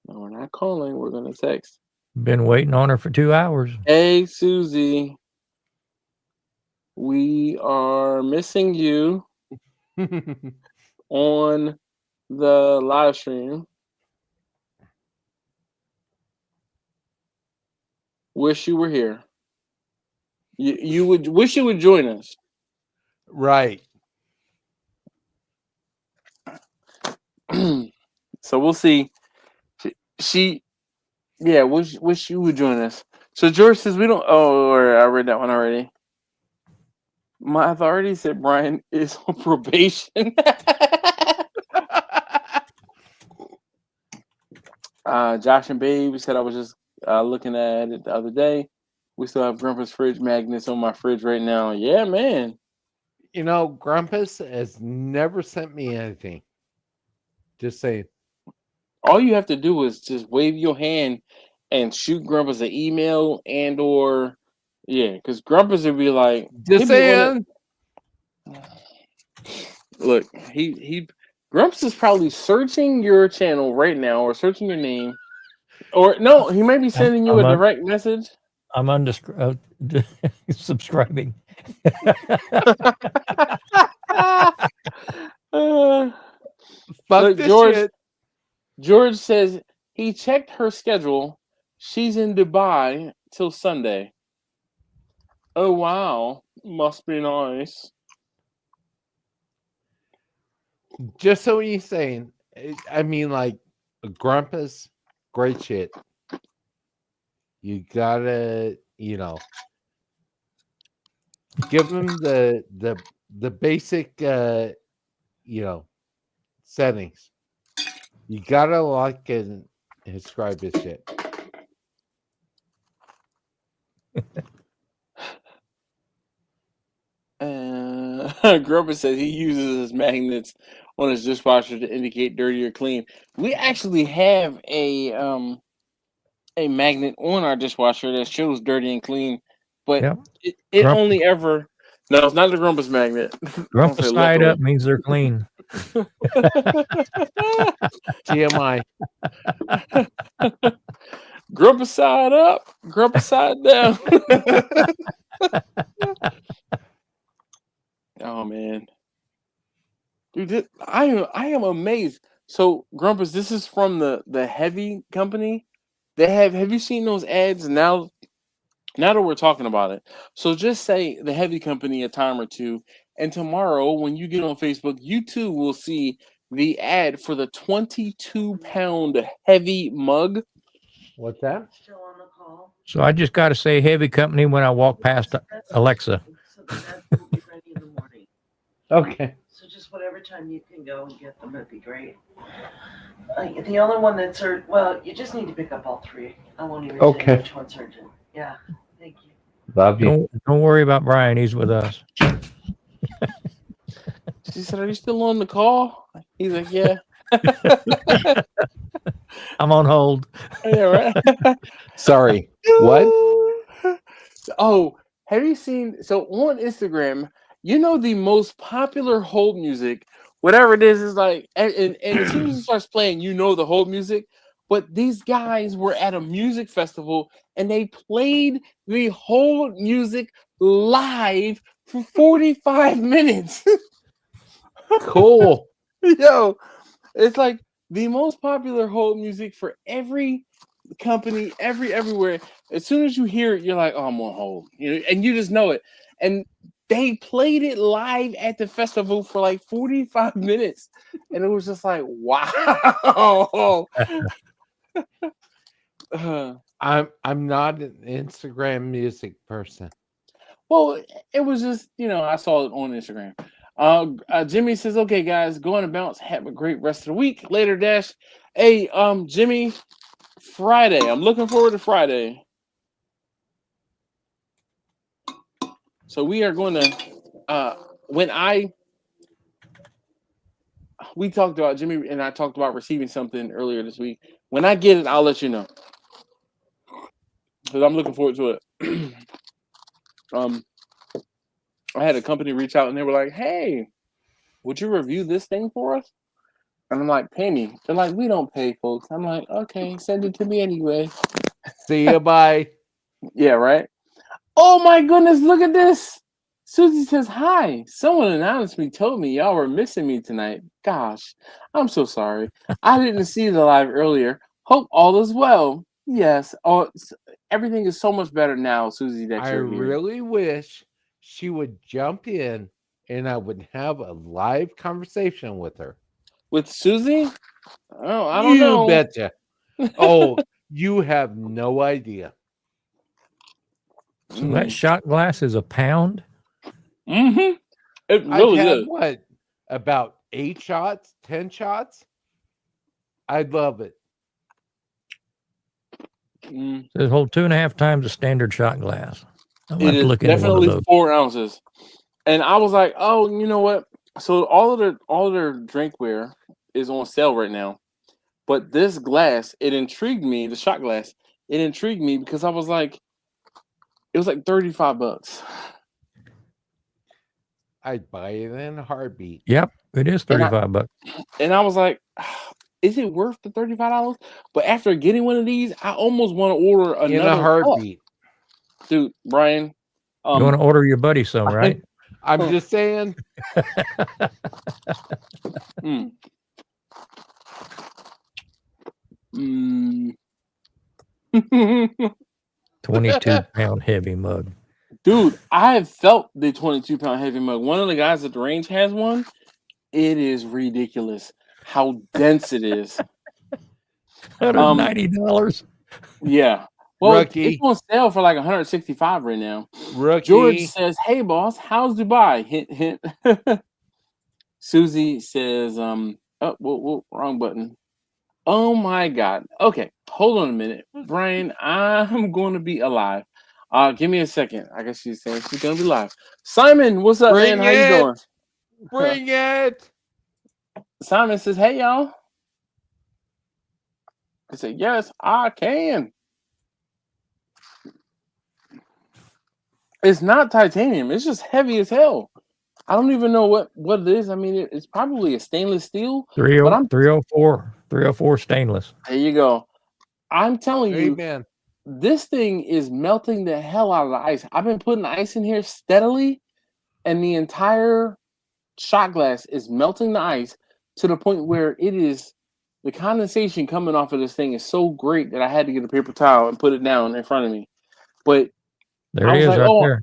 we're not calling. We're going to text. Been waiting on her for 2 hours. Hey, Susie. We are missing you on the live stream. Wish you were here. You would wish you would join us. Right. So we'll see. She wish you would join us. So George says we don't. Oh, I read that one already. My authority said Brian is on probation. Josh and Babe said I was just looking at it the other day. We still have Grandpa's fridge magnets on my fridge right now. Yeah, man. You know, Grumpus has never sent me anything. Just saying. All you have to do is just wave your hand and shoot Grumpus an email or because Grumpus would be like, Just saying. Look, he Grumps is probably searching your channel right now or searching your name. Or no, he might be sending you a direct message. I'm subscribing. Fuck this shit. George says he checked her schedule. She's in Dubai till Sunday. Oh wow, must be nice. Just so he's saying, I mean, like Grumpus, great shit. You gotta, give him the basic, settings. You gotta like and subscribe his shit. Grover says he uses his magnets on his dishwasher to indicate dirty or clean. We actually have a magnet on our dishwasher that shows dirty and clean, but it only ever. No, it's not the Grumpus magnet. Grumpus side up means they're clean. TMI. Grumpus side up, Grumpus side down. Oh man, dude, I am amazed. So Grumpus, this is from the Heavy company. They have you seen those ads now? Now that we're talking about it, so just say the Heavy company a time or two, and tomorrow when you get on Facebook, you too will see the ad for the 22-pound Heavy mug. What's that? Still on the call. So I just got to say Heavy company when I walk past Alexa. So that will be ready in the morning. Okay. So just whatever time you can go and get them, that'd be great. The only one that's urgent, well, you just need to pick up all three. I won't even say which one's urgent. Yeah, thank you. Love you. Don't worry about Brian. He's with us. She said, "Are you still on the call?" He's like, "Yeah." I'm on hold. Yeah, right. Sorry. What? Oh, have you seen? So on Instagram, the most popular hold music, whatever it is like, and as soon as it starts playing, the hold music. But these guys were at a music festival and they played the hold music live for 45 minutes. Cool. Yo, it's like the most popular hold music for every company, everywhere. As soon as you hear it, you're like, "Oh, I'm on hold," and you just know it. And they played it live at the festival for like 45 minutes, and it was just like, wow. I'm not an Instagram music person. Well, it was just I saw it on Instagram. Jimmy says, okay, guys, go on and bounce. Have a great rest of the week. Later, Dash. Hey, Jimmy, Friday. I'm looking forward to Friday. So we are going to, we talked about, Jimmy and I talked about receiving something earlier this week. When I get it, I'll let you know. Because I'm looking forward to it. I had a company reach out and they were like, hey, would you review this thing for us? And I'm like, pay me. They're like, we don't pay, folks. I'm like, okay, send it to me anyway. See you, bye. Yeah, right? Oh my goodness, look at this. Susie says, hi. Someone anonymously told me y'all were missing me tonight. Gosh, I'm so sorry. I didn't see the live earlier. Hope all is well. Yes. Oh, everything is so much better now, Susie, that I you're here. really wish she would jump in and I would have a live conversation with her. With Susie? Oh, I don't know. You betcha. Oh, you have no idea. So that shot glass is £1. Mm-hmm. It I've really had is. what? About 8 shots, 10 shots? I love it. So it holds 2.5 times the standard shot glass. I'm It is definitely 4 ounces. And I was like, oh, you know what? So all of their drinkware is on sale right now. But this glass, it intrigued me, the shot glass, it intrigued me because I was like, it was like $35. I'd buy it in a heartbeat. Yep, it is $35. And I was like, is it worth the $35? But after getting one of these, I almost want to order another in a heartbeat. Cup. Dude, Brian. You want to order your buddy some, right? I'm just saying. 22-pound heavy mug. Dude, I have felt the 22-pound heavy mug. One of the guys at the range has one. It is ridiculous how dense it is. $190. Yeah. Well, Rookie. it's on sale for like $165 right now. Rookie. George says, "Hey, boss, how's Dubai?" Hint, hint. Susie says, wrong button. Oh my God. Okay, hold on a minute, Brian. I'm going to be alive. Give me a second. I guess she's saying she's going to be live. Simon, what's up, man? How you doing? Bring it. Simon says, "Hey, y'all." I said, "Yes, I can." It's not titanium. It's just heavy as hell. I don't even know what it is. I mean, it's probably a stainless steel. 304 stainless. There you go. I'm telling you, man, this thing is melting the hell out of the ice. I've been putting ice in here steadily, and the entire shot glass is melting the ice to the point where it is the condensation coming off of this thing is so great that I had to get a paper towel and put it down in front of me. But there it is, like, right there.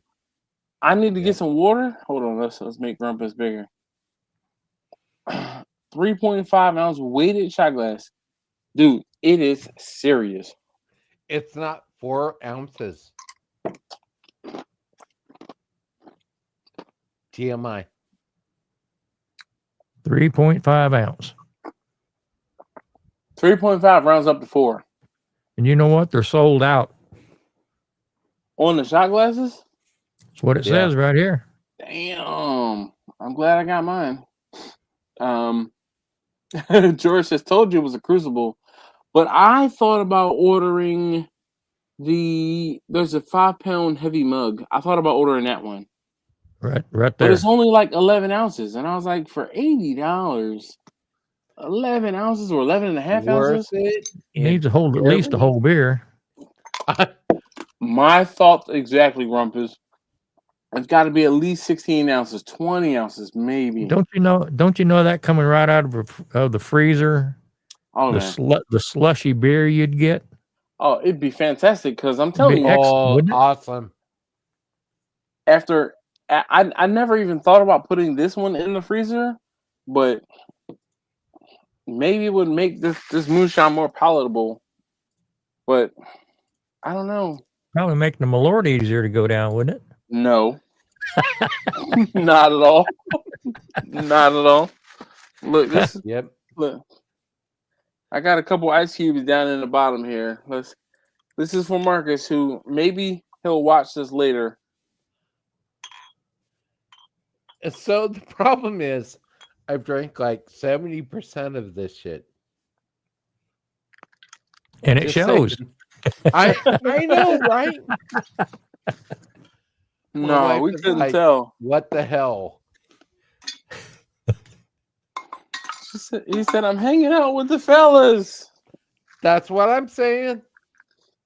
I need to get some water. Hold on, let's make Rumpus bigger. 3.5 ounce weighted shot glass. Dude, it is serious. It's not 4 ounces. TMI. 3.5 ounce. 3.5 rounds up to 4. And you know what? They're sold out. On the shot glasses? That's what it says right here. Damn. I'm glad I got mine. George has told you it was a Crucible. But I thought about ordering there's a 5-pound heavy mug. I thought about ordering that one. Right there. But it's only like 11 ounces. And I was like, for $80, 11 ounces or 11 and a half ounces? It needs to hold at least a whole beer. My thoughts exactly, Rumpus. It's got to be at least 16 ounces, 20 ounces, maybe. Don't you know that coming right out of the freezer? Oh, the slushy beer you'd get. Oh, it'd be fantastic because I'm telling you. Awesome. After I never even thought about putting this one in the freezer, but maybe it would make this moonshine more palatable. But I don't know. Probably make the Malort easier to go down, wouldn't it? No. Not at all. Not at all. Look, this is Yep. look. I got a couple ice cubes down in the bottom here. This is for Marcus, who maybe he'll watch this later. So the problem is, I've drank like 70% of this shit. And it Just shows. saying. I know, right? My No, wife we was couldn't like, tell. What the hell? He said, "I'm hanging out with the fellas." That's what I'm saying.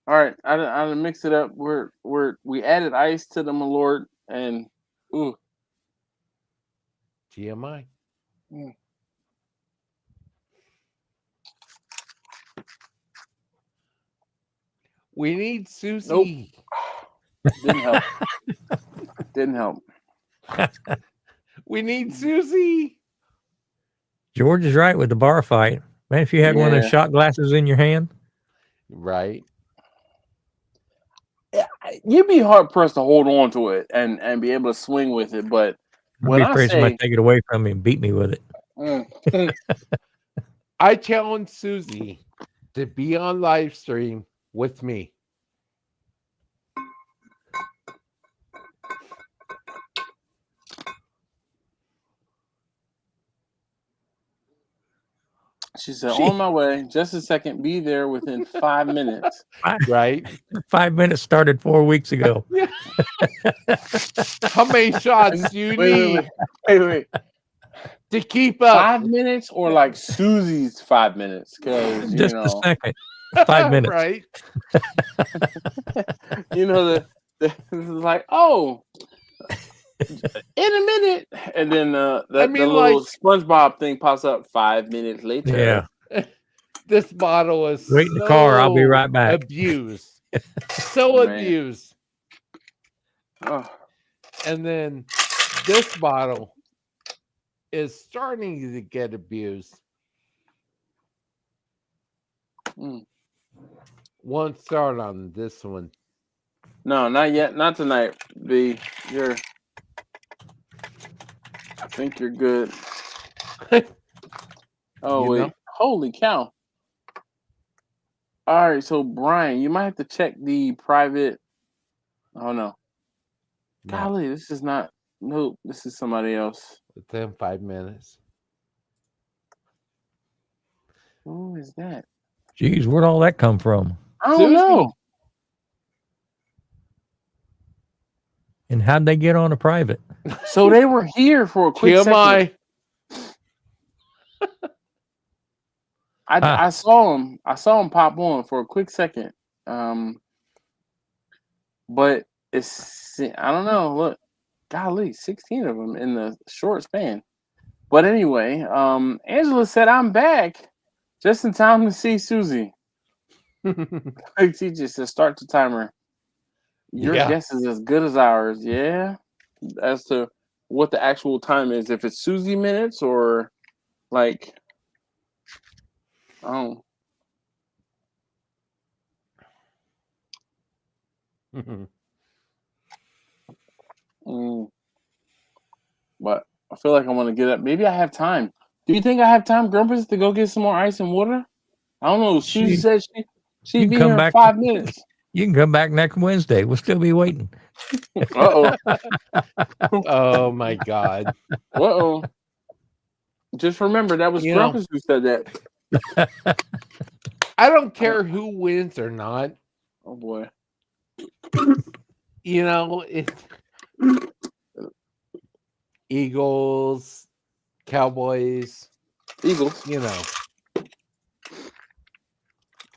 All right, I done mix it up. We added ice to the Malort, and ooh, GMI. Mm. We need Susie. Didn't help. Didn't help. We need Susie. George is right with the bar fight. Man, if you had one of those Yeah. shot glasses in your hand, Right. You'd be hard pressed to hold on to it and be able to swing with it. But I'd when be I afraid somebody say, take it away from me and beat me with it. I challenge Susie to be on live stream with me. she said, "On my way, just a second. Be there within 5 minutes." Right? 5 minutes started 4 weeks ago. How many shots do you need Wait. to keep up? 5 minutes or like Susie's 5 minutes? Because Just a second. 5 minutes. Right? this is like, oh, in a minute, and then the little SpongeBob thing pops up 5 minutes later. Yeah. This bottle is Wait in the car. I'll be right back. Abused. So Man. abused. Oh. And then this bottle is starting to get abused. Mm. One start on this one. No, not yet. Not tonight. I think you're good. Oh, You wait. know? Holy cow. All right, so Brian, you might have to check the private. Oh, no. Golly, this is not. Nope, this is somebody else. Within 5 minutes. Who is that? Jeez, where'd all that come from? I don't know. And how'd they get on a private? So they were here for a quick second. I saw him. I saw him pop on for a quick second. But it's, I don't know. Look, golly, 16 of them in the short span. But anyway, Angela said, "I'm back just in time to see Susie." She just said, "Start the timer. Your guess is as good as ours." Yeah, as to what the actual time is, if it's Susie minutes or like, oh. But I feel like I want to get up. Maybe I have time. Do you think I have time, Grumpus, to go get some more ice and water? I don't know. Susie said she'd be here in 5 minutes. You can come back next Wednesday. We'll still be waiting. Uh-oh. Oh, my God. Uh-oh. Just remember, that was Grumpus who said that. I don't care who wins or not. Oh, boy. You know, it's Eagles, Cowboys. Eagles. You know.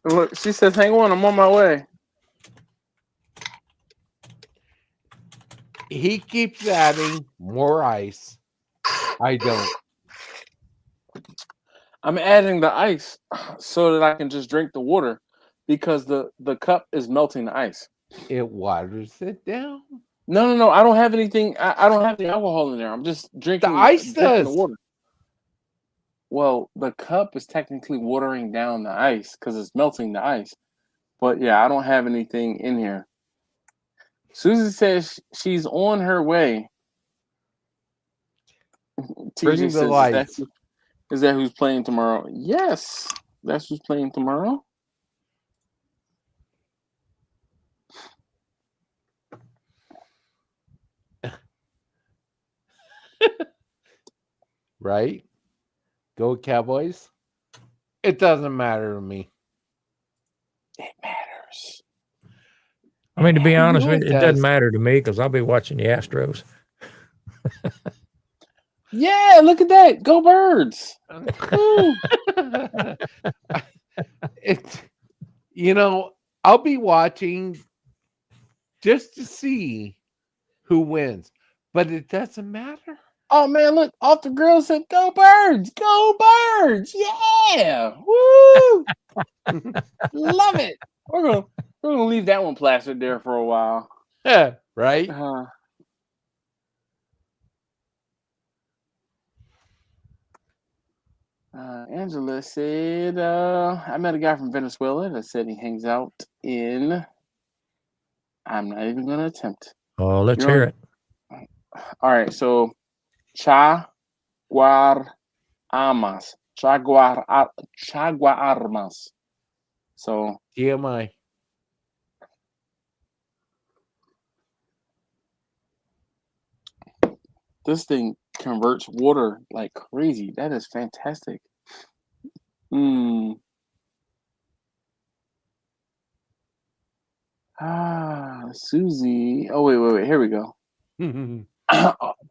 Look, she says, "Hang on, I'm on my way." He keeps adding more ice. I don't. I'm adding the ice so that I can just drink the water because the cup is melting the ice. It waters it down. No. I don't have anything. I don't have the alcohol in there. I'm just drinking the ice. The water. Well, the cup is technically watering down the ice because it's melting the ice. But yeah, I don't have anything in here. Susie says she's on her way. Bring TJ the says, lights. is that who's playing tomorrow? Yes, that's who's playing tomorrow. Right? Go Cowboys. It doesn't matter to me. It matters. I mean, to be I honest know with it you, it doesn't does. matter to me because I'll be watching the Astros. Yeah, look at that. Go Birds. Woo. It, I'll be watching just to see who wins, but it doesn't matter. Oh man, look, off the grill said, "Go Birds, go Birds!" Yeah, woo, love it. We're gonna leave that one plastered there for a while. Right? Angela said, "I met a guy from Venezuela that said he hangs out in." I'm not even gonna attempt. Oh, let's hear it. All right, so Chaguaramas. Chaguaramas. So TMI. this thing converts water like crazy. That is fantastic. Susie. Oh, wait. Here we go.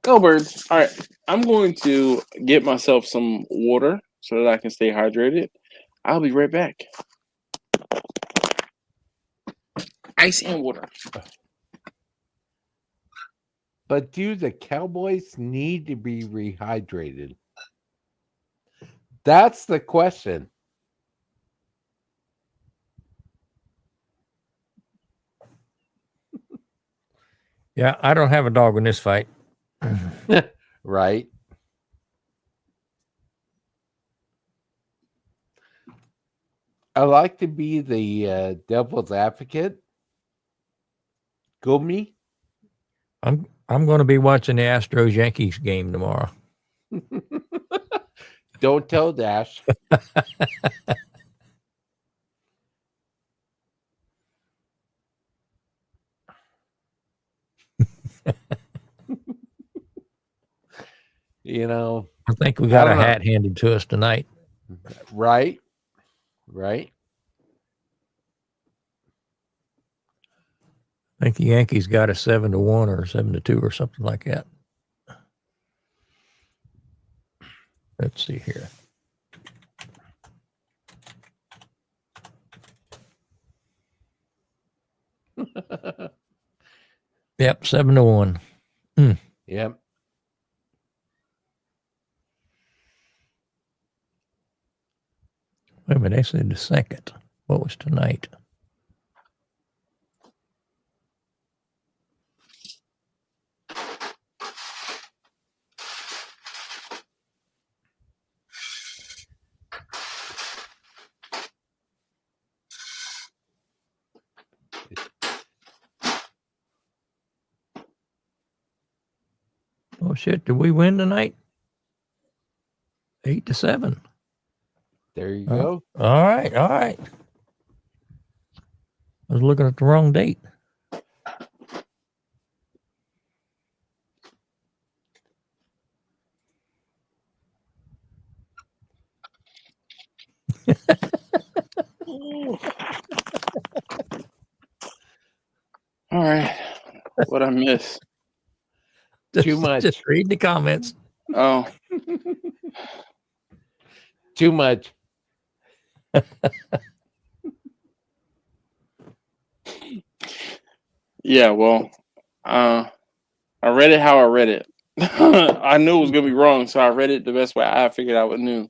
Go Birds. All right. I'm going to get myself some water so that I can stay hydrated. I'll be right back. Ice and water. But do the Cowboys need to be rehydrated? That's the question. Yeah, I don't have a dog in this fight. Right? I like to be the devil's advocate. Go me. I'm going to be watching the Astros Yankees game tomorrow. Don't tell Dash. I think we got a hat handed to us tonight. Right? I think the Yankees got a 7-1 or 7-2 or something like that. Let's see here. Yep, 7-1. Yep. Wait a minute, they said the second. What was tonight? Oh shit! Did we win tonight? 8-7. There you go. All right. I was looking at the wrong date. All right. What I miss? Too much. Just read the comments. Oh. Too much. Yeah, well, I read it how I read it. I knew it was gonna be wrong, so I read it the best way I figured I would knew.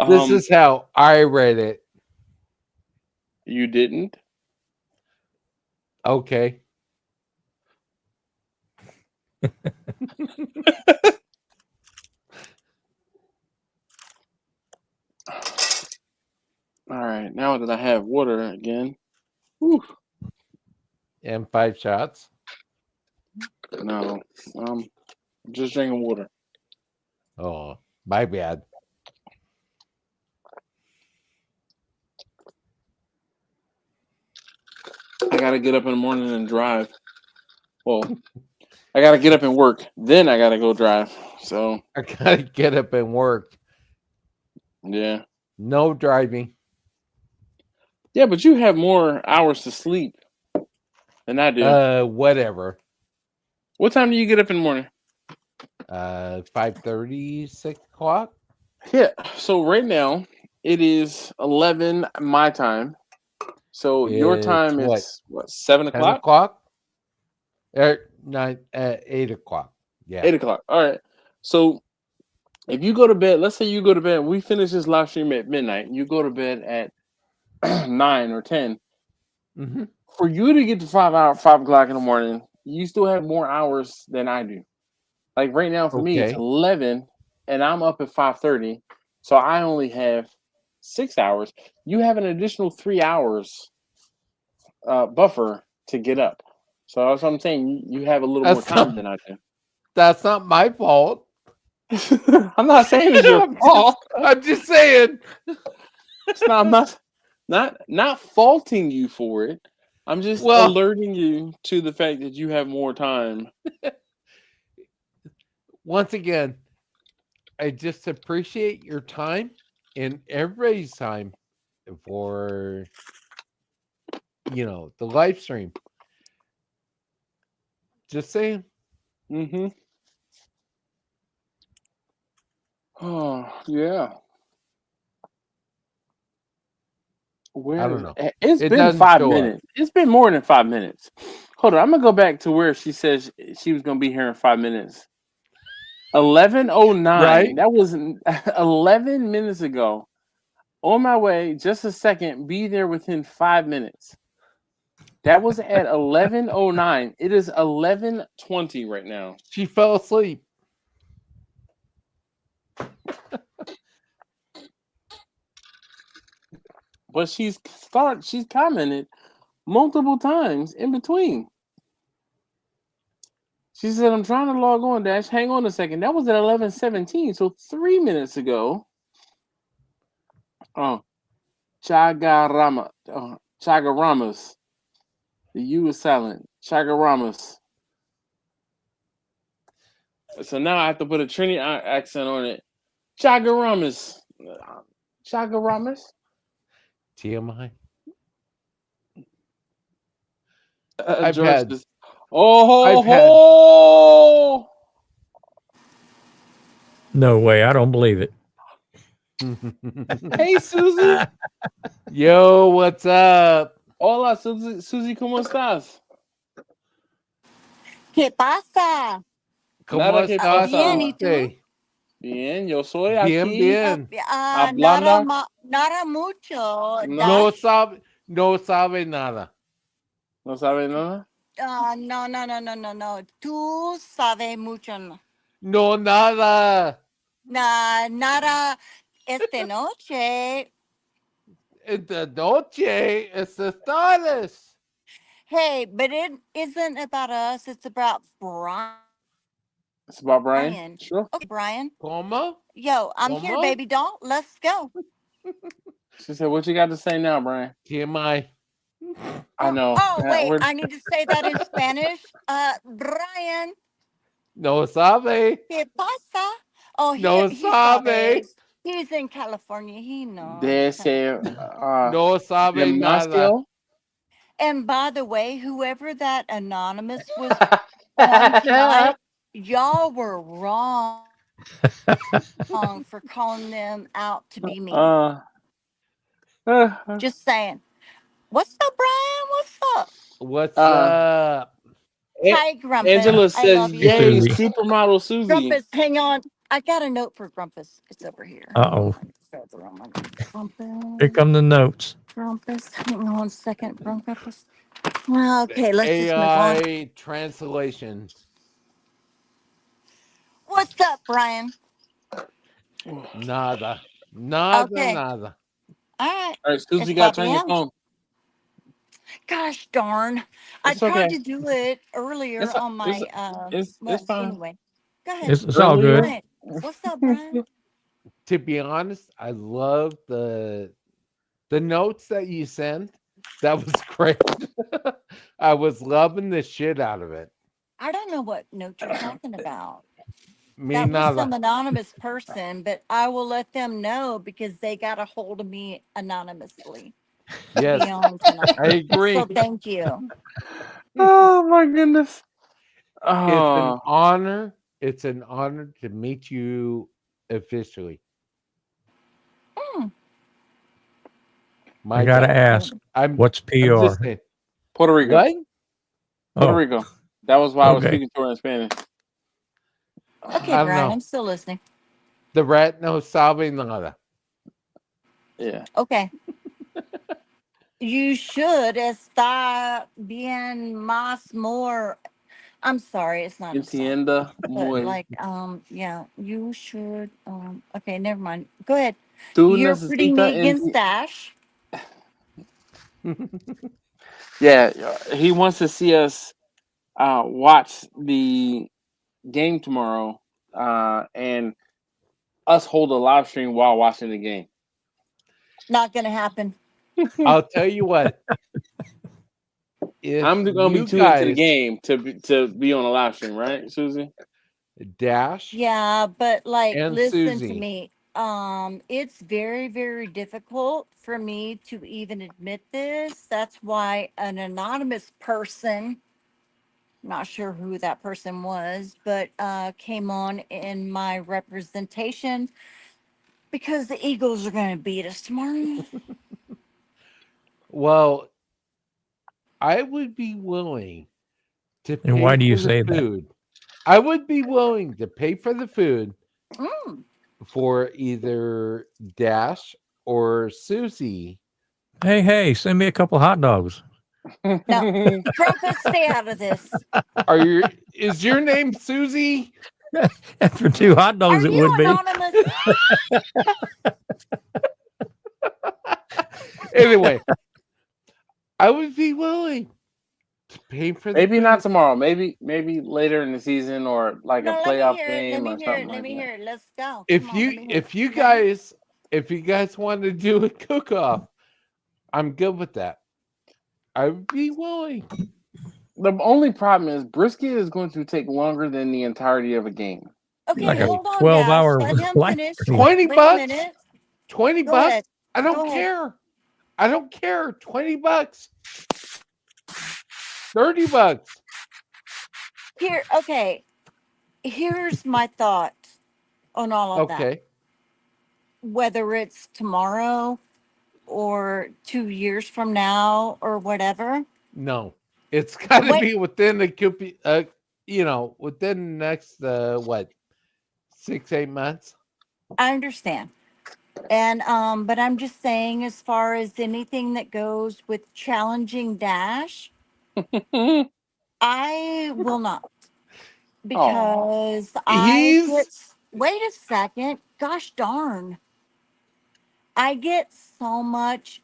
This is how I read it. You didn't? Okay. All right, now that I have water again. Whew. And 5 shots. No, just drinking water. Oh, my bad. I gotta get up in the morning and drive. Well, I gotta get up and work. Then I gotta go drive. So I gotta get up and work. yeah. No driving. Yeah, but you have more hours to sleep than I do. Whatever. What time do you get up in the morning? 5:30, 6 o'clock. Yeah. So right now it is 11 my time. So your It's time what? is what, 7 10 o'clock? o'clock? 8 o'clock. Yeah. 8 o'clock. All right. So if you go to bed, let's say you go to bed, we finish this live stream at midnight, and you go to bed at 9 or 10. Mm-hmm. For you to get to 5 o'clock in the morning, you still have more hours than I do. Like right now for me, it's 11, and I'm up at 5:30, so I only have 6 hours. You have an additional 3 hours buffer to get up. So that's what I'm saying. You have a little more time than I do. That's not my fault. I'm not saying it's your fault. I'm just saying. It's not, I'm not faulting you for it. I'm just alerting you to the fact that you have more time. Once again, I just appreciate your time and everybody's time for the live stream. Just saying. Mm-hmm. Oh yeah. I don't know. It's been 5 minutes. It's been more than 5 minutes. Hold on, I'm gonna go back to where she says she was gonna be here in 5 minutes. 11:09. Right? That was 11 minutes ago. On my way, just a second. Be there within 5 minutes. That was at 11:09. It is 11:20 right now. She fell asleep. But she's commented multiple times in between. She said, I'm trying to log on, Dash. Hang on a second. That was at 11:17, so 3 minutes ago. Oh, Chagaramas. The U is silent. Chagaramas. So now I have to put a Trini accent on it. Chagaramas. Chagaramas. TMI. George is, ho. No way. I don't believe it. Hey, Susie. Yo, what's up? Hola, Susie. Susie, ¿cómo estás? ¿Qué pasa? ¿Cómo estás? Bien, ¿y tú? Bien, yo soy aquí. Bien. Nada mucho. No sabe nada. ¿No sabe nada? No. Tú sabes mucho. No, nada. Nada esta noche. Esta noche es tardes. Hey, but it isn't about us. It's about Brian. It's about Brian? Sure. Okay, Brian. ¿Cómo? Yo, I'm here, baby doll. Let's go. She said, what you got to say now, Brian? TMI. I know. Oh, wait. I need to say that in Spanish. Brian. No sabe. ¿Qué pasa? Oh, no sabe. He's in California. He knows. No sabe nada. And by the way, whoever that anonymous was on tonight, y'all were wrong for calling them out to be me. Just saying. What's up, Brian? What's up? What's up? Hi, Grumpus. Angela says, yay, supermodel Susie. Grumpus, hang on. I got a note for Grumpus. It's over here. Uh-oh. Grumpus. Here come the notes. Grumpus, hang on a second. Grumpus. Okay, let's AI just move on. AI translation. What's up, Brian? Nada. Okay. Nada. All right. All right, Susie got to turn your phone. Gosh darn. I It's tried okay. to do it earlier It's on my it's well, fine. anyway. Go ahead. It's all good. Brian. What's up, Brian? To be honest, I love the notes that you sent. That was great. I was loving the shit out of it. I don't know what note you're talking about. Me That was not. some anonymous person, but I will let them know because they got a hold of me anonymously to Yes, be on tonight. I agree. So thank you. Oh my goodness. It's an Oh, honor. It's an honor to meet you officially. Mm. My I gotta God. ask, I'm what's I'm just PR? saying. Puerto Rico. What? Puerto Oh, Rico. That was why I was okay. speaking to her in Spanish. Okay, I don't Brian, know. I'm still listening. The rat no sabe nada. Yeah. Okay. You should estar bien más more. I'm sorry, it's not a song. Entienda But muy. like, yeah, you should. Okay, never mind. Go ahead. Tú You're putting necesitas me against Dash. Yeah, he wants to see us watch the game tomorrow and us hold a live stream while watching the game. Not gonna happen. I'll tell you what. If I'm going to be you tuned into the guys game to be on a live stream, right, Susie? Dash Yeah, but like, and listen to Susie, me. It's very, very difficult for me to even admit this. That's why an anonymous person, not sure who that person was, but came on in my representation because the Eagles are going to beat us tomorrow. well, I would be willing to And pay why do you for the say that? food. I would be willing to pay for the food Mm. for either Dash or Susie. Hey, send me a couple hot dogs. No, Grandpa, stay out of this. Is your name Susie? For 2 hot dogs, Are it you would be. anonymous? Anyway, I would be willing to pay for the Maybe food. not tomorrow. Maybe later in the season or like No, a let me playoff hear it. Let game me or hear something it. Let like me that. hear it. Let's go. If Come on, let you me hear if you it. Ready? guys want to do a cook-off, I'm good with that. I would be willing. The only problem is brisket is going to take longer than the entirety of a game. Okay, Like a hold on, 12-hour Dash. Let him live finish. stream. 20 Wait a bucks? minute. 20 Go bucks? ahead. I Go don't ahead. care. I don't care. 20 bucks. 30 bucks. Here, okay. Here's my thought on all of that. Okay. Whether it's tomorrow or 2 years from now or whatever. No. It's got to Wait, be within the within the next 6-8 months. I understand. And but I'm just saying, as far as anything that goes with challenging Dash, I will not. Oh, Because He's wait a second, gosh darn, I get so much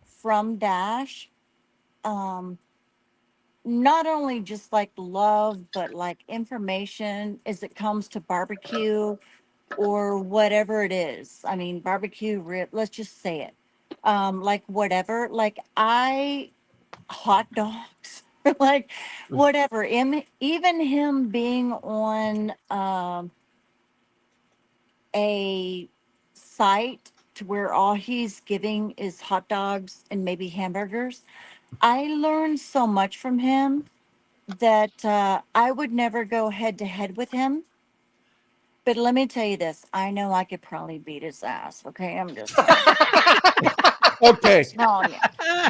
from Dash. Um, Not only just like love, but like information as it comes to barbecue or whatever it is. I mean, barbecue rib, let's just say it. Like whatever, like hot dogs, like whatever. Even him being on a site to where all he's giving is hot dogs and maybe hamburgers. I learned so much from him that I would never go head to head with him. But let me tell you this, I know I could probably beat his ass. Okay, I'm just okay. telling you.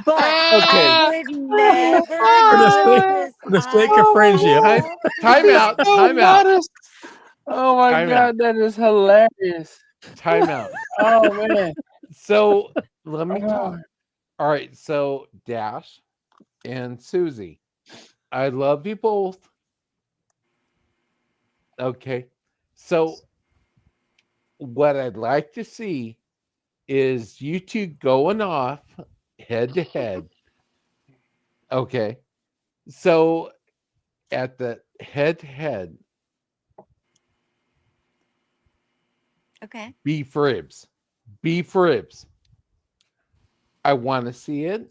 But Okay. I would never For the give sake, his for the sake of friendship. Time out. so Time out. modest. Oh my Time god, out. that is hilarious. Time out. Oh man. So let me Oh. talk. All right. So Dash and Susie, I love you both. Okay. So what I'd like to see is you two going off head to head Okay. So at the head, Okay. beef ribs. Beef ribs. I want to see it.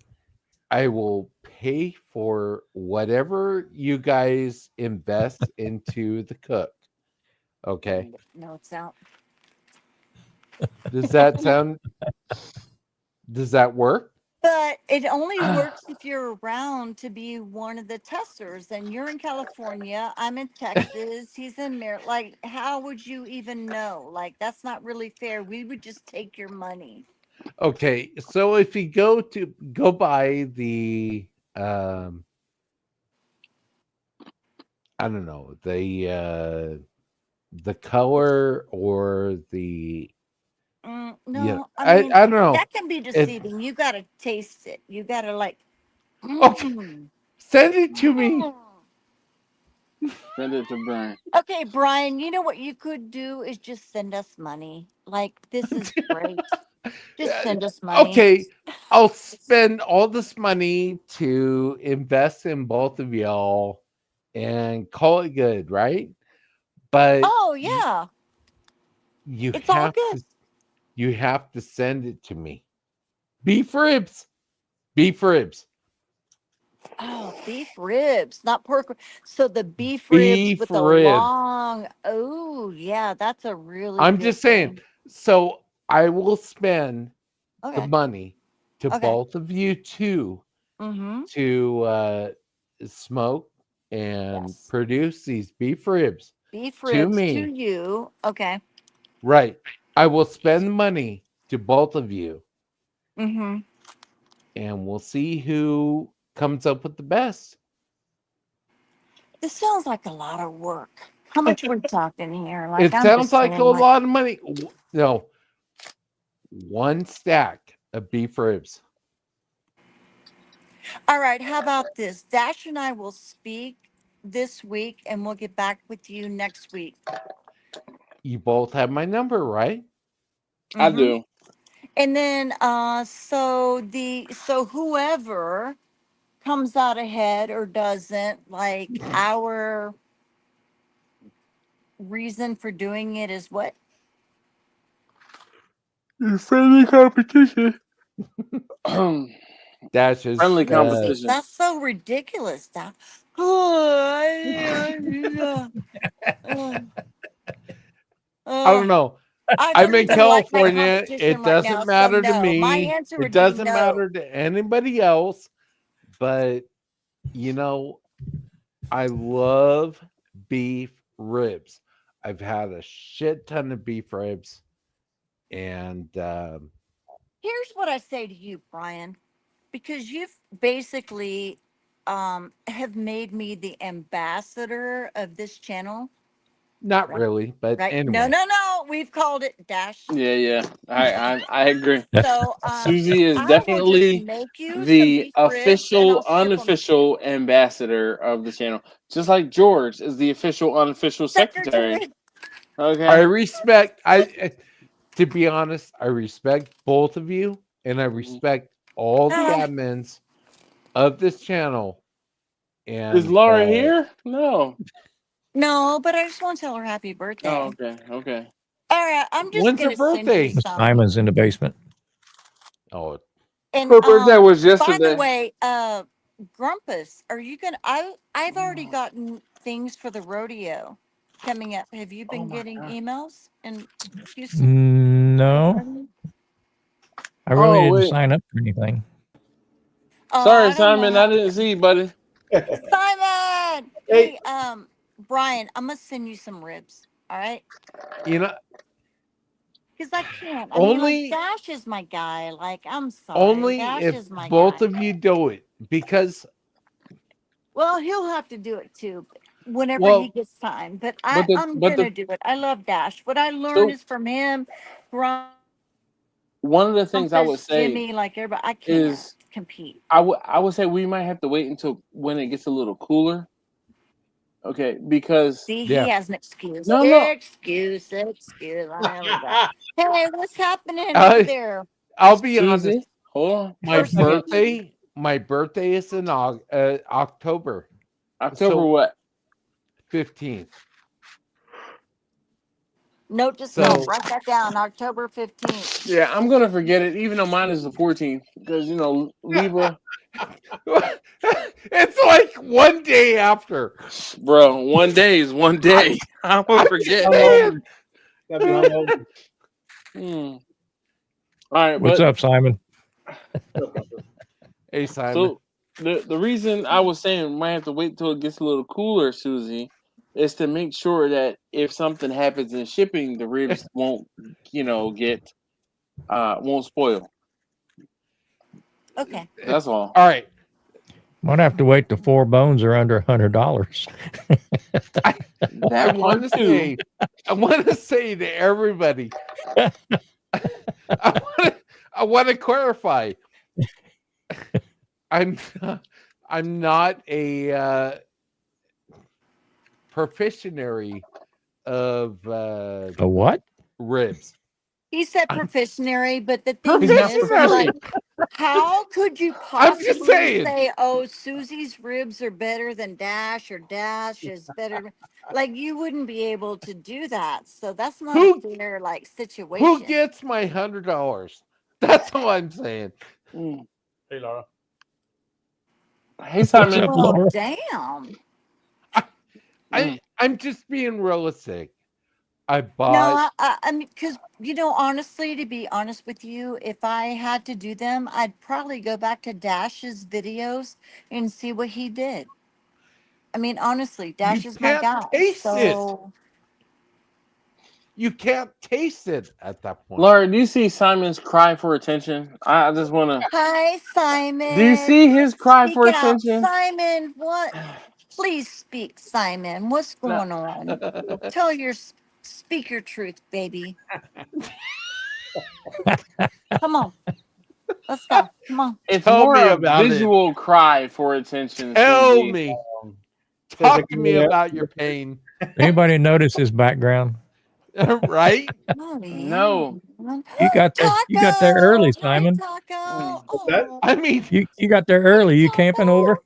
I will pay for whatever you guys invest into the cook. Okay. No, it's out. Does that sound does that work? But it only works if you're around to be one of the testers. And you're in California. I'm in Texas. He's in Maryland. Like, how would you even know? Like, that's not really fair. We would just take your money. Okay. So if you go by the I don't know, the color or the No, I I mean, don't know. that can be It deceiving. You got to taste it. You got to, like, okay. mm, Send it to me. mm. Send it to Brian. Okay, Brian, you know what you could do is just send us money. Like, this is great. Just send us money. Okay, I'll spend all this money to invest in both of y'all and call it good, right? But Oh, yeah. you It's all have good. to send it to me. Beef ribs. Beef ribs. Oh, beef ribs, not pork. So the beef ribs Beef with the ribs. long. Oh, yeah, that's a really I'm good just saying. thing. So I will spend the Okay. money to Okay. both of you two Mm-hmm. to smoke and Yes. produce these beef ribs Beef to ribs to me. you. Okay. Right. I will spend money to both of you Mm-hmm. and we'll see who comes up with the best. This sounds like a lot of work. How much we're talking here? Like, It I'm sounds just like a saying, like, lot of money. No, one stack of beef ribs. all right, how about this? Dash and I will speak this week and we'll get back with you next week. You both have my number, right? I Mm-hmm. do. And then so whoever comes out ahead or doesn't, like, our reason for doing it is what? Friendly competition. That's just Friendly See, competition. that's so ridiculous. That oh, I don't know. I I'm don't in even like my California. competition It right now. doesn't So matter to no. My me. answer It would be doesn't no. matter to anybody else. But you know, I love beef ribs. I've had a shit ton of beef ribs, and Here's what I say to you, Brian, because you've basically have made me the ambassador of this channel. not Right. really. But Right. No, anyway, no. We've called it Dash. Yeah. I agree. So Susie is I will just definitely make you some the beef ribs and I'll official, ship them. unofficial ambassador of the channel. Just like George is the official, unofficial secretary. Secretary. I Okay. respect. To be honest, I respect both of you, and I respect all the Ah, admins of this channel. Is And Laura here? No. no, but I just want to tell her happy birthday. Oh, okay. All right, I'm just when's her gonna send you birthday? some. Simon's in the basement. Oh, And Her birthday was by the yesterday. way, Grumpus, are you gonna I've already gotten things for the rodeo coming up. Have you been my getting God. emails in Houston? No, I really Oh, didn't wait. sign up for anything. Oh, Sorry, I don't know Simon. I how. didn't see you, buddy. Simon! Hey. Hey, Brian, I'm gonna send you some ribs. All right? you know, Because I can't. I mean, like, only Dash is my guy. Like, I'm sorry. only Dash if is my both guy. of you do it, because Well, he'll have to do it too whenever he well, gets time. But But I'm the gonna do it. I love Dash. What I learned so is from him, one of the things I would Grumpus, say Jimmy, like everybody. I can't is compete. I would say we might have to wait until when it gets a little cooler. Okay, because See, he yeah. has an excuse. no. Excuse. I never got. Hey, what's happening over I there? I'll be honest. Susie, hold on My for a second. birthday, My birthday is in October. October what? 15th. Note to So- self, write that down. October 15th. Yeah, I'm gonna forget it, even though mine is the 14th, because Libra, It's like one day after. bro. One day is one day. I'm gonna I'm forget. just saying. Gotta be hungover. Hmm. All right, What's but up, Simon? Hey, Simon. so the reason I was saying we might have to wait till it gets a little cooler, Susie, is to make sure that if something happens in shipping, the ribs won't won't spoil. Okay. That's all. All right. Might have to wait till 4 bones are under $100. I That want one to too. say to everybody, I want to clarify. I'm not a proficienary of A what? ribs. He said proficienary, but the thing is, Proficienary. like, how could you I'm just possibly saying. say, "Oh, Susie's ribs are better than Dash," or "Dash is better"? Like, you wouldn't be able to do that. So that's not Who- a fair situation. Who gets my $100? That's all I'm saying. Mm. Hey, Laura. Hey Simon. up, Well, Laura? damn. I'm just being realistic. I No, bought. I mean, because honestly, to be honest with you, if I had to do them, I'd probably go back to Dash's videos and see what he did. I mean, honestly, Dash is my can't guy. taste it. So You can't taste it at that point. Laura, do you see Simon's cry for attention? I just want to. hi, Simon. Do you see his cry Speak for out. attention? Simon, what? Please speak, Simon. What's going on? Tell speak your truth, baby. Come on. Let's go. Come on. It's Tell more me a about it. visual cry for attention. Tell Susie. me. Says I Talk to can me do that. about your pain. Anybody notice his background? Right? Oh, No. man. You got there early, Taco! Simon. Hi, Taco. What's that? Oh. I mean, You got there early. You camping over?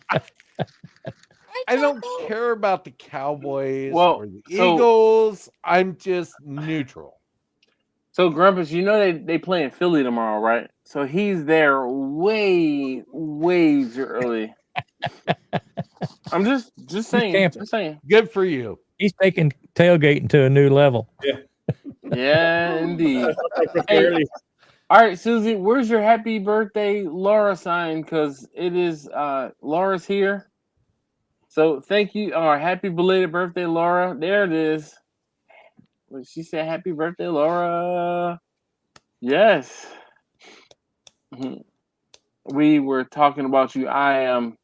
Hi, I don't Taco. care about the Cowboys Well, or the so- Eagles. I'm just neutral. So Grumpus, they play in Philly tomorrow, right? So he's there way too early. I'm just saying. camping. Just saying. Good for you. He's taking tailgating to a new level. Yeah, indeed. Like Hey. early. All right, Susie, where's your happy birthday Laura sign? Because it is Laura's here. So thank you. Happy belated birthday, Laura. There it is. She said happy birthday, Laura. Yes. Mhm. We were talking about you. I am.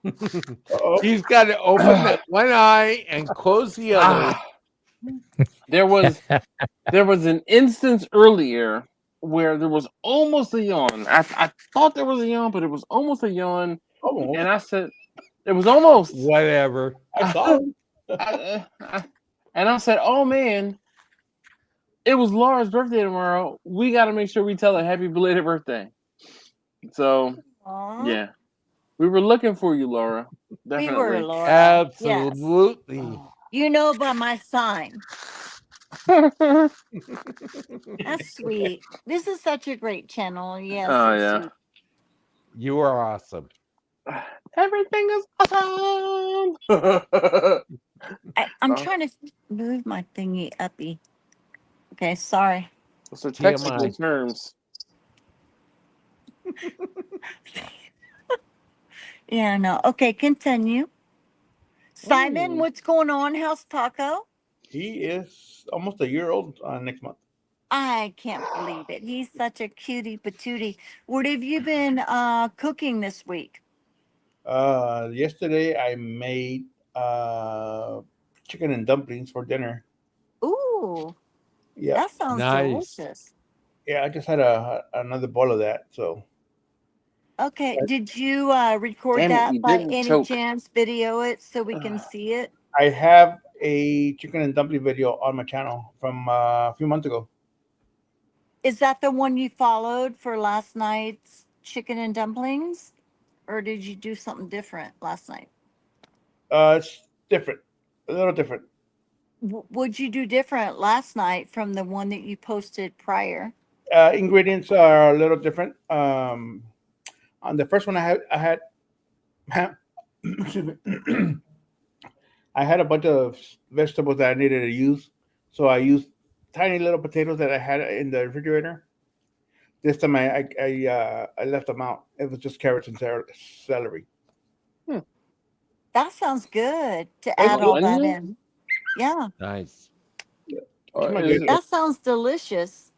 Uh-oh. He's got to open that one eye and close the other. There was an instance earlier where there was almost a yawn. I thought there was a yawn, but it was almost a yawn. Almost. And I said, it was almost. Whatever. I saw him. And I said, oh man, it was Laura's birthday tomorrow. We got to make sure we tell her happy belated birthday. So, Aw. yeah. We were looking for you, Laura. We Definitely. were, Laura. Absolutely. Yes. You know by my sign. Oh, That's sweet. This is such a great channel. Yes. Oh, it's yeah. sweet. You are awesome. Everything is awesome. I'm Oh. trying to move my thingy uppy. Okay, sorry. So technical TMI. terms. Yeah, no. Okay, continue. Simon, Ooh. what's going on? How's Taco? He is almost a year old next month. I can't believe it. He's such a cutie patootie. What have you been cooking this week? Yesterday I made chicken and dumplings for dinner. Ooh, Yeah, that sounds Nice. delicious. yeah. I just had another bowl of that. So Okay, What? did you record Damn it, that you by didn't any choke. chance? Video it so we can see it? I have a chicken and dumpling video on my channel from a few months ago. Is that the one you followed for last night's chicken and dumplings? Or did you do something different last night? It's different, a little different. What'd you do different last night from the one that you posted prior? Ingredients are a little different. On the first one, I had excuse me, I had a bunch of vegetables that I needed to use, so I used tiny little potatoes that I had in the refrigerator. This time, I left them out. It was just carrots and celery. That sounds good to Like add all that onion? in. Yeah, Nice. Or my is, good. that sounds delicious.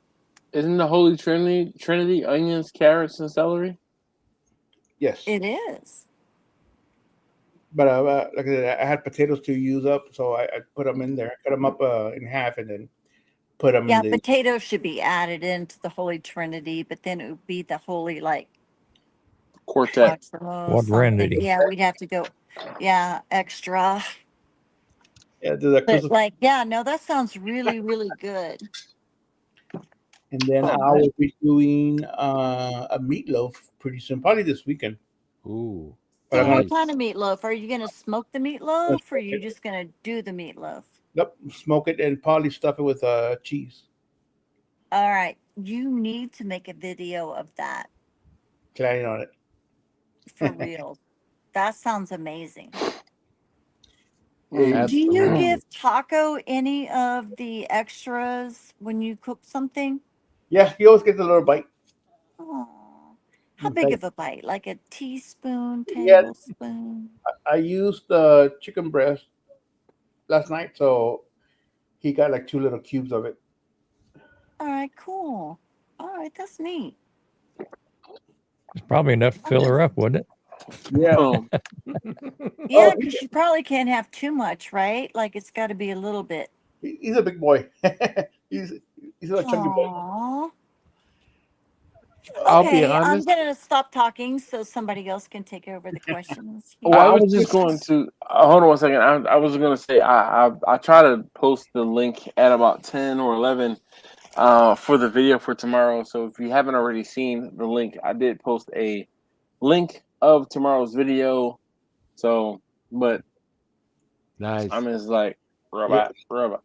isn't the Holy Trinity onions, carrots, and celery? Yes, It is. but like I said, I had potatoes to use up, so I put them in there, cut them up in half, and then put them Yeah, in the. potatoes should be added into the Holy Trinity, but then it would be the Holy like Quartet. quattro something. Quadrinity. Yeah, we'd have to go. Yeah, extra. Yeah, the But crucif- like, yeah, no, that sounds really, really good. and then Oh, I nice. will be doing a meatloaf pretty soon, probably this weekend. Ooh. But So I'm gonna what kind of meatloaf? Are you gonna smoke the meatloaf or are you just gonna do the meatloaf? smoke it and probably stuff it with cheese. All right. You need to make a video of that Planning on it. for real. That sounds amazing. Yeah, Do you Absolutely. give Taco any of the extras when you cook something? yeah, he always gets a little bite. Oh, how In big fact, of a bite? Like a teaspoon, yeah, tablespoon? I used the chicken breast last night, so he got like 2 little cubes of it. All right, cool. All right, that's neat. It's probably enough to fill her up, wouldn't it? Yeah. Boom. Yeah, Oh, because you probably can't have too much, right? Like it's got to be a little bit. he's a big boy. he's he's a chunky boy. Aww. I'll be Okay, I'm honest. gonna stop talking so somebody else can take over the questions. Well, I I was was just just going to hold on one second. I was going to say I try to post the link at about 10 or 11 for the video for tomorrow. So if you haven't already seen the link, I did post a link of tomorrow's video. So, but nice. I'm just like Yeah. robot. Well,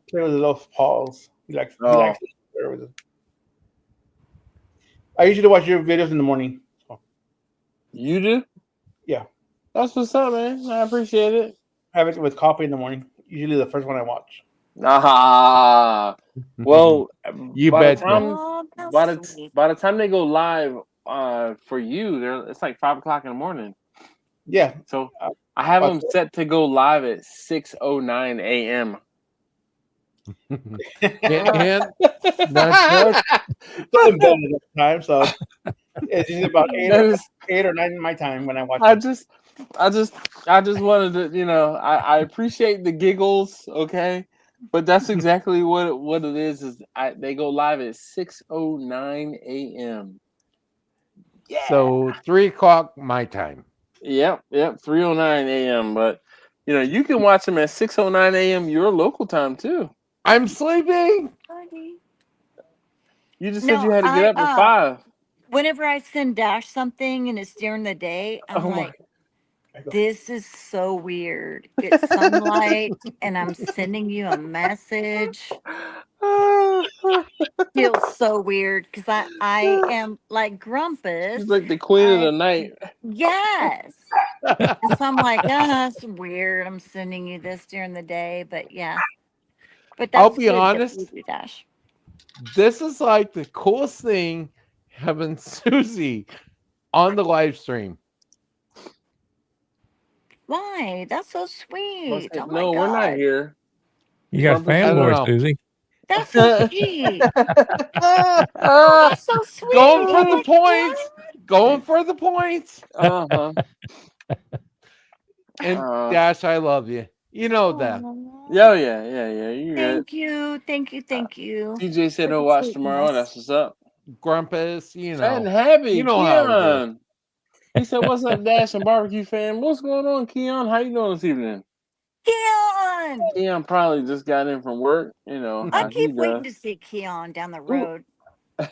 play with his little paws. He likes. He Oh. likes. It. I usually watch your videos in the morning. So, You do? yeah, That's what's up, man. I appreciate it. have it with coffee in the morning. Usually the first one I watch. Ah, well, You by the betcha. time Oh, that's sweet. by the time they go live, for you, it's like 5 o'clock in the morning. Yeah. So I have them set to go live at 6:09 a.m. and not just Still in bed at that time, so it's usually about That is- 8 or 9 my time when I watch I it. just wanted to, I appreciate the giggles, okay, but that's exactly what it is. They go live at 6:09 a.m. Yeah. so 3 o'clock my time. Yep, 3:09 a.m. But you can watch them at 6:09 a.m. your local time too. I'm sleeping. You just said you had to get up at 5. Whenever I send Dash something and it's during the day, I'm Oh my- like, this is so weird. It's sunlight and I'm sending you a message. Feels so weird because I am like grumpus. She's like the queen of the night. Yes. So I'm like, that's weird. I'm sending you this during the day, but yeah. But that's I'll be good that honest. you do, Dash. This is like the coolest thing having Susie on the live stream. Why? That's so sweet. Oh my No, we're not God. here. You got Grumpus, I don't fanboy, know. Susie. That's so sweet. Oh, that's so sweet. Going for Oh the my points. God. Going for the points. Uh-huh. And Dash, I love you. You know that. Aw. Yeah. You good. Thank you. Thank you. TJ said for he'll the watch tomorrow. sweetness. That's what's up. Grumpus, Fat and happy. You know how it is. Keon. He said, "What's up, Dash and Barbecue fan? What's going on, Keon? How you doing this evening?" Keon! Keon probably just got in from work. You know I how he keep waiting to does. see Keon down the Ooh. road.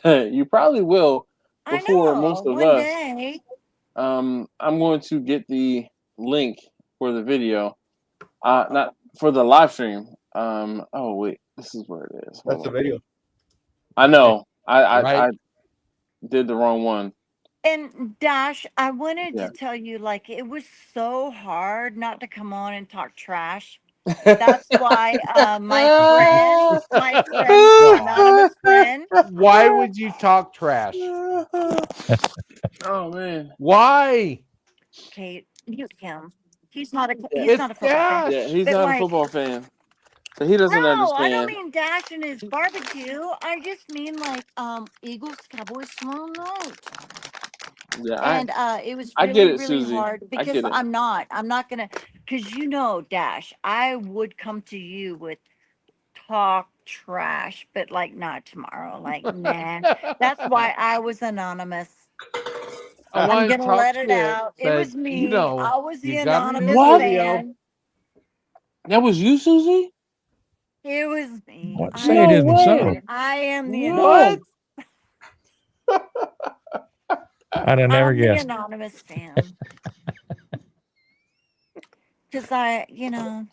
You probably will I before know. most of One us. day. I'm going to get the link for the video. Not for the live stream. Oh wait, this is where it is. That's the video. I know. I Right. did the wrong one. And Dash, I wanted Yeah. to tell you, like, it was so hard not to come on and talk trash. That's why my anonymous friend. Why would you talk trash? Oh man. Why? Kate, mute him. He's not a Yeah. he's It's not a football fan. Dash. Yeah, he's But not a like, football fan, so he doesn't no, I don't understand. mean Dash and his barbecue. I just mean like Eagles Cowboys tomorrow night. Yeah, And it was I get really, it, really Susie. hard I because get it. I'm not gonna, because you know, Dash, I would come to you with talk trash, but like not tomorrow. Like, nah. That's why I was anonymous. I I'm want to gonna talk let it shit, out. It but was me. you know, I was the you got me this anonymous video. fan. That was you, Susie? It was me. What? I Say it No isn't so. way. I am the What? I'd have never I'm the guessed. anonymous fan. Because I'm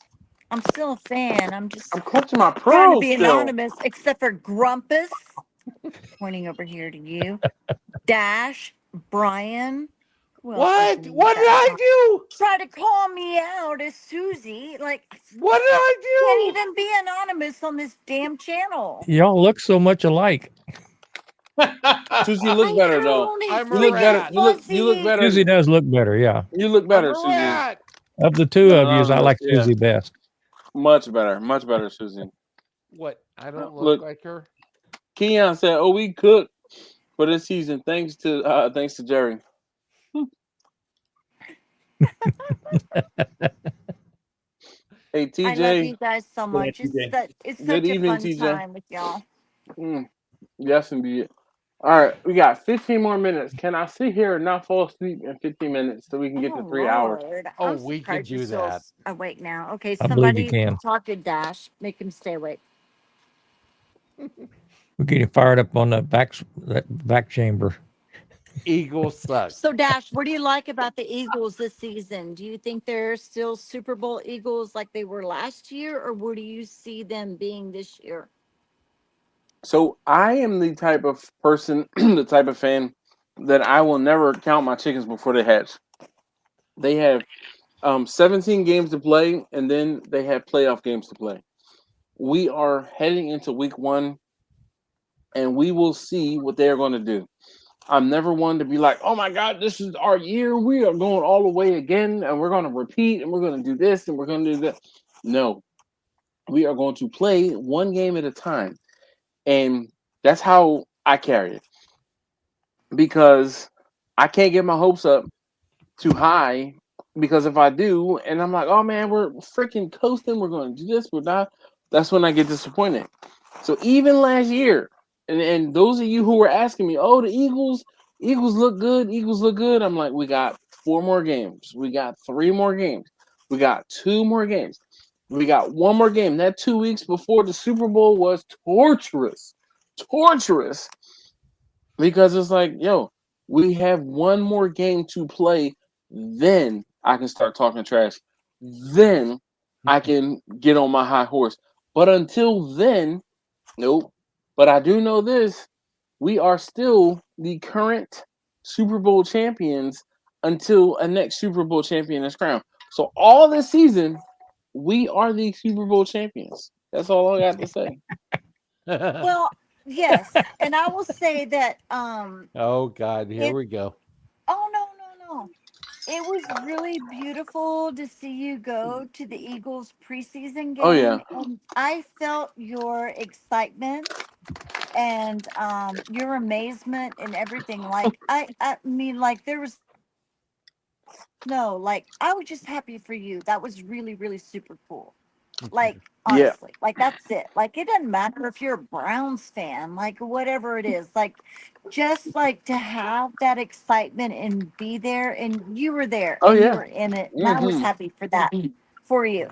still a fan. I'm just I'm clutching my trying to pearls be still. anonymous, except for Grumpus, pointing over here to you, Dash, Brian. Who else was What? in What did that I song? do? Try to call me out as Susie. Like, What did can't I even be anonymous on this damn channel. Y'all look so much alike. Susie, you look I better though. only I'm a You look better. rat. You look better. Susie does look better. Yeah. You look I'm better, a Susie. rat. Of the two of you, I Anonymous, like yeah. Susie best. Much better. Much better, Susie. What? I don't Look. look like her. Keon said, "Oh, we cooked for this season thanks to Jerry." Hey, TJ. I love you guys so much. TJ. It's Good such a evening, fun TJ. time with y'all. Yes, indeed. All right, we got 15 more minutes. Can I sit here and not fall asleep in 15 minutes so we can get to 3 hours? Lord. Oh, I'm we could surprised you're do still that. awake now. Okay, I believe you somebody can. talk to Dash. Make him stay awake. We're getting fired up on that vac chamber. Eagles suck. So, Dash, what do you like about the Eagles this season? Do you think they're still Super Bowl Eagles like they were last year, or where do you see them being this year? So I am the type of person, the type of fan that I will never count my chickens before they hatch. They have 17 games to play, and then they have playoff games to play. We are heading into week 1, and we will see what they are going to do. I'm never one to be like, oh my God, this is our year. We are going all the way again, and we're going to repeat, and we're going to do this, and we're going to do that. No, we are going to play one game at a time. And that's how I carry it. Because I can't get my hopes up too high. Because if I do, and I'm like, oh man, we're freaking coasting, we're going to do this, we're not, that's when I get disappointed. So even last year, and those of you who were asking me, oh, the Eagles look good. I'm like, we got 4 more games. We got 3 more games. We got 2 more games. We got 1 more game. That 2 weeks before the Super Bowl was torturous. Because it's like, yo, we have 1 more game to play. Then I can start talking trash. Then I can get on my high horse. But until then, nope. But I do know this. We are still the current Super Bowl champions until a next Super Bowl champion is crowned. So all this season, we are the Super Bowl champions. That's all I got to say. Well, yes, and I will say that. Oh God, here we go. Oh no. It was really beautiful to see you go to the Eagles preseason game. Oh yeah. And I felt your excitement and your amazement and everything. Like I mean, like there was I was just happy for you. That was really, really super cool. Like honestly, like that's it. Like it doesn't matter if you're a Browns fan, like whatever it is. Like just like to have that excitement and be there, and you were there, Oh and you yeah. were in it, and I was happy for that for you.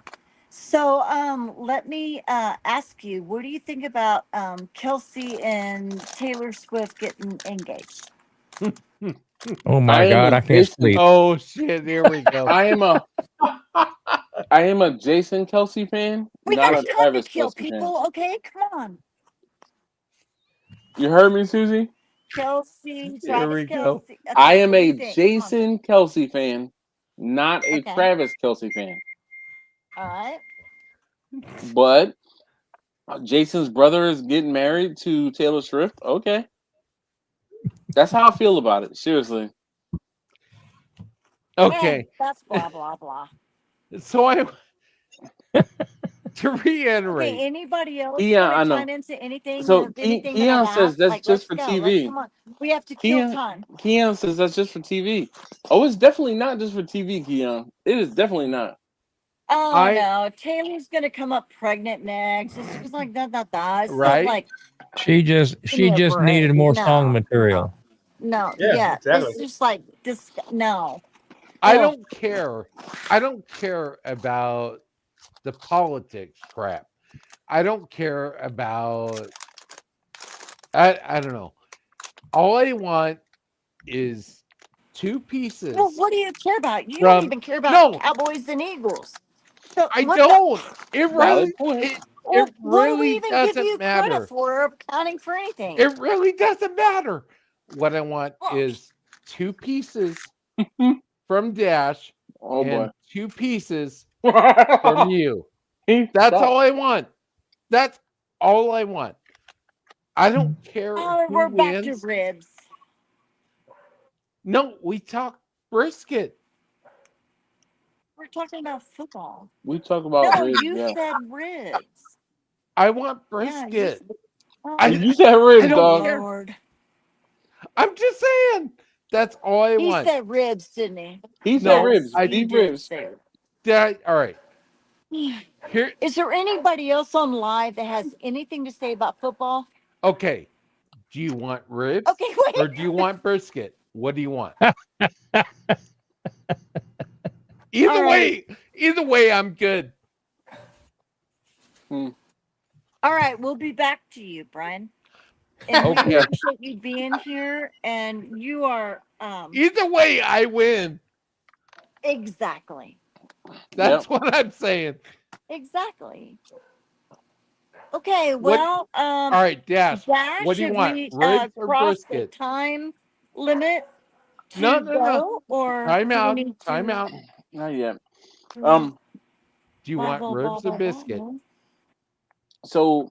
So, let me ask you, what do you think about Kelsey and Taylor Swift getting engaged? Oh my I am God, a I can't Jason. sleep. Oh shit! Here we go. I am a Jason Kelsey fan, We not got a time to Travis kill Kelsey fan. people, okay? Come on. You heard me, Susie? Kelsey, Here Travis we go. Kelsey. I Okay, am what do you a think? Come on. Jason Kelsey fan, not a Okay. Travis Kelsey fan. All right. But Jason's brother is getting married to Taylor Swift. Okay. That's how I feel about it. Seriously. Okay, That's blah, blah, blah. so I to Okay, reiterate. anybody else Yeah, want I to know. chime into anything? So Anything that Keon I've says asked? that's Like, just let's for go. Let's TV. come on. We have to kill Keon time. Keon says that's just for TV. Oh, it's definitely not just for TV, Keon. It is definitely not. Oh no, Taylor's gonna come up pregnant next. It's just like that. It's Right? so like She just give me a needed break. more No, song material. no, Yeah, yeah. exactly. It's just like this. No. I Ugh. don't care. I don't care about the politics crap. I don't care about. I don't know. All I want is two pieces. Well, what do you care about? You don't From even care about no, Cowboys and Eagles. So I what don't. It Valid really, point. it what do we really even give doesn't you credit matter. for accounting for anything? It really doesn't matter. What I want Oh. is two pieces from Dash Oh boy. and two pieces from you. That's all I want. That's all I want. I don't care Oh, who we're back to wins. ribs. No, we talk brisket. We're talking about football. We talk about No, ribs, you yeah. said ribs. I want Yeah, brisket. You said ribs, I don't dog. care. Lord. I'm just saying. That's all I He want. said ribs, didn't he? He said No, ribs. I Beef did ribs. say all right. Here. Is there anybody else on live that has anything to say about football? Okay. Do you want ribs Okay, wait. or do you want brisket? What do you want? Either way, I'm good. All right, we'll be back to you, Brian. And we Okay. appreciate you being here. And you are Either way, I win. exactly. That's what I'm saying. Exactly. Okay, What? well, All right, Dash. Dash, What do you have want? we Ribs or crossed the brisket? time limit to No. go, or Time do we out. need Time to? out. Not yet. Do you Blah, want blah, ribs blah, or blah, biscuit? blah. So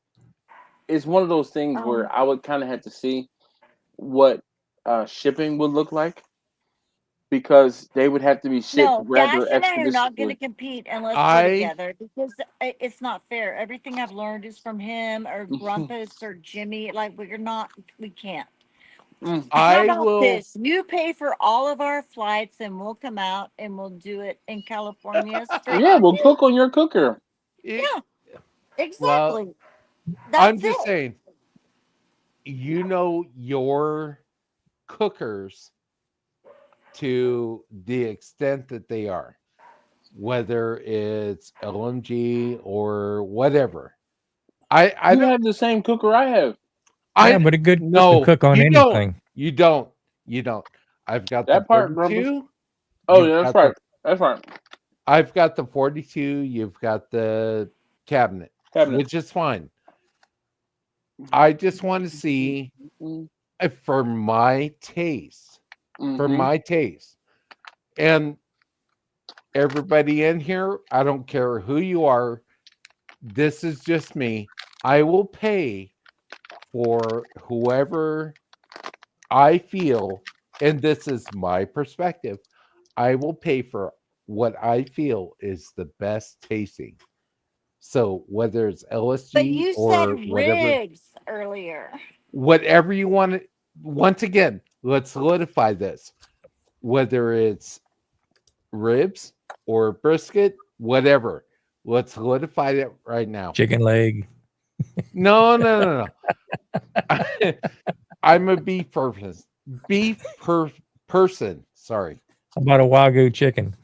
it's one of those things where I would kind of have to see what shipping would look like, because they would have to be shipped No, Dash rather and I are not going to expeditiously. compete unless I- we're together, because it's not fair. Everything I've learned is from him or Grumpus or Jimmy. Like we can't. How I about will. this? You pay for all of our flights, and we'll come out and we'll do it in California. Straight Yeah, to we'll you. cook on your cooker. Yeah, Well, exactly. I'm That's just it. saying. You know your cookers to the extent that they are, whether it's LMG or whatever. I You don't. have the same cooker I have. Yeah, but a good cook no, can cook on you anything. don't. You don't. I've got That the part, 42. Oh, You've yeah, that's got right. That's right. I've got the 42. You've got the cabinet, which is fine. I just want to see for my taste, and everybody in here, I don't care who you are. This is just me. I will pay for whoever I feel, and this is my perspective. I will pay for what I feel is the best tasting. So whether it's But LSG you or said whatever, ribs earlier. whatever you want it. Once again, let's solidify this. Whether it's ribs or brisket, whatever. Let's solidify it right now. Chicken leg. No. I'm a beef person. Person. Sorry. How about a Wagyu chicken?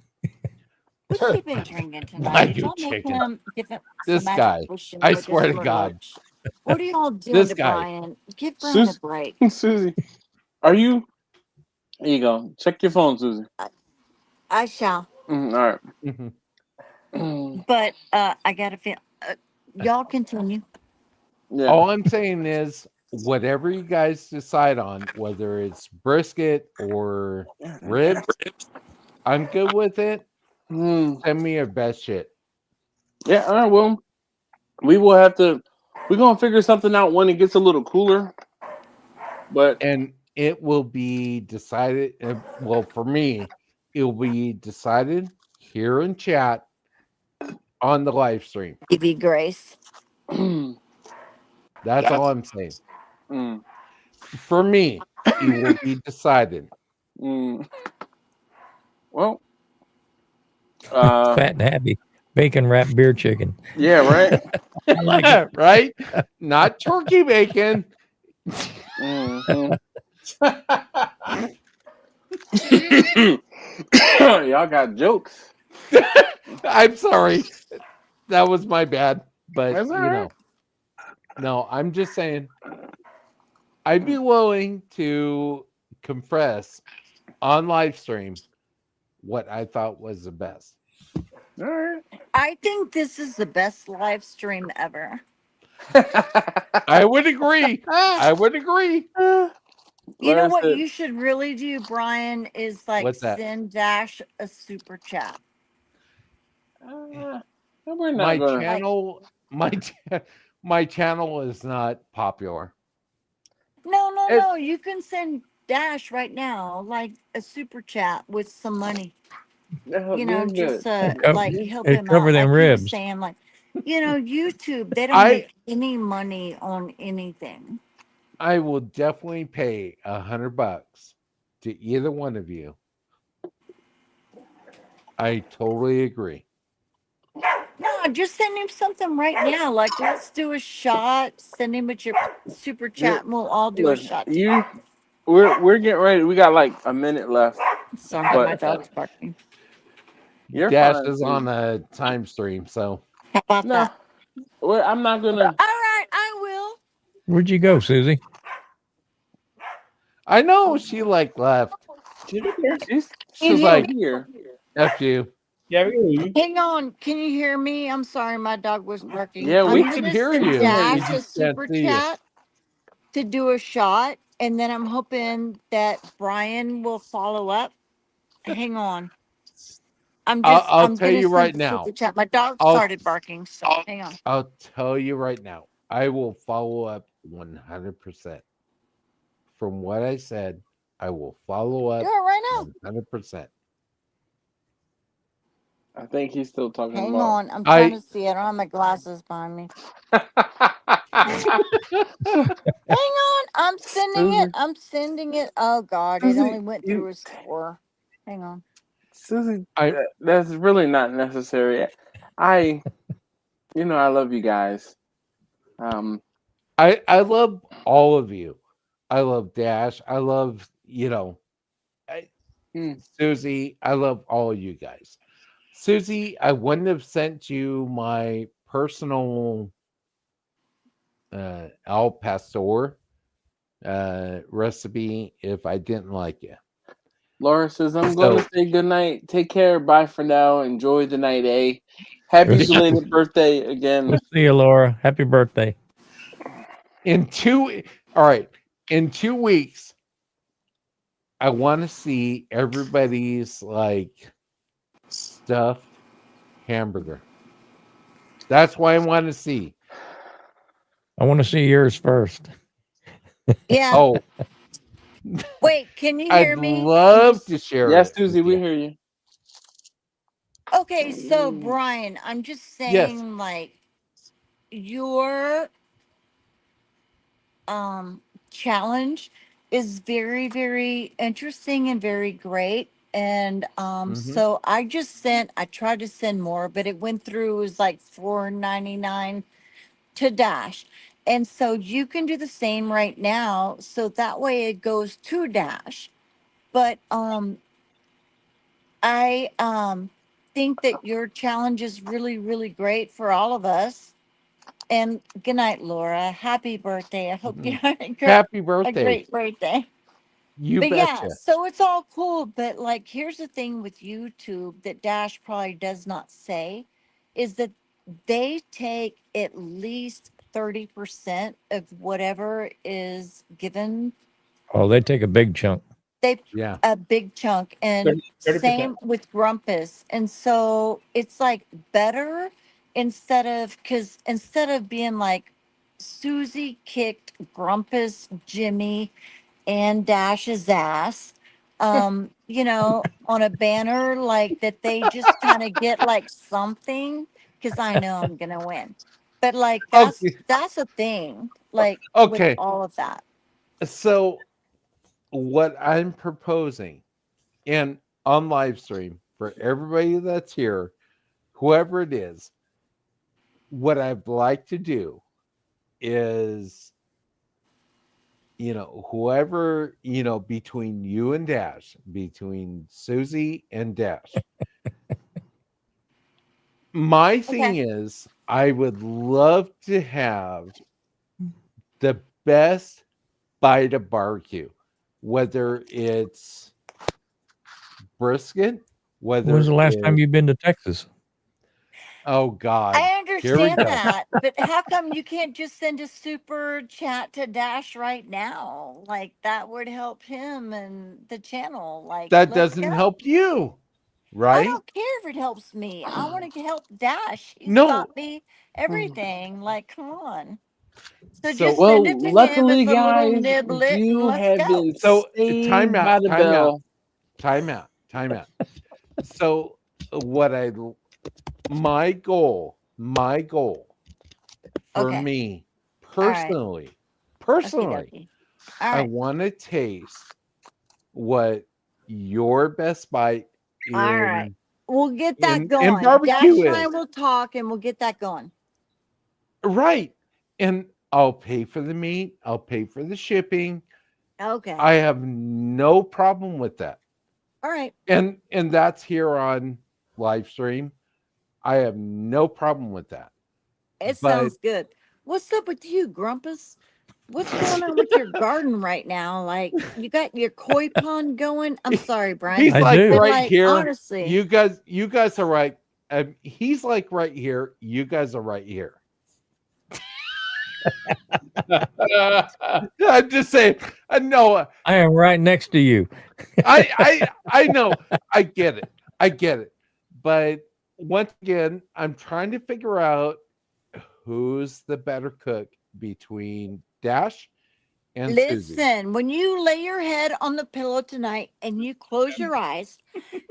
What's he been drinking tonight? Why Did you y'all make chicken? him give him This some magic guy. potion I with swear this to God. merch? What are y'all doing This to guy. Brian? Give Brian a break. Susie, are you? Here you go. Check your phone, Susie. I shall. All right. Mhm. But I gotta feel. Y'all continue. Yeah. All I'm saying is, whatever you guys decide on, whether it's brisket or ribs, I'm good with it. Send me your best shit. Yeah. All right. Well, we will have to. We're gonna figure something out when it gets a little cooler. But And it will be decided. Well, for me, it will be decided here in chat on the live stream. Give you grace. That's Yes. all I'm saying. For me, it will be decided. Well, Fat and happy, bacon wrapped beer chicken. yeah, right. I like it. Right? Not turkey bacon. Y'all got jokes. I'm sorry. That was my bad. But That's all you know. No, I'm just saying I'd be willing to confess on live stream what I thought was the best. All right. I think this is the best live stream ever. I would agree. I would agree. You know Well, what that's it. you should really do, Brian, is like What's that? send Dash a super chat. We're not My gonna. channel, my channel is not popular. No. You can send Dash right now, like a super chat with some money. You know, just like help It him cover out. them Like he was ribs. saying, like, you know, YouTube, they don't make any money on anything. I will definitely pay $100 to either one of you. I totally agree. No, just send him something right now. Like, let's do a shot. Send him with your super chat, and we'll all do a Look, shot. we're getting ready. We got like a minute left. Sorry, But my dog's barking. You're Dash fine. is on a time stream, so How about No, that? well, I'm not gonna. All right, I will. Where'd you go, Susie? I know she like left. She's She's hear like, me? here. F you. Yeah, we can hear you. Hang on. Can you hear me? I'm sorry, my dog was barking. Yeah, We I'm can gonna hear send you. We Dash a just can't super see you. chat to do a shot, and then I'm hoping that Brian will follow up. Hang on. I'll I'm tell gonna you send right the now. super chat. My dog I'll started barking, so hang on. I'll tell you right now. I will follow up 100%. From what I said, I will follow up Do it right now. 100%. I think he's still talking Hang about. on. I'm trying to see. I don't have my glasses behind me. Hang on. I'm sending it. I'm sending it. Oh God, it only went through his store. Hang on. Susie, I that's really not necessary. I love you guys. I love all of you. I love Dash. I love, Susie. I love all of you guys. Susie, I wouldn't have sent you my personal al pastor recipe if I didn't like you. Laura says, I'm going to say good night. Take care. Bye for now. Enjoy the night, eh? Happy belated birthday again. We'll see you, Laura. Happy birthday. In 2 weeks, I want to see everybody's like stuffed hamburger. That's why I want to see. I want to see yours first. Yeah. Oh, wait. Can you hear I'd me? love to share Yes, it. Susie, we hear you. Okay, so Brian, I'm just saying, Yes. like, your challenge is very, very interesting and very great. And so I tried to send more, but it went through, it was like $4.99 to Dash. And so you can do the same right now. So that way it goes to Dash. But I think that your challenge is really, really great for all of us. And good night, Laura. Happy birthday. I hope you had Happy a birthday. great birthday. You But yeah, betcha. so it's all cool. But like, here's the thing with YouTube that Dash probably does not say is that they take at least 30% of whatever is given. Oh, they take a big chunk. They Yeah. a big chunk, and 30%. same with Grumpus. And so it's like better because instead of being like Susie kicked Grumpus, Jimmy, and Dash's ass, on a banner like that, they just kind of get like something because I know I'm gonna win. But like Okay. that's a thing, like with Okay. all of that. So what I'm proposing, and on live stream for everybody that's here, whoever it is, what I'd like to do is, whoever, between you and Dash, between Susie and Dash, my thing Okay. is, I would love to have the best bite of barbecue, whether it's brisket, When's whether the last time it's, you've been to Texas? oh God, I here we understand go. that, but how come you can't just send a super chat to Dash right now? Like that would help him and the channel. Like, That let's doesn't go. help you, I right? don't care if it helps me. I want to help Dash. He's No. got me everything. Like, come on. So So just send it Well, to him as luckily, a little guys, niblet and you let's have go. been so time saved out, by the time out, bell. time out, time out. So my goal for Okay. me All right. personally, Okie dokie. All I right. want to taste what your best bite All right. in We'll get that in going. Dash barbecue and I is. will talk and we'll get that going. Right. And I'll pay for the meat, I'll pay for the shipping. Okay. I have no problem with that. All right. And that's here on live stream. I have no problem with that. It But sounds good. What's up with you, Grumpus? What's going on with your garden right now? Like, you got your koi pond going? I'm sorry, Brian. he's I like do. But right like, here. honestly, You guys are right. He's like right here. You guys are right here. I'm just saying. No, I am right next to you. I know. I get it. But once again, I'm trying to figure out who's the better cook between Dash and Susie. listen, when you lay your head on the pillow tonight and you close your eyes,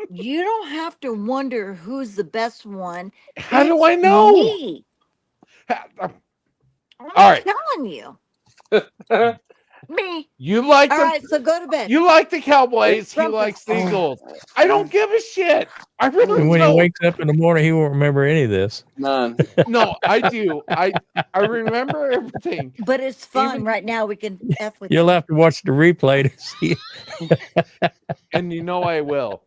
you don't have to wonder who's the best one. How do It's I know? me. I'm All right. telling you. Me. You like All them. right, so go to bed. You like the Cowboys. He Grumpus. likes the Eagles. I don't give a shit. I really And when he don't. wakes up in the morning, he won't remember any of this. None. No, I do. I remember everything. But it's fun Even- right now. We can F with You'll you. have to watch the replay to see. And you know I will. ...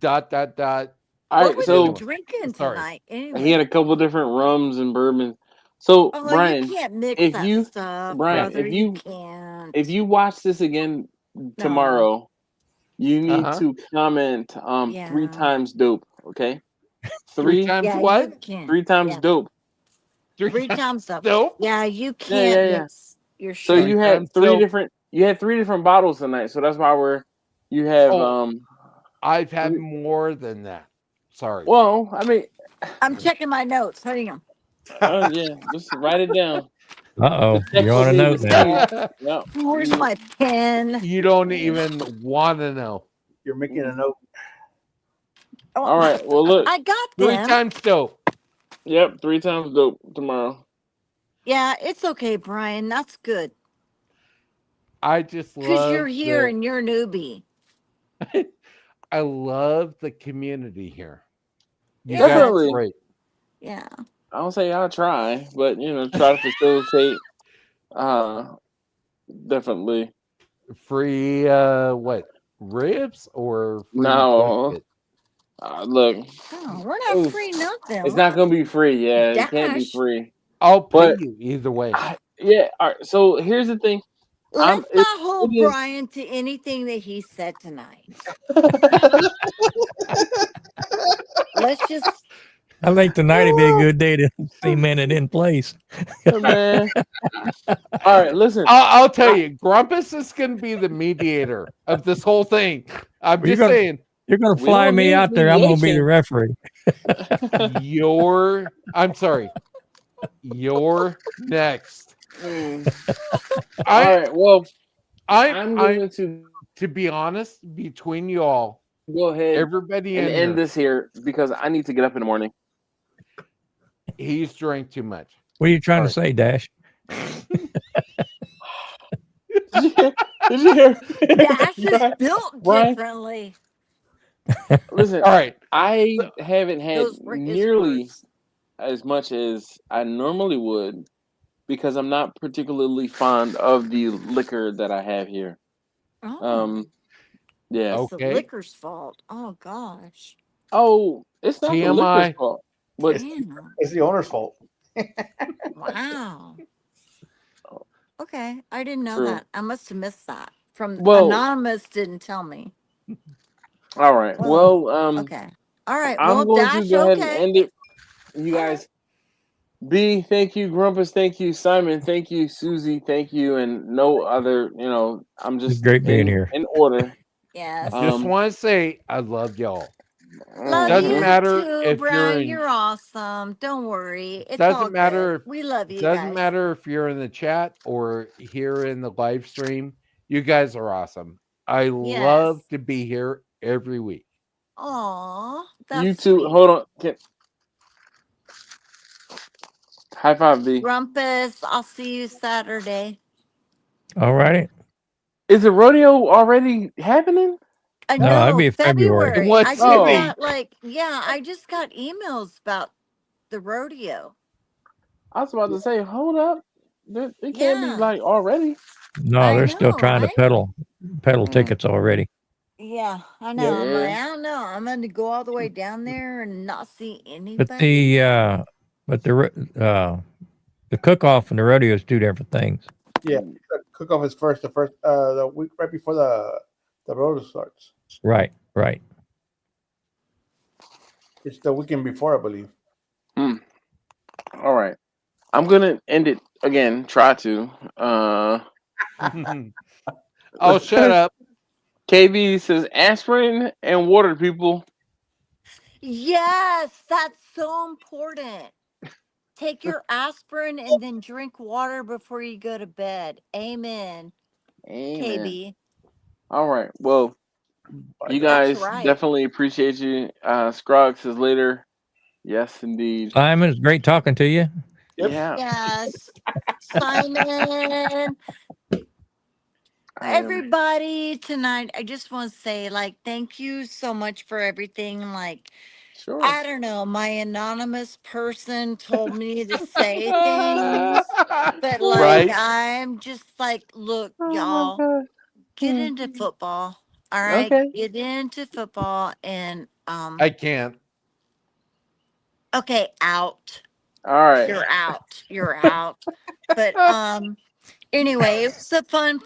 All What right, was so he drinking Sorry. tonight? he had Anyway. a couple different rums and bourbon. So Oh, Brian, you can't mix if that you stuff, Brian, brother. if You you can't. if you watch this again tomorrow, you need Uh-huh. to comment 3 Yeah. times dope. Okay, 3 three times Yeah, what? you can't. 3 times Yeah. dope. 3 times up. Nope. Yeah, you Yeah, can't yeah, yeah. mix your So shit. you 3 had times three dope. different bottles tonight. So that's why you have Oh. I've had more than that. Sorry. well, I mean, I'm checking my notes. Hang on. yeah, just write it down. Uh-oh. The You're on a note now. Yeah. Where's my pen? You don't even want to know. You're making a note. Oh, All right. Well, look. I got 3 them. times dope. Yep, 3 times dope tomorrow. Yeah, it's okay, Brian. That's good. I just Because love you're here and you're a newbie. I love the community here. You Yeah, guys Definitely. are great. Yeah. I don't say I'll try, but try to facilitate. Definitely. Free what? Ribs or free No. brisket? Look, Oh, we're not oof, free nothing. it's not gonna be free. Yeah, it can't be Dash. free. I'll pay But you either way. yeah, all right. So here's the thing. Let's It not hold is. Brian to anything that he said tonight. Let's just. I think tonight would be a good day to cement it in place. Man. All right, listen. I'll tell you, Grumpus is going to be the mediator of this whole thing. I'm You're just gonna- saying. You're going to We fly don't me need out there. I'm going to be the mediation. referee. I'm sorry. You're next. All right. Well, I'm going to be honest, between you all, go ahead everybody and in end here, this here because I need to get up in the morning. he's drank too much. What are you trying to say, Dash? Did you hear? Dash is built Brian? differently. Listen, All right. I haven't had Those were his nearly words. as much as I normally would because I'm not particularly fond of the liquor that I have here. Oh, Yeah. it's the Okay. liquor's fault. Oh gosh. Oh, it's not the liquor's TMI. fault, but Damn. It's the owner's fault. Wow. Okay, I didn't know True. that. I must have missed that. From Well- Anonymous didn't tell me. all right. Well, Well, Okay. All right. I'm Well, going Dash, to go ahead okay. and end it. You All right. guys, B, thank you. Grumpus, thank you. Simon, thank you. Susie, thank you. And no other, I'm just great being here. in order. Yes. Just want to say I love y'all. Love Doesn't you matter too, if you're Brian. in- You're awesome. Don't worry. It's Doesn't all matter good. We love you Doesn't guys. matter if you're in the chat or here in the live stream. You guys are awesome. I love Yes. to be here every week. Aw, that's You two, sweet. hold on. High five, B. Rumpus, I'll see you Saturday. All righty. Is the rodeo already happening? No, No, that'd be February. February. What I just city? got I just got emails about the rodeo. I was about to say, hold up. It can't be Yeah. like already. No, I they're still know, trying right? to peddle tickets already. Yeah, I know. I'm like, Yeah. I don't know. I'm going to go all the way down there and not see anybody. But the cook-off and the rodeo is two different things. Yeah, the cook-off is the week right before the rodeo starts. Right. It's the weekend before, I believe. All right. I'm gonna end it again. Try to. Oh, shut up. KB says aspirin and water, people. Yes, that's so important. Take your aspirin and then drink water before you go to bed. Amen. Amen. KB. All right. Well, you That's guys right. definitely appreciate you. Scrog says later. Yes, indeed. Simon, it's great talking to you. Yep. Yeah. Yes. Simon. Everybody tonight, I just want to say, thank you so much for everything. Sure. I don't know, my anonymous person told me to say things, but Right. I'm just look, Oh y'all, my God. get into football. All right, Okay. get into football and I can't. okay, out. All right. You're out. You're out. But anyway, it was a fun